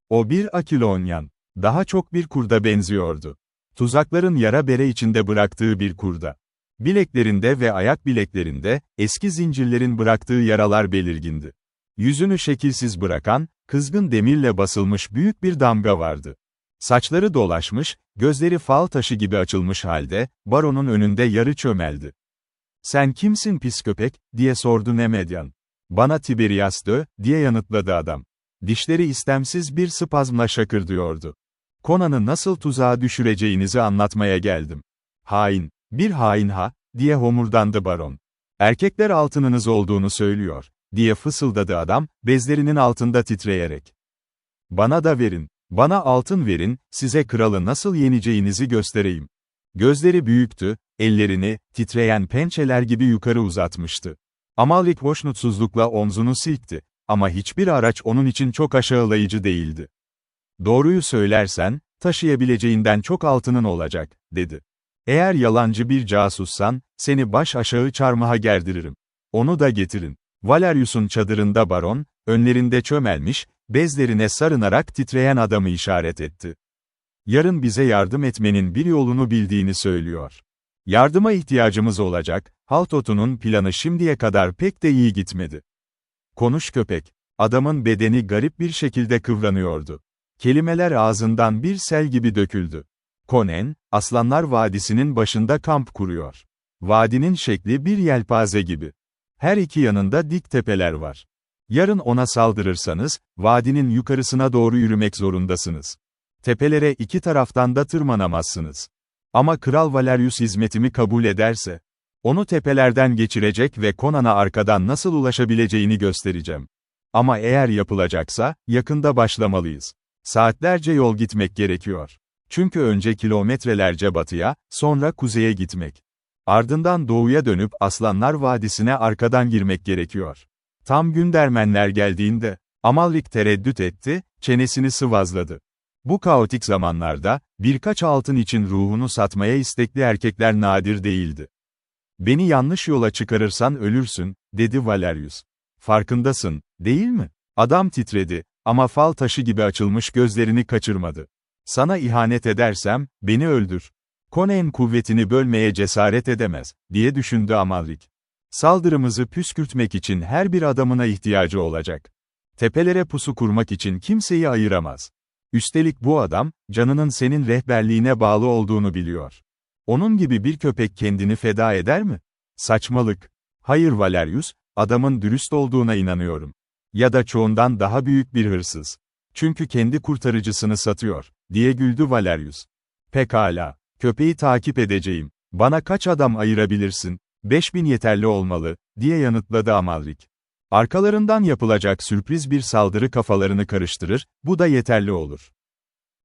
Speaker 1: O bir Akilonyan. Daha çok bir kurda benziyordu. Tuzakların yara bere içinde bıraktığı bir kurda. Bileklerinde ve ayak bileklerinde, eski zincirlerin bıraktığı yaralar belirgindi. Yüzünü şekilsiz bırakan, kızgın demirle basılmış büyük bir damga vardı. Saçları dolaşmış, gözleri fal taşı gibi açılmış halde, baronun önünde yarı çömeldi. "Sen kimsin pis köpek?" diye sordu Nemedyan. "Bana Tiberias dö," diye yanıtladı adam. Dişleri istemsiz bir spazmla şakırdıyordu. "Conan'ı nasıl tuzağa düşüreceğinizi anlatmaya geldim." "Hain, bir hain ha," diye homurdandı baron. "Erkekler altınınız olduğunu söylüyor," diye fısıldadı adam, bezlerinin altında titreyerek. "Bana da verin, bana altın verin, size kralı nasıl yeneceğinizi göstereyim." Gözleri büyüktü, ellerini, titreyen pençeler gibi yukarı uzatmıştı. Amalrik hoşnutsuzlukla omzunu silkti, ama hiçbir araç onun için çok aşağılayıcı değildi. "Doğruyu söylersen, taşıyabileceğinden çok altının olacak," dedi. "Eğer yalancı bir casussan, seni baş aşağı çarmıha gerdiririm. Onu da getirin." Valerius'un çadırında baron, önlerinde çömelmiş, bezlerine sarınarak titreyen adamı işaret etti. "Yarın bize yardım etmenin bir yolunu bildiğini söylüyor. Yardıma ihtiyacımız olacak, Haltotun'un planı şimdiye kadar pek de iyi gitmedi." "Konuş köpek." Adamın bedeni garip bir şekilde kıvranıyordu. Kelimeler ağzından bir sel gibi döküldü. Conan, Aslanlar Vadisi'nin başında kamp kuruyor. Vadinin şekli bir yelpaze gibi. Her iki yanında dik tepeler var. Yarın ona saldırırsanız, vadinin yukarısına doğru yürümek zorundasınız. Tepelere iki taraftan da tırmanamazsınız. Ama Kral Valerius hizmetimi kabul ederse, onu tepelerden geçirecek ve Conan'a arkadan nasıl ulaşabileceğini göstereceğim. Ama eğer yapılacaksa, yakında başlamalıyız. Saatlerce yol gitmek gerekiyor. Çünkü önce kilometrelerce batıya, sonra kuzeye gitmek. Ardından doğuya dönüp Aslanlar Vadisi'ne arkadan girmek gerekiyor. Tam Gündermenler geldiğinde, Amalrik tereddüt etti, çenesini sıvazladı. Bu kaotik zamanlarda, birkaç altın için ruhunu satmaya istekli erkekler nadir değildi. "Beni yanlış yola çıkarırsan ölürsün," dedi Valerius. "Farkındasın, değil mi?" Adam titredi, ama fal taşı gibi açılmış gözlerini kaçırmadı. "Sana ihanet edersem, beni öldür. Conan kuvvetini bölmeye cesaret edemez," diye düşündü Amalrik. "Saldırımızı püskürtmek için her bir adamına ihtiyacı olacak. Tepelere pusu kurmak için kimseyi ayıramaz. Üstelik bu adam, canının senin rehberliğine bağlı olduğunu biliyor. Onun gibi bir köpek kendini feda eder mi? Saçmalık. Hayır Valerius, adamın dürüst olduğuna inanıyorum. Ya da çoğundan daha büyük bir hırsız. Çünkü kendi kurtarıcısını satıyor, diye güldü Valerius. Pekala, köpeği takip edeceğim. Bana kaç adam ayırabilirsin? 5000 yeterli olmalı, diye yanıtladı Amalrik. Arkalarından yapılacak sürpriz bir saldırı kafalarını karıştırır, bu da yeterli olur.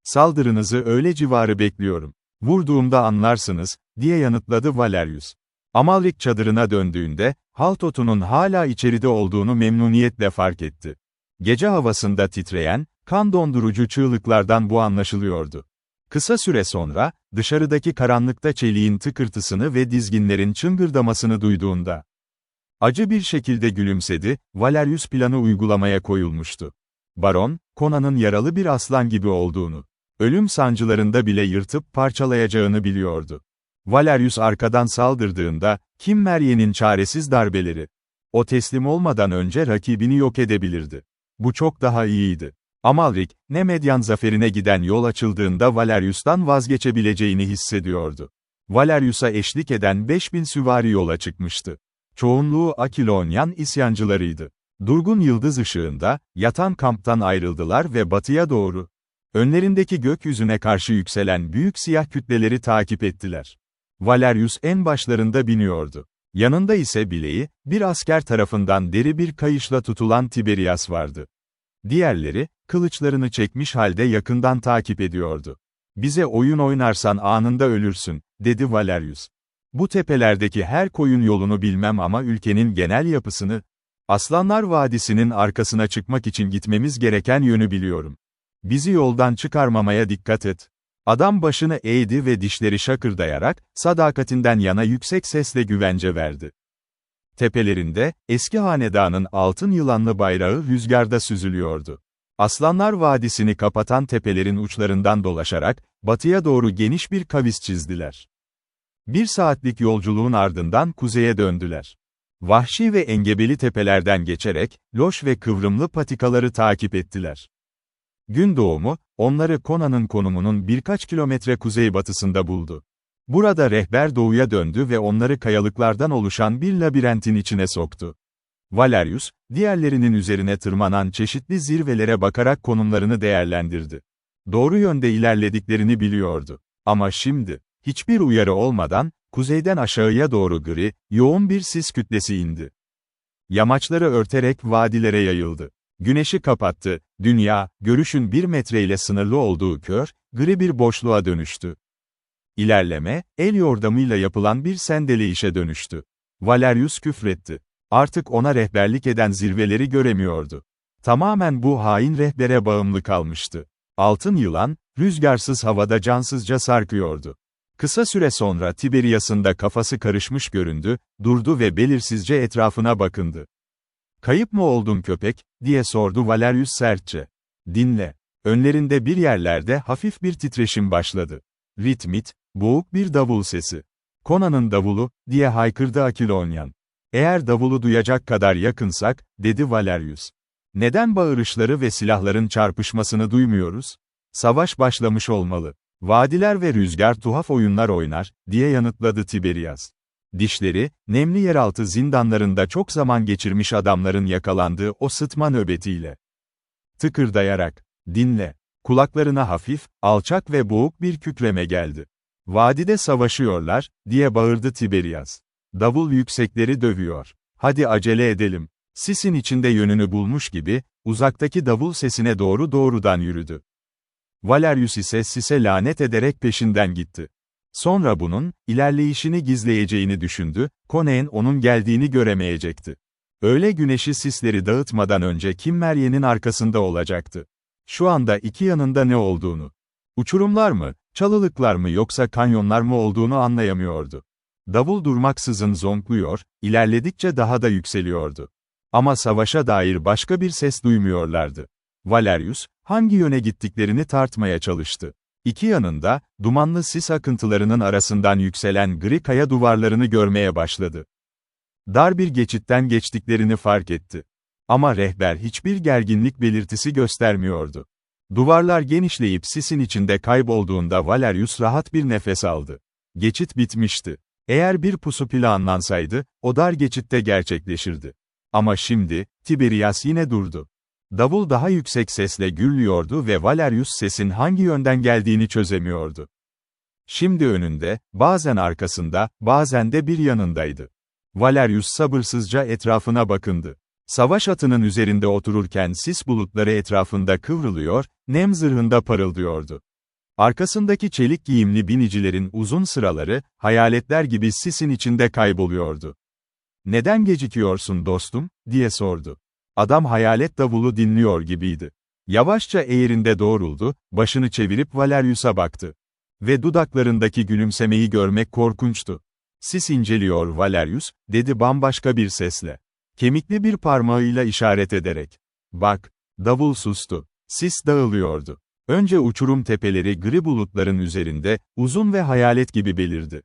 Speaker 1: Saldırınızı öyle civarı bekliyorum. Vurduğumda anlarsınız, diye yanıtladı Valerius. Amalrik çadırına döndüğünde, Haltotun'un hala içeride olduğunu memnuniyetle fark etti. Gece havasında titreyen, kan dondurucu çığlıklardan bu anlaşılıyordu. Kısa süre sonra, dışarıdaki karanlıkta çeliğin tıkırtısını ve dizginlerin çıngırdamasını duyduğunda, acı bir şekilde gülümsedi, Valerius planı uygulamaya koyulmuştu. Baron, Conan'ın yaralı bir aslan gibi olduğunu, ölüm sancılarında bile yırtıp parçalayacağını biliyordu. Valerius arkadan saldırdığında, Kimmerye'nin çaresiz darbeleri, o teslim olmadan önce rakibini yok edebilirdi. Bu çok daha iyiydi. Amalrik, Nemedyan zaferine giden yol açıldığında Valerius'tan vazgeçebileceğini hissediyordu. Valerius'a eşlik eden 5000 süvari yola çıkmıştı. Çoğunluğu Akilonyan isyancılarıydı. Durgun yıldız ışığında, yatan kamptan ayrıldılar ve batıya doğru, önlerindeki gökyüzüne karşı yükselen büyük siyah kütleleri takip ettiler. Valerius en başlarında biniyordu. Yanında ise bileği, bir asker tarafından deri bir kayışla tutulan Tiberias vardı. Diğerleri, kılıçlarını çekmiş halde yakından takip ediyordu. "Bize oyun oynarsan anında ölürsün," dedi Valerius. "Bu tepelerdeki her koyun yolunu bilmem ama ülkenin genel yapısını, Aslanlar Vadisi'nin arkasına çıkmak için gitmemiz gereken yönü biliyorum. Bizi yoldan çıkarmamaya dikkat et." Adam başını eğdi ve dişleri şakırdayarak, sadakatinden yana yüksek sesle güvence verdi. Tepelerinde, eski hanedanın altın yılanlı bayrağı rüzgarda süzülüyordu. Aslanlar Vadisi'ni kapatan tepelerin uçlarından dolaşarak, batıya doğru geniş bir kavis çizdiler. 1 saatlik yolculuğun ardından kuzeye döndüler. Vahşi ve engebeli tepelerden geçerek, loş ve kıvrımlı patikaları takip ettiler. Gün doğumu, onları Conan'ın konumunun birkaç kilometre kuzeybatısında buldu. Burada rehber doğuya döndü ve onları kayalıklardan oluşan bir labirentin içine soktu. Valerius, diğerlerinin üzerine tırmanan çeşitli zirvelere bakarak konumlarını değerlendirdi. Doğru yönde ilerlediklerini biliyordu. Ama şimdi, hiçbir uyarı olmadan, kuzeyden aşağıya doğru gri, yoğun bir sis kütlesi indi. Yamaçları örterek vadilere yayıldı. Güneşi kapattı, dünya, görüşün 1 metreyle sınırlı olduğu kör, gri bir boşluğa dönüştü. İlerleme, el yordamıyla yapılan bir sendeleyişe dönüştü. Valerius küfretti. Artık ona rehberlik eden zirveleri göremiyordu. Tamamen bu hain rehbere bağımlı kalmıştı. Altın yılan, rüzgarsız havada cansızca sarkıyordu. Kısa süre sonra Tiberias'ın da kafası karışmış göründü, durdu ve belirsizce etrafına bakındı. "Kayıp mı oldun köpek?" diye sordu Valerius sertçe. "Dinle." Önlerinde bir yerlerde hafif bir titreşim başladı. Ritmik, boğuk bir davul sesi. "Conan'ın davulu," diye haykırdı Akilonyan. "Eğer davulu duyacak kadar yakınsak," dedi Valerius. "Neden bağırışları ve silahların çarpışmasını duymuyoruz? Savaş başlamış olmalı. Vadiler ve rüzgar tuhaf oyunlar oynar," diye yanıtladı Tiberias. Dişleri, nemli yeraltı zindanlarında çok zaman geçirmiş adamların yakalandığı o sıtma nöbetiyle tıkırdayarak, "Dinle." Kulaklarına hafif, alçak ve boğuk bir kükreme geldi. "Vadide savaşıyorlar," diye bağırdı Tiberias. "Davul yüksekleri dövüyor. Hadi acele edelim." Sisin içinde yönünü bulmuş gibi, uzaktaki davul sesine doğru doğrudan yürüdü. Valerius ise sise lanet ederek peşinden gitti. Sonra bunun, ilerleyişini gizleyeceğini düşündü, Conan onun geldiğini göremeyecekti. Öğle güneşi sisleri dağıtmadan önce Kimmerye'nin arkasında olacaktı. Şu anda iki yanında ne olduğunu, uçurumlar mı, çalılıklar mı yoksa kanyonlar mı olduğunu anlayamıyordu. Davul durmaksızın zonkluyor, ilerledikçe daha da yükseliyordu. Ama savaşa dair başka bir ses duymuyorlardı. Valerius, hangi yöne gittiklerini tartmaya çalıştı. İki yanında, dumanlı sis akıntılarının arasından yükselen gri kaya duvarlarını görmeye başladı. Dar bir geçitten geçtiklerini fark etti. Ama rehber hiçbir gerginlik belirtisi göstermiyordu. Duvarlar genişleyip sisin içinde kaybolduğunda Valerius rahat bir nefes aldı. Geçit bitmişti. Eğer bir pusu planlansaydı, o dar geçitte gerçekleşirdi. Ama şimdi, Tiberias yine durdu. Davul daha yüksek sesle gürlüyordu ve Valerius sesin hangi yönden geldiğini çözemiyordu. Şimdi önünde, bazen arkasında, bazen de bir yanındaydı. Valerius sabırsızca etrafına bakındı. Savaş atının üzerinde otururken sis bulutları etrafında kıvrılıyor, nem zırhında parıldıyordu. Arkasındaki çelik giyimli binicilerin uzun sıraları, hayaletler gibi sisin içinde kayboluyordu. "Neden gecikiyorsun dostum?" diye sordu. Adam hayalet davulu dinliyor gibiydi. Yavaşça eğrinde doğruldu, başını çevirip Valerius'a baktı. Ve dudaklarındaki gülümsemeyi görmek korkunçtu. "Sis inceliyor Valerius," dedi bambaşka bir sesle. Kemikli bir parmağıyla işaret ederek. "Bak." Davul sustu. Sis dağılıyordu. Önce uçurum tepeleri gri bulutların üzerinde, uzun ve hayalet gibi belirdi.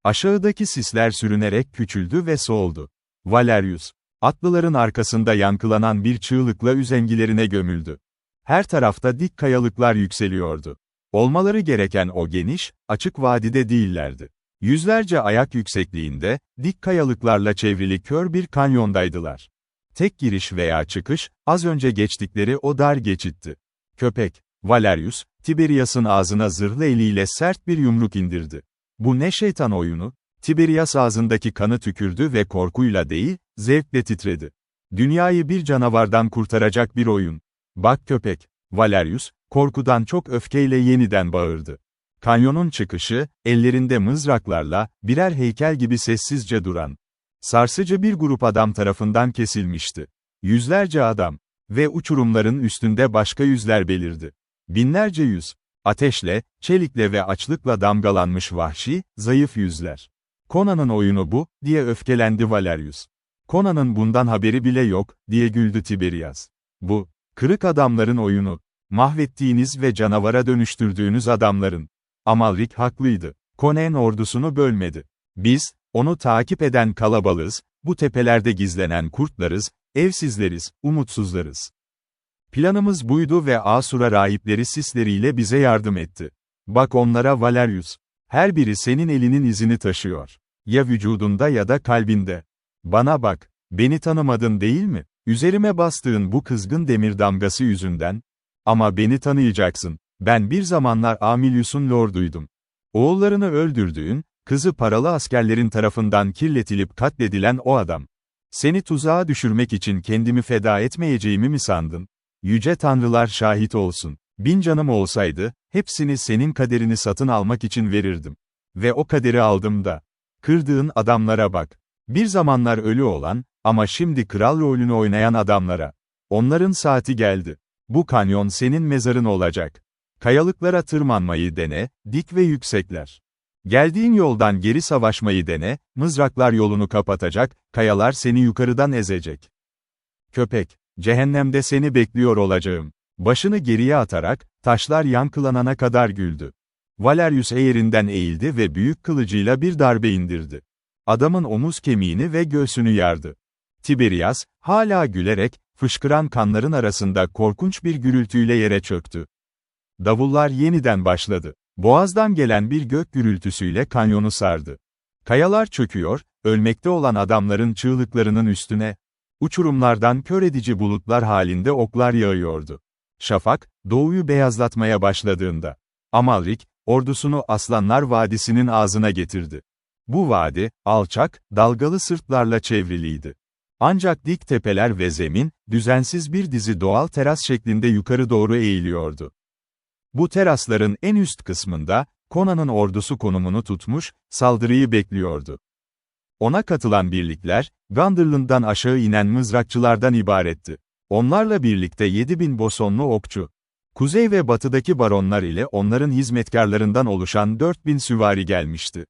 Speaker 1: Aşağıdaki sisler sürünerek küçüldü ve soğudu. Valerius, atlıların arkasında yankılanan bir çığlıkla üzengilerine gömüldü. Her tarafta dik kayalıklar yükseliyordu. Olmaları gereken o geniş, açık vadide değillerdi. Yüzlerce ayak yüksekliğinde, dik kayalıklarla çevrili kör bir kanyondaydılar. Tek giriş veya çıkış, az önce geçtikleri o dar geçitti. Köpek, Valerius, Tiberias'ın ağzına zırhlı eliyle sert bir yumruk indirdi. "Bu ne şeytan oyunu?" Tiberias ağzındaki kanı tükürdü ve korkuyla değil, zevkle titredi. "Dünyayı bir canavardan kurtaracak bir oyun. Bak köpek." Valerius, korkudan çok öfkeyle yeniden bağırdı. Kanyonun çıkışı, ellerinde mızraklarla, birer heykel gibi sessizce duran, sarsıcı bir grup adam tarafından kesilmişti. Yüzlerce adam. Ve uçurumların üstünde başka yüzler belirdi. Binlerce yüz. Ateşle, çelikle ve açlıkla damgalanmış vahşi, zayıf yüzler. "Conan'ın oyunu bu," diye öfkelendi Valerius. "Conan'ın bundan haberi bile yok," diye güldü Tiberias. "Bu, kırık adamların oyunu. Mahvettiğiniz ve canavara dönüştürdüğünüz adamların." Amalrik haklıydı. Conan ordusunu bölmedi. "Biz, onu takip eden kalabalığız, bu tepelerde gizlenen kurtlarız, evsizleriz, umutsuzlarız. Planımız buydu ve Asura rahipleri sisleriyle bize yardım etti. Bak onlara Valerius. Her biri senin elinin izini taşıyor. Ya vücudunda ya da kalbinde. Bana bak, beni tanımadın değil mi? Üzerime bastığın bu kızgın demir damgası yüzünden. Ama beni tanıyacaksın. Ben bir zamanlar Amilius'un lorduydum. Oğullarını öldürdüğün, kızı paralı askerlerin tarafından kirletilip katledilen o adam. Seni tuzağa düşürmek için kendimi feda etmeyeceğimi mi sandın? Yüce tanrılar şahit olsun. 1000 canım olsaydı, hepsini senin kaderini satın almak için verirdim. Ve o kaderi aldım da. Kırdığın adamlara bak. Bir zamanlar ölü olan, ama şimdi kral rolünü oynayan adamlara. Onların saati geldi. Bu kanyon senin mezarın olacak. Kayalıklara tırmanmayı dene, dik ve yüksekler. Geldiğin yoldan geri savaşmayı dene, mızraklar yolunu kapatacak, kayalar seni yukarıdan ezecek. Köpek, cehennemde seni bekliyor olacağım. Başını geriye atarak, taşlar yankılanana kadar güldü. Valerius yerinden eğildi ve büyük kılıcıyla bir darbe indirdi. Adamın omuz kemiğini ve göğsünü yardı. Tiberias, hala gülerek, fışkıran kanların arasında korkunç bir gürültüyle yere çöktü. Davullar yeniden başladı. Boğazdan gelen bir gök gürültüsüyle kanyonu sardı. Kayalar çöküyor, ölmekte olan adamların çığlıklarının üstüne. Uçurumlardan kör edici bulutlar halinde oklar yağıyordu. Şafak, doğuyu beyazlatmaya başladığında, Amalrik, ordusunu Aslanlar Vadisi'nin ağzına getirdi. Bu vadi, alçak, dalgalı sırtlarla çevriliydi. Ancak dik tepeler ve zemin, düzensiz bir dizi doğal teras şeklinde yukarı doğru eğiliyordu. Bu terasların en üst kısmında, Conan'ın ordusu konumunu tutmuş, saldırıyı bekliyordu. Ona katılan birlikler, Gundurland'dan aşağı inen mızrakçılardan ibaretti. Onlarla birlikte 7000 bosonlu okçu. Kuzey ve batıdaki baronlar ile onların hizmetkarlarından oluşan 4000 süvari gelmişti.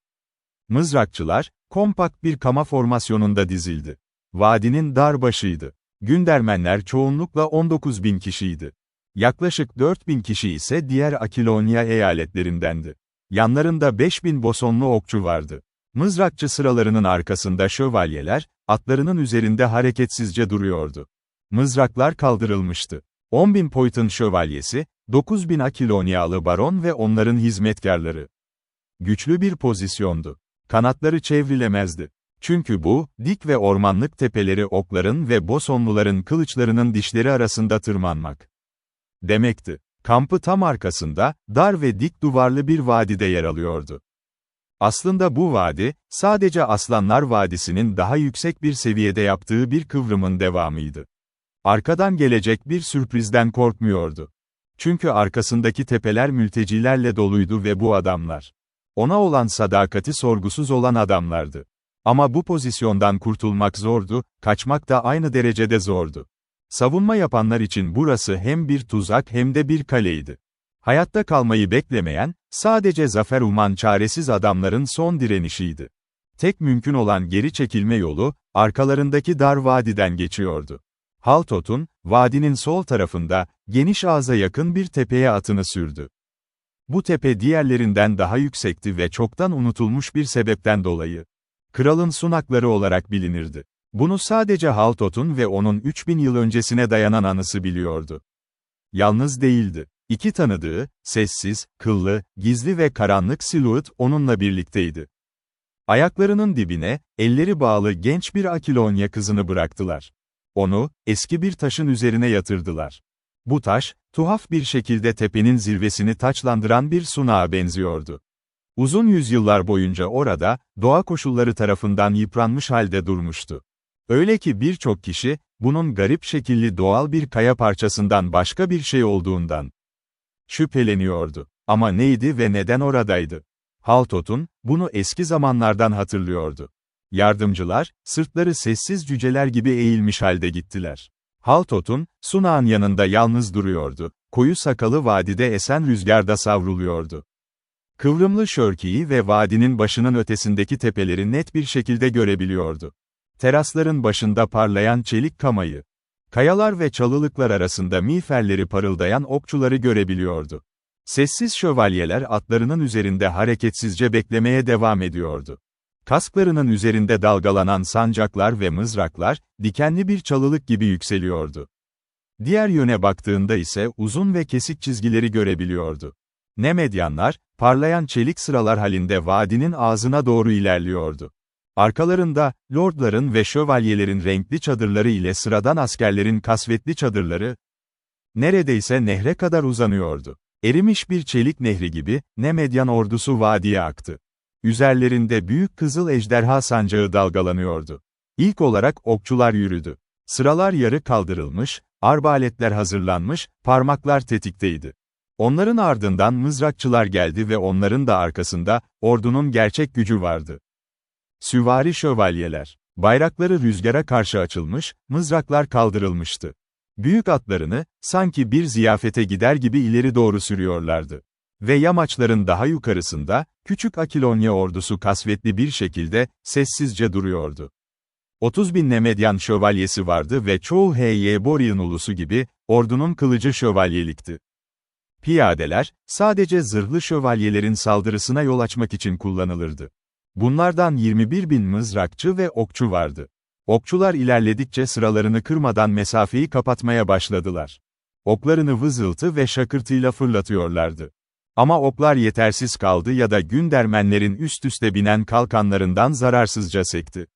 Speaker 1: Mızrakçılar, kompakt bir kama formasyonunda dizildi. Vadinin dar başıydı. Gündermenler çoğunlukla 19.000 kişiydi. Yaklaşık 4000 kişi ise diğer Akilonya eyaletlerindendi. Yanlarında 5000 bosonlu okçu vardı. Mızrakçı sıralarının arkasında şövalyeler, atlarının üzerinde hareketsizce duruyordu. Mızraklar kaldırılmıştı. 10.000 Poytun şövalyesi, 9.000 Akilonyalı baron ve onların hizmetkarları. Güçlü bir pozisyondu. Kanatları çevrilemezdi. Çünkü bu, dik ve ormanlık tepeleri okların ve Bosonluların kılıçlarının dişleri arasında tırmanmak demekti. Kampı tam arkasında, dar ve dik duvarlı bir vadide yer alıyordu. Aslında bu vadi, sadece Aslanlar Vadisi'nin daha yüksek bir seviyede yaptığı bir kıvrımın devamıydı. Arkadan gelecek bir sürprizden korkmuyordu. Çünkü arkasındaki tepeler mültecilerle doluydu ve bu adamlar, ona olan sadakati sorgusuz olan adamlardı. Ama bu pozisyondan kurtulmak zordu, kaçmak da aynı derecede zordu. Savunma yapanlar için burası hem bir tuzak hem de bir kaleydi. Hayatta kalmayı beklemeyen, sadece zafer uman çaresiz adamların son direnişiydi. Tek mümkün olan geri çekilme yolu, arkalarındaki dar vadiden geçiyordu. Haltot'un, vadinin sol tarafında, geniş ağza yakın bir tepeye atını sürdü. Bu tepe diğerlerinden daha yüksekti ve çoktan unutulmuş bir sebepten dolayı kralın sunakları olarak bilinirdi. Bunu sadece Haltot'un ve onun 3000 yıl öncesine dayanan anısı biliyordu. Yalnız değildi. İki tanıdığı, sessiz, kıllı, gizli ve karanlık silüet onunla birlikteydi. Ayaklarının dibine, elleri bağlı genç bir Akilonya kızını bıraktılar. Onu, eski bir taşın üzerine yatırdılar. Bu taş, tuhaf bir şekilde tepenin zirvesini taçlandıran bir sunağa benziyordu. Uzun yüzyıllar boyunca orada, doğa koşulları tarafından yıpranmış halde durmuştu. Öyle ki birçok kişi, bunun garip şekilli doğal bir kaya parçasından başka bir şey olduğundan şüpheleniyordu. Ama neydi ve neden oradaydı? Haltot'un, bunu eski zamanlardan hatırlıyordu. Yardımcılar, sırtları sessiz cüceler gibi eğilmiş halde gittiler. Haltot'un, sunağın yanında yalnız duruyordu. Koyu sakalı vadide esen rüzgarda savruluyordu. Kıvrımlı şörkiyi ve vadinin başının ötesindeki tepeleri net bir şekilde görebiliyordu. Terasların başında parlayan çelik kamayı, kayalar ve çalılıklar arasında miğferleri parıldayan okçuları görebiliyordu. Sessiz şövalyeler atlarının üzerinde hareketsizce beklemeye devam ediyordu. Kasklarının üzerinde dalgalanan sancaklar ve mızraklar, dikenli bir çalılık gibi yükseliyordu. Diğer yöne baktığında ise uzun ve kesik çizgileri görebiliyordu. Nemedyanlar, parlayan çelik sıralar halinde vadinin ağzına doğru ilerliyordu. Arkalarında, lordların ve şövalyelerin renkli çadırları ile sıradan askerlerin kasvetli çadırları, neredeyse nehre kadar uzanıyordu. Erimiş bir çelik nehri gibi, Nemedyan ordusu vadiye aktı. Üzerlerinde büyük kızıl ejderha sancağı dalgalanıyordu. İlk olarak okçular yürüdü. Sıralar yarı kaldırılmış, arbaletler hazırlanmış, parmaklar tetikteydi. Onların ardından mızrakçılar geldi ve onların da arkasında, ordunun gerçek gücü vardı. Süvari şövalyeler. Bayrakları rüzgara karşı açılmış, mızraklar kaldırılmıştı. Büyük atlarını, sanki bir ziyafete gider gibi ileri doğru sürüyorlardı. Ve yamaçların daha yukarısında, küçük Akilonya ordusu kasvetli bir şekilde, sessizce duruyordu. 30.000 Nemedyan şövalyesi vardı ve çoğu Heyebory'un ulusu gibi, ordunun kılıcı şövalyelikti. Piyadeler, sadece zırhlı şövalyelerin saldırısına yol açmak için kullanılırdı. Bunlardan 21.000 mızrakçı ve okçu vardı. Okçular ilerledikçe sıralarını kırmadan mesafeyi kapatmaya başladılar. Oklarını vızıltı ve şakırtıyla fırlatıyorlardı. Ama oklar yetersiz kaldı ya da Gündermenlerin üst üste binen kalkanlarından zararsızca sekti.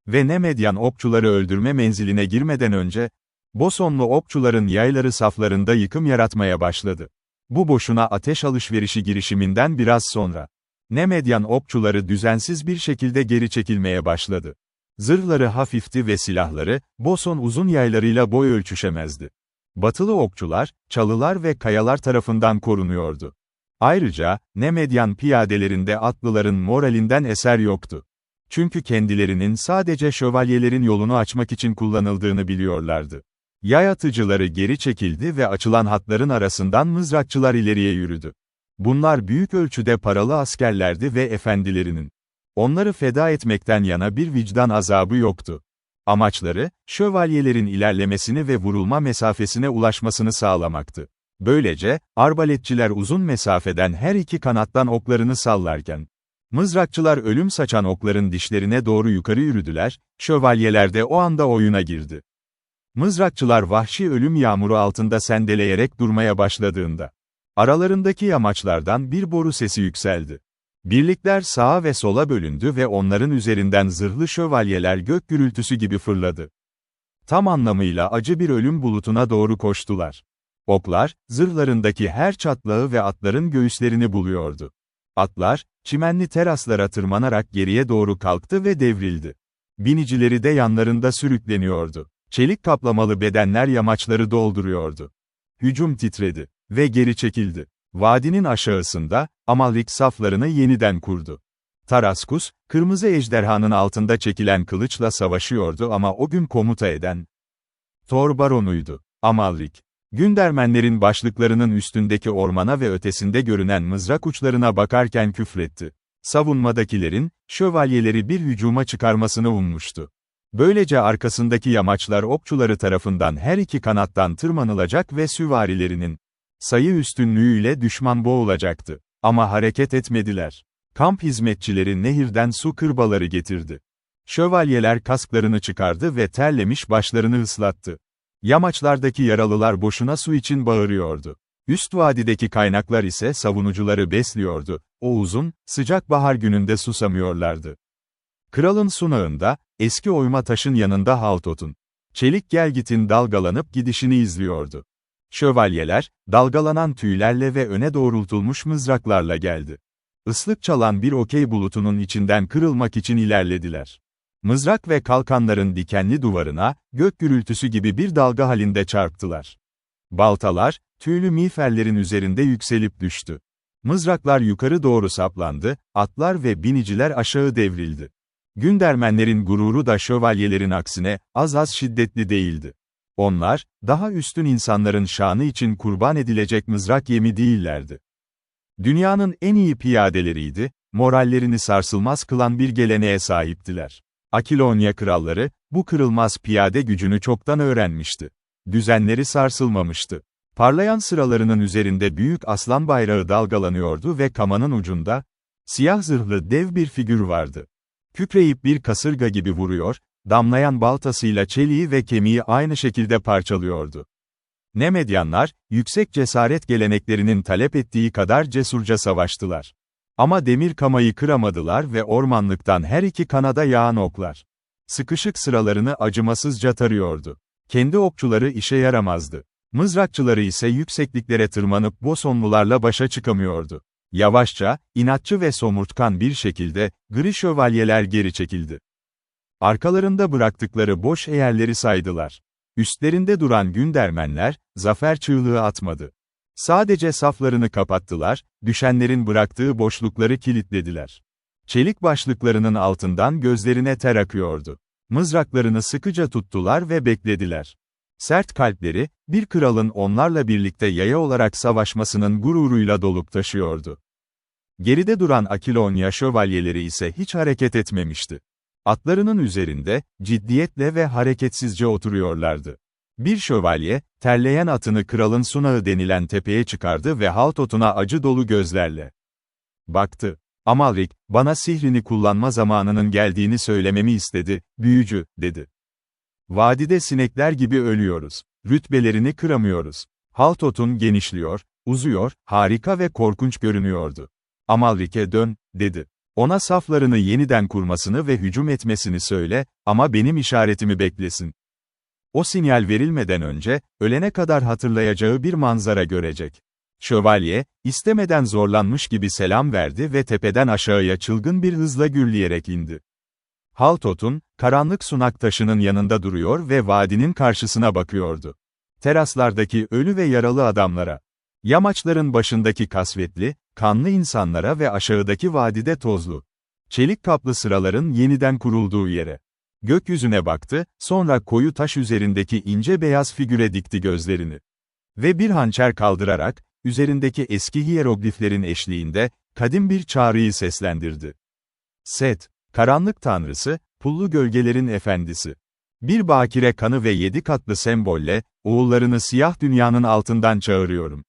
Speaker 1: Ve Nemedyan okçuları öldürme menziline girmeden önce, Bosonlu okçuların yayları saflarında yıkım yaratmaya başladı. Bu boşuna ateş alışverişi girişiminden biraz sonra, Nemedyan okçuları düzensiz bir şekilde geri çekilmeye başladı. Zırhları hafifti ve silahları, Boson uzun yaylarıyla boy ölçüşemezdi. Batılı okçular, çalılar ve kayalar tarafından korunuyordu. Ayrıca, Nemedyan piyadelerinde atlıların moralinden eser yoktu. Çünkü kendilerinin sadece şövalyelerin yolunu açmak için kullanıldığını biliyorlardı. Yay atıcıları geri çekildi ve açılan hatların arasından mızrakçılar ileriye yürüdü. Bunlar büyük ölçüde paralı askerlerdi ve efendilerinin onları feda etmekten yana bir vicdan azabı yoktu. Amaçları, şövalyelerin ilerlemesini ve vurulma mesafesine ulaşmasını sağlamaktı. Böylece, arbaletçiler uzun mesafeden her iki kanattan oklarını sallarken, mızrakçılar ölüm saçan okların dişlerine doğru yukarı yürüdüler, şövalyeler de o anda oyuna girdi. Mızrakçılar vahşi ölüm yağmuru altında sendeleyerek durmaya başladığında, aralarındaki yamaçlardan bir boru sesi yükseldi. Birlikler sağa ve sola bölündü ve onların üzerinden zırhlı şövalyeler gök gürültüsü gibi fırladı. Tam anlamıyla acı bir ölüm bulutuna doğru koştular. Oklar, zırhlarındaki her çatlağı ve atların göğüslerini buluyordu. Atlar, çimenli teraslara tırmanarak geriye doğru kalktı ve devrildi. Binicileri de yanlarında sürükleniyordu. Çelik kaplamalı bedenler yamaçları dolduruyordu. Hücum titredi ve geri çekildi. Vadinin aşağısında, Amalrik saflarını yeniden kurdu. Taraskus, kırmızı ejderhanın altında çekilen kılıçla savaşıyordu ama o gün komuta eden Thor baronuydu. Amalrik, Gündermenlerin başlıklarının üstündeki ormana ve ötesinde görünen mızrak uçlarına bakarken küfretti. Savunmadakilerin, şövalyeleri bir hücuma çıkarmasını ummuştu. Böylece arkasındaki yamaçlar okçuları tarafından her iki kanattan tırmanılacak ve süvarilerinin sayı üstünlüğüyle düşman boğulacaktı. Ama hareket etmediler. Kamp hizmetçileri nehirden su kırbaları getirdi. Şövalyeler kasklarını çıkardı ve terlemiş başlarını ıslattı. Yamaçlardaki yaralılar boşuna su için bağırıyordu. Üst vadideki kaynaklar ise savunucuları besliyordu. O uzun, sıcak bahar gününde susamıyorlardı. Kralın sunağında, eski oyma taşın yanında Haltot'un çelik gelgitin dalgalanıp gidişini izliyordu. Şövalyeler, dalgalanan tüylerle ve öne doğrultulmuş mızraklarla geldi. Islık çalan bir okey bulutunun içinden kırılmak için ilerlediler. Mızrak ve kalkanların dikenli duvarına, gök gürültüsü gibi bir dalga halinde çarptılar. Baltalar, tüylü miğferlerin üzerinde yükselip düştü. Mızraklar yukarı doğru saplandı, atlar ve biniciler aşağı devrildi. Gündermenlerin gururu da şövalyelerin aksine, az şiddetli değildi. Onlar, daha üstün insanların şanı için kurban edilecek mızrak yemi değillerdi. Dünyanın en iyi piyadeleriydi, morallerini sarsılmaz kılan bir geleneğe sahiptiler. Akilonya kralları, bu kırılmaz piyade gücünü çoktan öğrenmişti. Düzenleri sarsılmamıştı. Parlayan sıralarının üzerinde büyük aslan bayrağı dalgalanıyordu ve kamanın ucunda, siyah zırhlı dev bir figür vardı. Kükreyip bir kasırga gibi vuruyor, damlayan baltasıyla çeliği ve kemiği aynı şekilde parçalıyordu. Nemedyanlar, yüksek cesaret geleneklerinin talep ettiği kadar cesurca savaştılar. Ama demir kamayı kıramadılar ve ormanlıktan her iki kanada yağan oklar sıkışık sıralarını acımasızca tarıyordu. Kendi okçuları işe yaramazdı. Mızrakçıları ise yüksekliklere tırmanıp Bosonlularla başa çıkamıyordu. Yavaşça, inatçı ve somurtkan bir şekilde, gri şövalyeler geri çekildi. Arkalarında bıraktıkları boş eğerleri saydılar. Üstlerinde duran Gündermenler, zafer çığlığı atmadı. Sadece saflarını kapattılar, düşenlerin bıraktığı boşlukları kilitlediler. Çelik başlıklarının altından gözlerine ter akıyordu. Mızraklarını sıkıca tuttular ve beklediler. Sert kalpleri, bir kralın onlarla birlikte yaya olarak savaşmasının gururuyla dolup taşıyordu. Geride duran Akilonya şövalyeleri ise hiç hareket etmemişti. Atlarının üzerinde, ciddiyetle ve hareketsizce oturuyorlardı. Bir şövalye, terleyen atını kralın sunağı denilen tepeye çıkardı ve Haltot'una acı dolu gözlerle baktı. Amalrik, bana sihrini kullanma zamanının geldiğini söylememi istedi, büyücü, dedi. Vadide sinekler gibi ölüyoruz. Rütbelerini kıramıyoruz. Haltot'un genişliyor, uzuyor, harika ve korkunç görünüyordu. Amalrik'e dön, dedi. Ona saflarını yeniden kurmasını ve hücum etmesini söyle, ama benim işaretimi beklesin. O sinyal verilmeden önce, ölene kadar hatırlayacağı bir manzara görecek. Şövalye, istemeden zorlanmış gibi selam verdi ve tepeden aşağıya çılgın bir hızla gürleyerek indi. Haltot'un, karanlık sunak taşının yanında duruyor ve vadinin karşısına bakıyordu. Teraslardaki ölü ve yaralı adamlara, yamaçların başındaki kasvetli, kanlı insanlara ve aşağıdaki vadide tozlu, çelik kaplı sıraların yeniden kurulduğu yere. Gökyüzüne baktı, sonra koyu taş üzerindeki ince beyaz figüre dikti gözlerini. Ve bir hançer kaldırarak, üzerindeki eski hierogliflerin eşliğinde, kadim bir çağrıyı seslendirdi. Set, karanlık tanrısı, pullu gölgelerin efendisi. Bir bakire kanı ve 7 katlı sembolle, oğullarını siyah dünyanın altından çağırıyorum.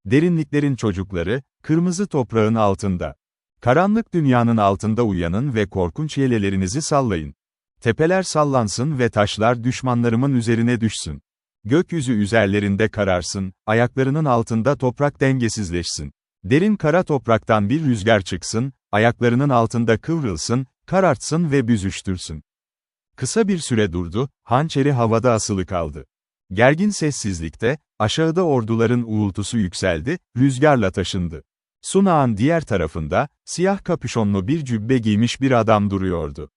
Speaker 1: Derinliklerin çocukları, kırmızı toprağın altında. Karanlık dünyanın altında uyanın ve korkunç yelelerinizi sallayın. Tepeler sallansın ve taşlar düşmanlarımın üzerine düşsün. Gökyüzü üzerlerinde kararsın, ayaklarının altında toprak dengesizleşsin. Derin kara topraktan bir rüzgar çıksın, ayaklarının altında kıvrılsın, karartsın ve büzüştürsün. Kısa bir süre durdu, hançeri havada asılı kaldı. Gergin sessizlikte, aşağıda orduların uğultusu yükseldi, rüzgarla taşındı. Sunağın diğer tarafında, siyah kapüşonlu bir cübbe giymiş bir adam duruyordu.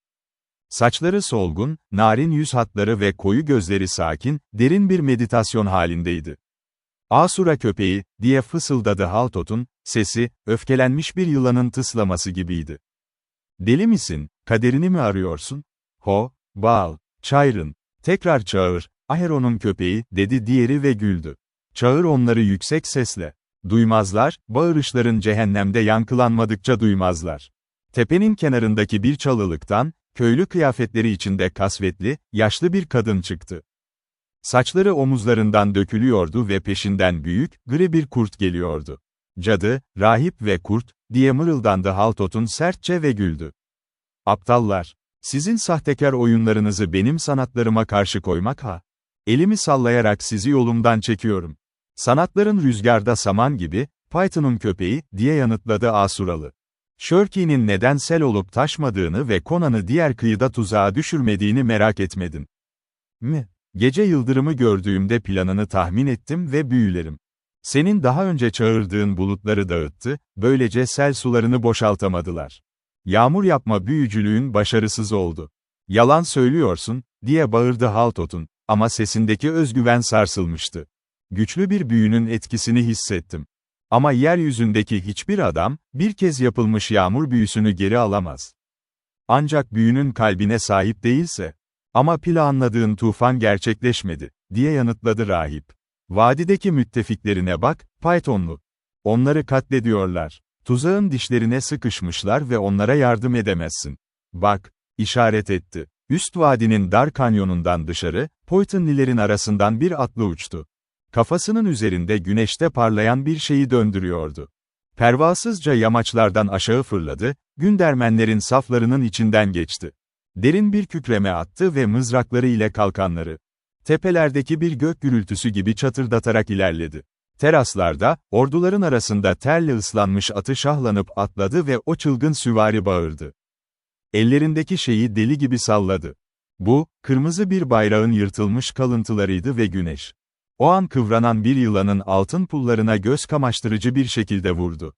Speaker 1: Saçları solgun, narin yüz hatları ve koyu gözleri sakin, derin bir meditasyon halindeydi. "Asura köpeği," diye fısıldadı Haltot'un, sesi, öfkelenmiş bir yılanın tıslaması gibiydi. "Deli misin, kaderini mi arıyorsun? Ho, Baal, çağırın, tekrar çağır, Aheron'un köpeği," dedi diğeri ve güldü. "Çağır onları yüksek sesle. Duymazlar, bağırışların cehennemde yankılanmadıkça duymazlar." Tepenin kenarındaki bir çalılıktan, köylü kıyafetleri içinde kasvetli, yaşlı bir kadın çıktı. Saçları omuzlarından dökülüyordu ve peşinden büyük, gri bir kurt geliyordu. "Cadı, rahip ve kurt," diye mırıldandı Haltot'un sertçe ve güldü. "Aptallar! Sizin sahtekar oyunlarınızı benim sanatlarıma karşı koymak ha? Elimi sallayarak sizi yolumdan çekiyorum. Sanatların rüzgarda saman gibi, Python'un köpeği," diye yanıtladı Asuralı. "Şörki'nin neden sel olup taşmadığını ve Conan'ı diğer kıyıda tuzağa düşürmediğini merak etmedin mi? Gece yıldırımı gördüğümde planını tahmin ettim ve büyülerim. Senin daha önce çağırdığın bulutları dağıttı, böylece sel sularını boşaltamadılar. Yağmur yapma büyücülüğün başarısız oldu. Yalan söylüyorsun," diye bağırdı Haltot'un, ama sesindeki özgüven sarsılmıştı. "Güçlü bir büyünün etkisini hissettim. Ama yeryüzündeki hiçbir adam, bir kez yapılmış yağmur büyüsünü geri alamaz. Ancak büyünün kalbine sahip değilse. Ama planladığın tufan gerçekleşmedi," diye yanıtladı rahip. "Vadideki müttefiklerine bak, Pythonlu. Onları katlediyorlar. Tuzağın dişlerine sıkışmışlar ve onlara yardım edemezsin. Bak," işaret etti. Üst vadinin dar kanyonundan dışarı, Pythonlilerin arasından bir atlı uçtu. Kafasının üzerinde güneşte parlayan bir şeyi döndürüyordu. Pervasızca yamaçlardan aşağı fırladı, Gündermenlerin saflarının içinden geçti. Derin bir kükreme attı ve mızrakları ile kalkanları tepelerdeki bir gök gürültüsü gibi çatırdatarak ilerledi. Teraslarda, orduların arasında terle ıslanmış atı şahlanıp atladı ve o çılgın süvari bağırdı. Ellerindeki şeyi deli gibi salladı. Bu, kırmızı bir bayrağın yırtılmış kalıntılarıydı ve güneş. O an kıvranan bir yılanın altın pullarına göz kamaştırıcı bir şekilde vurdu.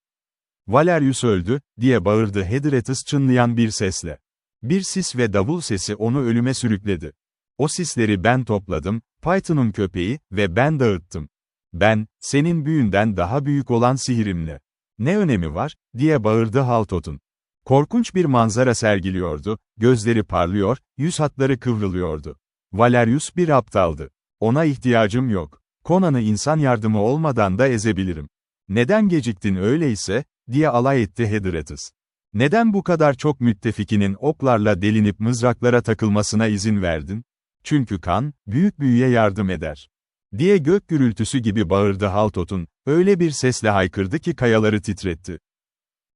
Speaker 1: "Valerius öldü," diye bağırdı Hedretus çınlayan bir sesle. Bir sis ve davul sesi onu ölüme sürükledi. "O sisleri ben topladım, Python'un köpeği, ve ben dağıttım. Ben, senin büyünden daha büyük olan sihirimle. Ne önemi var?" diye bağırdı Haltot'un. Korkunç bir manzara sergiliyordu, gözleri parlıyor, yüz hatları kıvrılıyordu. Valerius bir aptaldı. "Ona ihtiyacım yok. Conan'ı insan yardımı olmadan da ezebilirim. Neden geciktin öyleyse?" diye alay etti Hedretus. "Neden bu kadar çok müttefikinin oklarla delinip mızraklara takılmasına izin verdin? Çünkü kan, büyük büyüye yardım eder," diye gök gürültüsü gibi bağırdı Haltot'un, öyle bir sesle haykırdı ki kayaları titretti.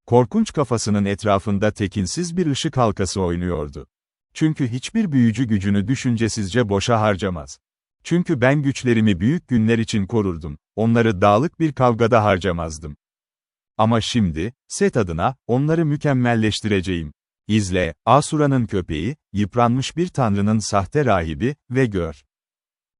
Speaker 1: Korkunç kafasının etrafında tekinsiz bir ışık halkası oynuyordu. "Çünkü hiçbir büyücü gücünü düşüncesizce boşa harcamaz. Çünkü ben güçlerimi büyük günler için korurdum, onları dağlık bir kavgada harcamazdım. Ama şimdi, Set adına, onları mükemmelleştireceğim. İzle, Asura'nın köpeği, yıpranmış bir tanrının sahte rahibi, ve gör.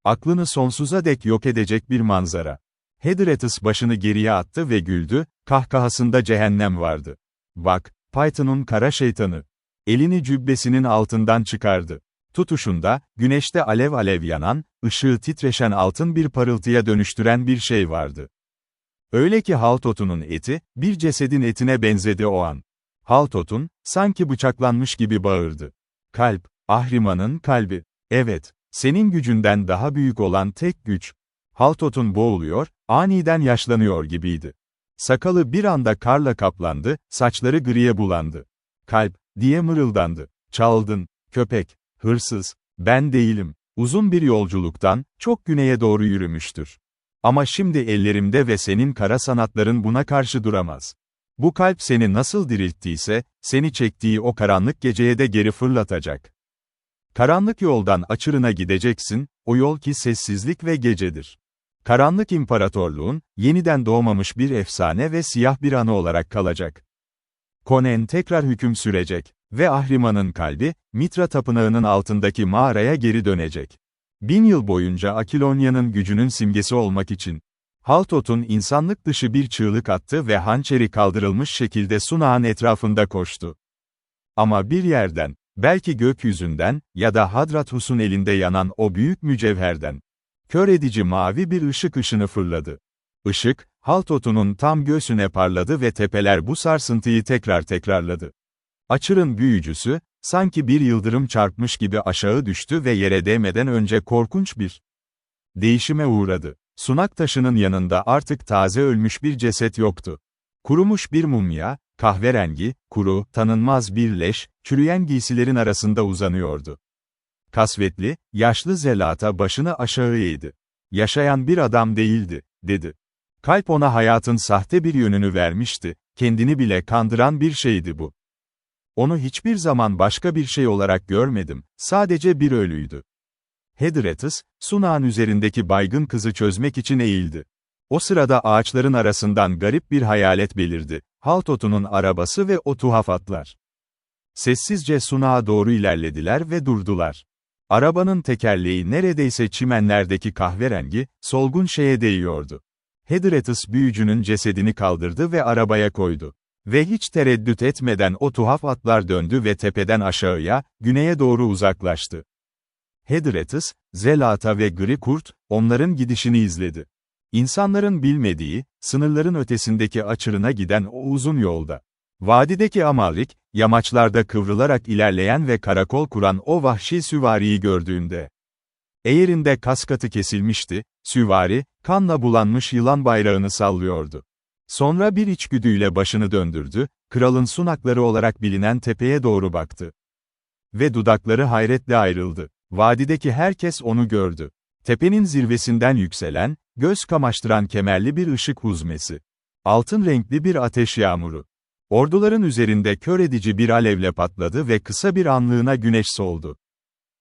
Speaker 1: Aklını sonsuza dek yok edecek bir manzara." Hedretus başını geriye attı ve güldü, kahkahasında cehennem vardı. "Bak, Python'un kara şeytanı." Elini cübbesinin altından çıkardı. Tutuşunda, güneşte alev alev yanan, ışığı titreşen altın bir parıltıya dönüştüren bir şey vardı. Öyle ki Haltot'un eti, bir cesedin etine benzedi o an. Haltot'un, sanki bıçaklanmış gibi bağırdı. "Kalp, Ahriman'ın kalbi. Evet, senin gücünden daha büyük olan tek güç." Haltot'un boğuluyor, aniden yaşlanıyor gibiydi. Sakalı bir anda karla kaplandı, saçları griye bulandı. "Kalp," diye mırıldandı. "Çaldın, köpek, hırsız, ben değilim." Uzun bir yolculuktan, çok güneye doğru yürümüştür. Ama şimdi ellerimde ve senin kara sanatların buna karşı duramaz. Bu kalp seni nasıl dirilttiyse, seni çektiği o karanlık geceye de geri fırlatacak. Karanlık yoldan açırına gideceksin, o yol ki sessizlik ve gecedir. Karanlık İmparatorluğun, yeniden doğmamış bir efsane ve siyah bir anı olarak kalacak. Conan tekrar hüküm sürecek ve Ahriman'ın kalbi, Mitra tapınağının altındaki mağaraya geri dönecek. 1000 yıl boyunca Akilonya'nın gücünün simgesi olmak için, Haltotun insanlık dışı bir çığlık attı ve hançeri kaldırılmış şekilde sunağın etrafında koştu. Ama bir yerden, belki gökyüzünden ya da Hadrathus'un elinde yanan o büyük mücevherden, kör edici mavi bir ışık ışını fırladı. Işık, Haltotun'un tam göğsüne parladı ve tepeler bu sarsıntıyı tekrarladı. Açırın büyücüsü, sanki bir yıldırım çarpmış gibi aşağı düştü ve yere değmeden önce korkunç bir değişime uğradı. Sunak taşının yanında artık taze ölmüş bir ceset yoktu. Kurumuş bir mumya, kahverengi, kuru, tanınmaz bir leş, çürüyen giysilerin arasında uzanıyordu. Kasvetli, yaşlı zelata başını aşağı eğdi. Yaşayan bir adam değildi, dedi. Kalp ona hayatın sahte bir yönünü vermişti, kendini bile kandıran bir şeydi bu. Onu hiçbir zaman başka bir şey olarak görmedim, sadece bir ölüydü. Hedretus, sunağın üzerindeki baygın kızı çözmek için eğildi. O sırada ağaçların arasından garip bir hayalet belirdi. Haltotun'un arabası ve o tuhaf atlar. Sessizce sunağa doğru ilerlediler ve durdular. Arabanın tekerleği neredeyse çimenlerdeki kahverengi, solgun şeye değiyordu. Hedretus büyücünün cesedini kaldırdı ve arabaya koydu. Ve hiç tereddüt etmeden o tuhaf atlar döndü ve tepeden aşağıya, güneye doğru uzaklaştı. Hedretus, Zelata ve Gri Kurt, onların gidişini izledi. İnsanların bilmediği, sınırların ötesindeki açırına giden o uzun yolda. Vadideki Amalrik, yamaçlarda kıvrılarak ilerleyen ve karakol kuran o vahşi süvariyi gördüğünde. Eğerinde kaskatı kesilmişti, süvari, kanla bulanmış yılan bayrağını sallıyordu. Sonra bir içgüdüyle başını döndürdü, kralın sunakları olarak bilinen tepeye doğru baktı. Ve dudakları hayretle ayrıldı. Vadideki herkes onu gördü. Tepenin zirvesinden yükselen, göz kamaştıran kemerli bir ışık huzmesi. Altın renkli bir ateş yağmuru. Orduların üzerinde kör edici bir alevle patladı ve kısa bir anlığına güneş soldu.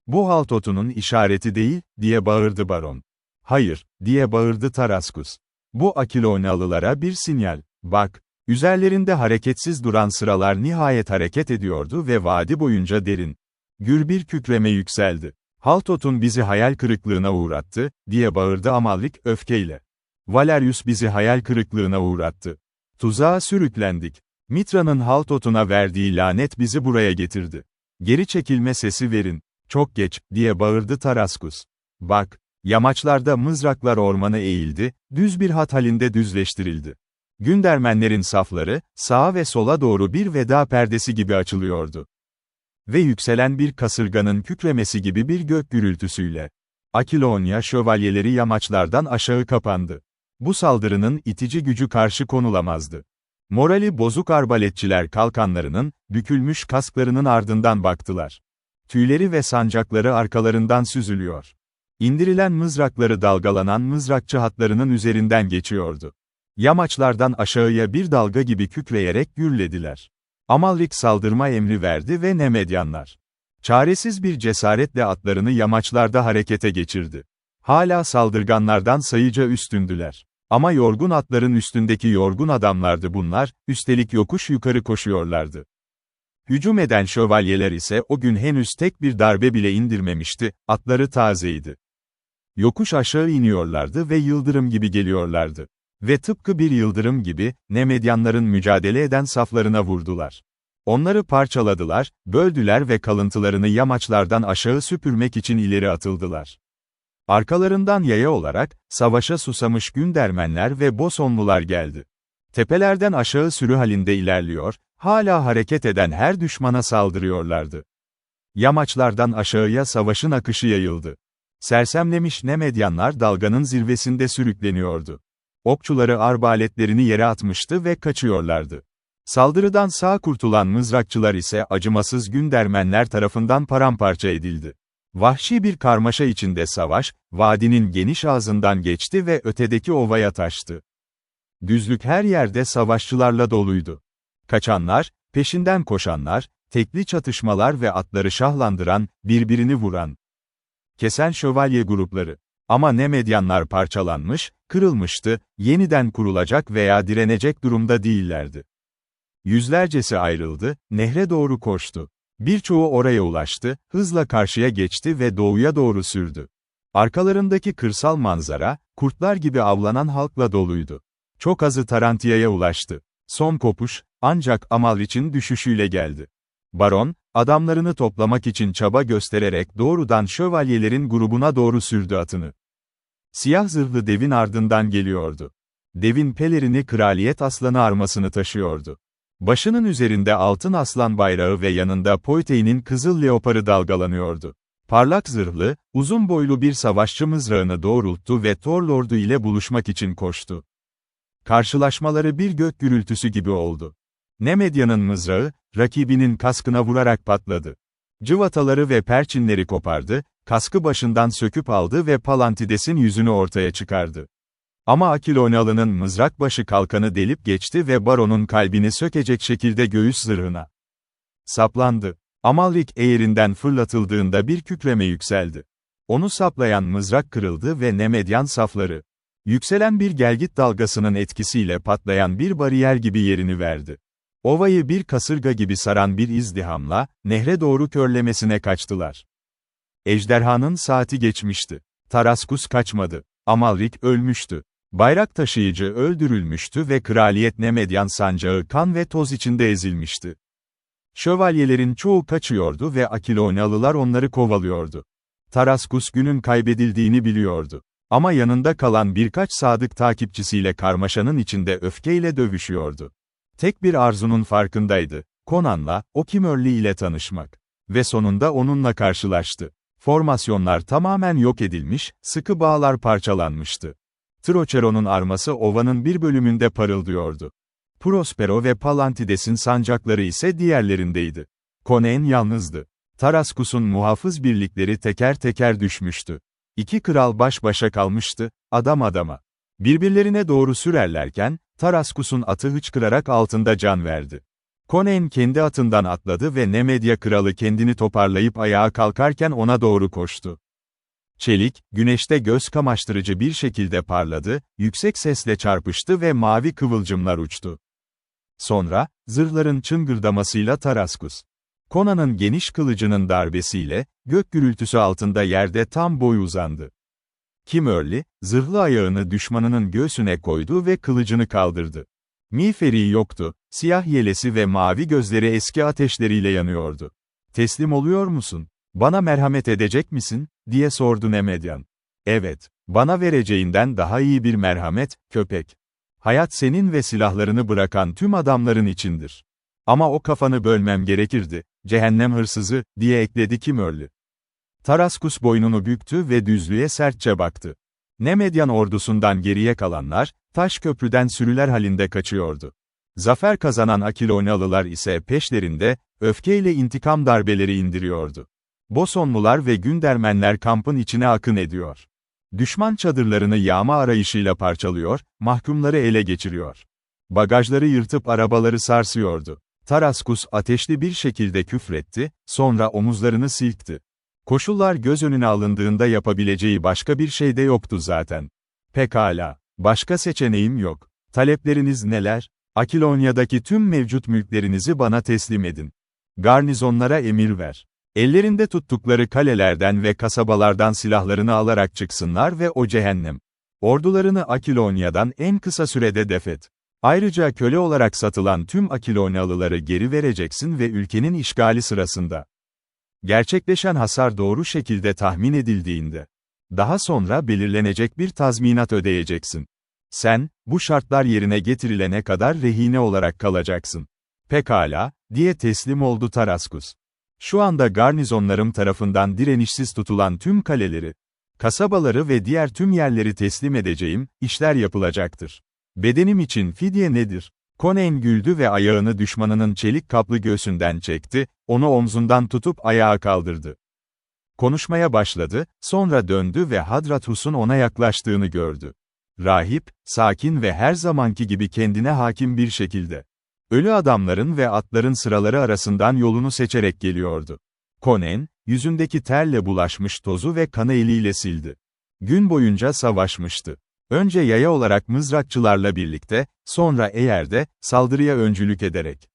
Speaker 1: "Bu Haltotun'un işareti değil," diye bağırdı baron. "Hayır," diye bağırdı Taraskus. "Bu Akilonyalılara bir sinyal. Bak." Üzerlerinde hareketsiz duran sıralar nihayet hareket ediyordu ve vadi boyunca derin, gür bir kükreme yükseldi. "Haltotun bizi hayal kırıklığına uğrattı," diye bağırdı Amalrik öfkeyle. "Valerius bizi hayal kırıklığına uğrattı. Tuzağa sürüklendik. Mitra'nın Haltotun'a verdiği lanet bizi buraya getirdi. Geri çekilme sesi verin." "Çok geç," diye bağırdı Taraskus. "Bak." Yamaçlarda mızraklar ormana eğildi, düz bir hat halinde düzleştirildi. Gündermenlerin safları, sağa ve sola doğru bir veda perdesi gibi açılıyordu. Ve yükselen bir kasırganın kükremesi gibi bir gök gürültüsüyle. Akilonya şövalyeleri yamaçlardan aşağı kapandı. Bu saldırının itici gücü karşı konulamazdı. Morali bozuk arbaletçiler kalkanlarının, bükülmüş kasklarının ardından baktılar. Tüyleri ve sancakları arkalarından süzülüyor. İndirilen mızrakları dalgalanan mızrakçı hatlarının üzerinden geçiyordu. Yamaçlardan aşağıya bir dalga gibi kükreyerek gürlediler. Amalrik saldırma emri verdi ve Nemedyanlar, çaresiz bir cesaretle atlarını yamaçlarda harekete geçirdi. Hala saldırganlardan sayıca üstündüler. Ama yorgun atların üstündeki yorgun adamlardı bunlar, üstelik yokuş yukarı koşuyorlardı. Hücum eden şövalyeler ise o gün henüz tek bir darbe bile indirmemişti, atları tazeydi. Yokuş aşağı iniyorlardı ve yıldırım gibi geliyorlardı. Ve tıpkı bir yıldırım gibi, Nemedyanların mücadele eden saflarına vurdular. Onları parçaladılar, böldüler ve kalıntılarını yamaçlardan aşağı süpürmek için ileri atıldılar. Arkalarından yaya olarak, savaşa susamış Gündermenler ve Bosonlular geldi. Tepelerden aşağı sürü halinde ilerliyor, hala hareket eden her düşmana saldırıyorlardı. Yamaçlardan aşağıya savaşın akışı yayıldı. Sersemlemiş Nemedyanlar dalganın zirvesinde sürükleniyordu. Okçuları arbaletlerini yere atmıştı ve kaçıyorlardı. Saldırıdan sağ kurtulan mızrakçılar ise acımasız Gündermenler tarafından paramparça edildi. Vahşi bir karmaşa içinde savaş, vadinin geniş ağzından geçti ve ötedeki ovaya taştı. Düzlük her yerde savaşçılarla doluydu. Kaçanlar, peşinden koşanlar, Tekli çatışmalar ve atları şahlandıran, birbirini vuran, kesen şövalye grupları. Ama Nemedyanlar parçalanmış, kırılmıştı, yeniden kurulacak veya direnecek durumda değillerdi. Yüzlercesi ayrıldı, nehre doğru koştu. Birçoğu oraya ulaştı, hızla karşıya geçti ve doğuya doğru sürdü. Arkalarındaki kırsal manzara, kurtlar gibi avlanan halkla doluydu. Çok azı Tarantia'ya ulaştı. Son kopuş, ancak Amalric'in düşüşüyle geldi. Baron, adamlarını toplamak için çaba göstererek doğrudan şövalyelerin grubuna doğru sürdü atını. Siyah zırhlı devin ardından geliyordu. Devin pelerini kraliyet aslanı armasını taşıyordu. Başının üzerinde altın aslan bayrağı ve yanında Poitei'nin kızıl leoparı dalgalanıyordu. Parlak zırhlı, uzun boylu bir savaşçı mızrağını doğrulttu ve Thorlord'u ile buluşmak için koştu. Karşılaşmaları bir gök gürültüsü gibi oldu. Nemedyan'ın mızrağı, rakibinin kaskına vurarak patladı. Cıvataları ve perçinleri kopardı, kaskı başından söküp aldı ve Palantides'in yüzünü ortaya çıkardı. Ama Akilonalı'nın mızrak başı kalkanı delip geçti ve baronun kalbini sökecek şekilde göğüs zırhına saplandı. Amalric eğerinden fırlatıldığında bir kükreme yükseldi. Onu saplayan mızrak kırıldı ve Nemedyan safları, yükselen bir gelgit dalgasının etkisiyle patlayan bir bariyer gibi yerini verdi. Ovayı bir kasırga gibi saran bir izdihamla, nehre doğru körlemesine kaçtılar. Ejderhanın saati geçmişti. Taraskus kaçmadı. Amalric ölmüştü. Bayrak taşıyıcı öldürülmüştü ve kraliyet Nemedyan sancağı kan ve toz içinde ezilmişti. Şövalyelerin çoğu kaçıyordu ve Akilonalılar onları kovalıyordu. Taraskus günün kaybedildiğini biliyordu. Ama yanında kalan birkaç sadık takipçisiyle karmaşanın içinde öfkeyle dövüşüyordu. Tek bir arzunun farkındaydı. Conan'la, Okimörlü ile tanışmak. Ve sonunda onunla karşılaştı. Formasyonlar tamamen yok edilmiş, sıkı bağlar parçalanmıştı. Trocheron'un arması ovanın bir bölümünde parıldıyordu. Prospero ve Palantides'in sancakları ise diğerlerindeydi. Conan yalnızdı. Taraskus'un muhafız birlikleri teker teker düşmüştü. İki kral baş başa kalmıştı, adam adama. Birbirlerine doğru sürerlerken, Taraskus'un atı hıçkırarak altında can verdi. Conan kendi atından atladı ve Nemedya kralı kendini toparlayıp ayağa kalkarken ona doğru koştu. Çelik, güneşte göz kamaştırıcı bir şekilde parladı, yüksek sesle çarpıştı ve mavi kıvılcımlar uçtu. Sonra, zırhların çıngırdamasıyla Taraskus, Conan'ın geniş kılıcının darbesiyle, gök gürültüsü altında yerde tam boy uzandı. Kimörli, zırhlı ayağını düşmanının göğsüne koydu ve kılıcını kaldırdı. Miğferi yoktu, siyah yelesi ve mavi gözleri eski ateşleriyle yanıyordu. "Teslim oluyor musun? Bana merhamet edecek misin?" diye sordu Nemedyan. "Evet, bana vereceğinden daha iyi bir merhamet, köpek. Hayat senin ve silahlarını bırakan tüm adamların içindir. Ama o kafanı bölmem gerekirdi, cehennem hırsızı," diye ekledi Kimörlü. Taraskus boynunu büktü ve düzlüğe sertçe baktı. Nemedyan ordusundan geriye kalanlar, taş köprüden sürüler halinde kaçıyordu. Zafer kazanan Akilonalılar ise peşlerinde, öfkeyle intikam darbeleri indiriyordu. Bosonlular ve Gündermenler kampın içine akın ediyor. Düşman çadırlarını yağma arayışıyla parçalıyor, mahkumları ele geçiriyor. Bagajları yırtıp arabaları sarsıyordu. Taraskus ateşli bir şekilde küfretti, sonra omuzlarını silkti. Koşullar göz önüne alındığında yapabileceği başka bir şey de yoktu zaten. "Pekala, başka seçeneğim yok. Talepleriniz neler? Akilonya'daki tüm mevcut mülklerinizi bana teslim edin. Garnizonlara emir ver. Ellerinde tuttukları kalelerden ve kasabalardan silahlarını alarak çıksınlar ve o cehennem ordularını Akilonya'dan en kısa sürede defet. Ayrıca köle olarak satılan tüm Akilonyalıları geri vereceksin ve ülkenin işgali sırasında gerçekleşen hasar doğru şekilde tahmin edildiğinde daha sonra belirlenecek bir tazminat ödeyeceksin. Sen, bu şartlar yerine getirilene kadar rehine olarak kalacaksın." "Pekala," diye teslim oldu Taraskus. "Şu anda garnizonlarım tarafından direnişsiz tutulan tüm kaleleri, kasabaları ve diğer tüm yerleri teslim edeceğim, işler yapılacaktır. Bedenim için fidye nedir?" Conan güldü ve ayağını düşmanının çelik kaplı göğsünden çekti, onu omzundan tutup ayağa kaldırdı. Konuşmaya başladı, sonra döndü ve Hadratus'un ona yaklaştığını gördü. Rahip, sakin ve her zamanki gibi kendine hakim bir şekilde. Ölü adamların ve atların sıraları arasından yolunu seçerek geliyordu. Conan, yüzündeki terle bulaşmış tozu ve kanı eliyle sildi. Gün boyunca savaşmıştı. Önce yaya olarak mızrakçılarla birlikte, sonra eğerde, saldırıya öncülük ederek.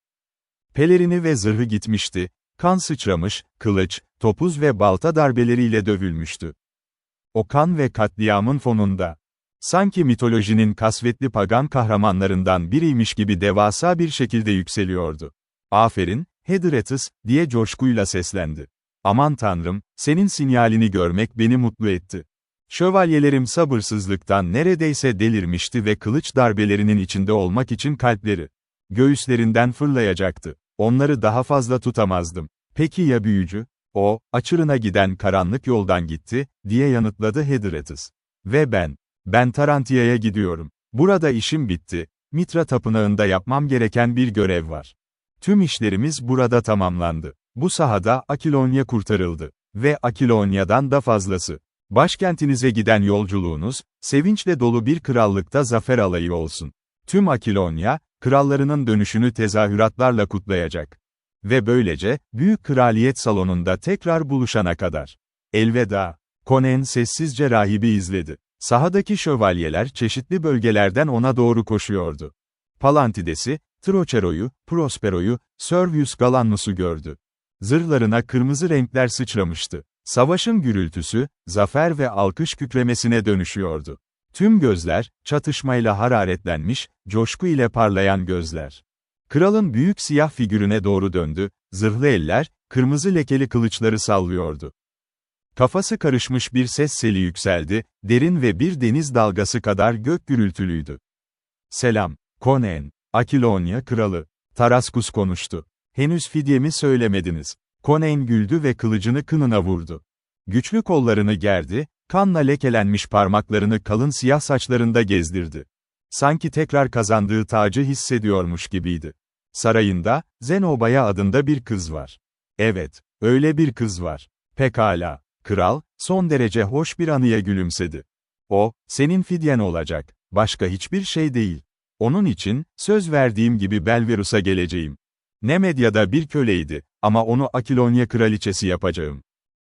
Speaker 1: Pelerini ve zırhı gitmişti, kan sıçramış, kılıç, topuz ve balta darbeleriyle dövülmüştü. O kan ve katliamın fonunda, sanki mitolojinin kasvetli pagan kahramanlarından biriymiş gibi devasa bir şekilde yükseliyordu. "Aferin, Hedretis," diye coşkuyla seslendi. "Aman tanrım, senin sinyalini görmek beni mutlu etti." Şövalyelerim sabırsızlıktan neredeyse delirmişti ve kılıç darbelerinin içinde olmak için kalpleri göğüslerinden fırlayacaktı. Onları daha fazla tutamazdım. "Peki ya büyücü?" "O, açırına giden karanlık yoldan gitti," diye yanıtladı Hedretis. "Ve ben Tarantia'ya gidiyorum. Burada işim bitti. Mitra Tapınağı'nda yapmam gereken bir görev var. Tüm işlerimiz burada tamamlandı. Bu sahada Akilonya kurtarıldı. Ve Akilonya'dan da fazlası. Başkentinize giden yolculuğunuz, sevinçle dolu bir krallıkta zafer alayı olsun. Tüm Akilonya, krallarının dönüşünü tezahüratlarla kutlayacak. Ve böylece, büyük kraliyet salonunda tekrar buluşana kadar. Elveda." Conan sessizce rahibi izledi. Sahadaki şövalyeler çeşitli bölgelerden ona doğru koşuyordu. Palantides'i, Trochero'yu, Prospero'yu, Servius Galannus'u gördü. Zırhlarına kırmızı renkler sıçramıştı. Savaşın gürültüsü, zafer ve alkış kükremesine dönüşüyordu. Tüm gözler, çatışmayla hararetlenmiş, coşku ile parlayan gözler. Kralın büyük siyah figürüne doğru döndü, zırhlı eller, kırmızı lekeli kılıçları sallıyordu. Kafası karışmış bir ses seli yükseldi, derin ve bir deniz dalgası kadar gök gürültülüydü. "Selam, Conan, Akilonya kralı." Taraskus konuştu. "Henüz fidyemi söylemediniz." Conan güldü ve kılıcını kınına vurdu. Güçlü kollarını gerdi, kanla lekelenmiş parmaklarını kalın siyah saçlarında gezdirdi. Sanki tekrar kazandığı tacı hissediyormuş gibiydi. "Sarayında, Zenobaya adında bir kız var." "Evet, öyle bir kız var." "Pekala." Kral, son derece hoş bir anıya gülümsedi. "O, senin fidyen olacak, başka hiçbir şey değil. Onun için, söz verdiğim gibi Belverus'a geleceğim. Nemedia'da bir köleydi, ama onu Akilonya kraliçesi yapacağım."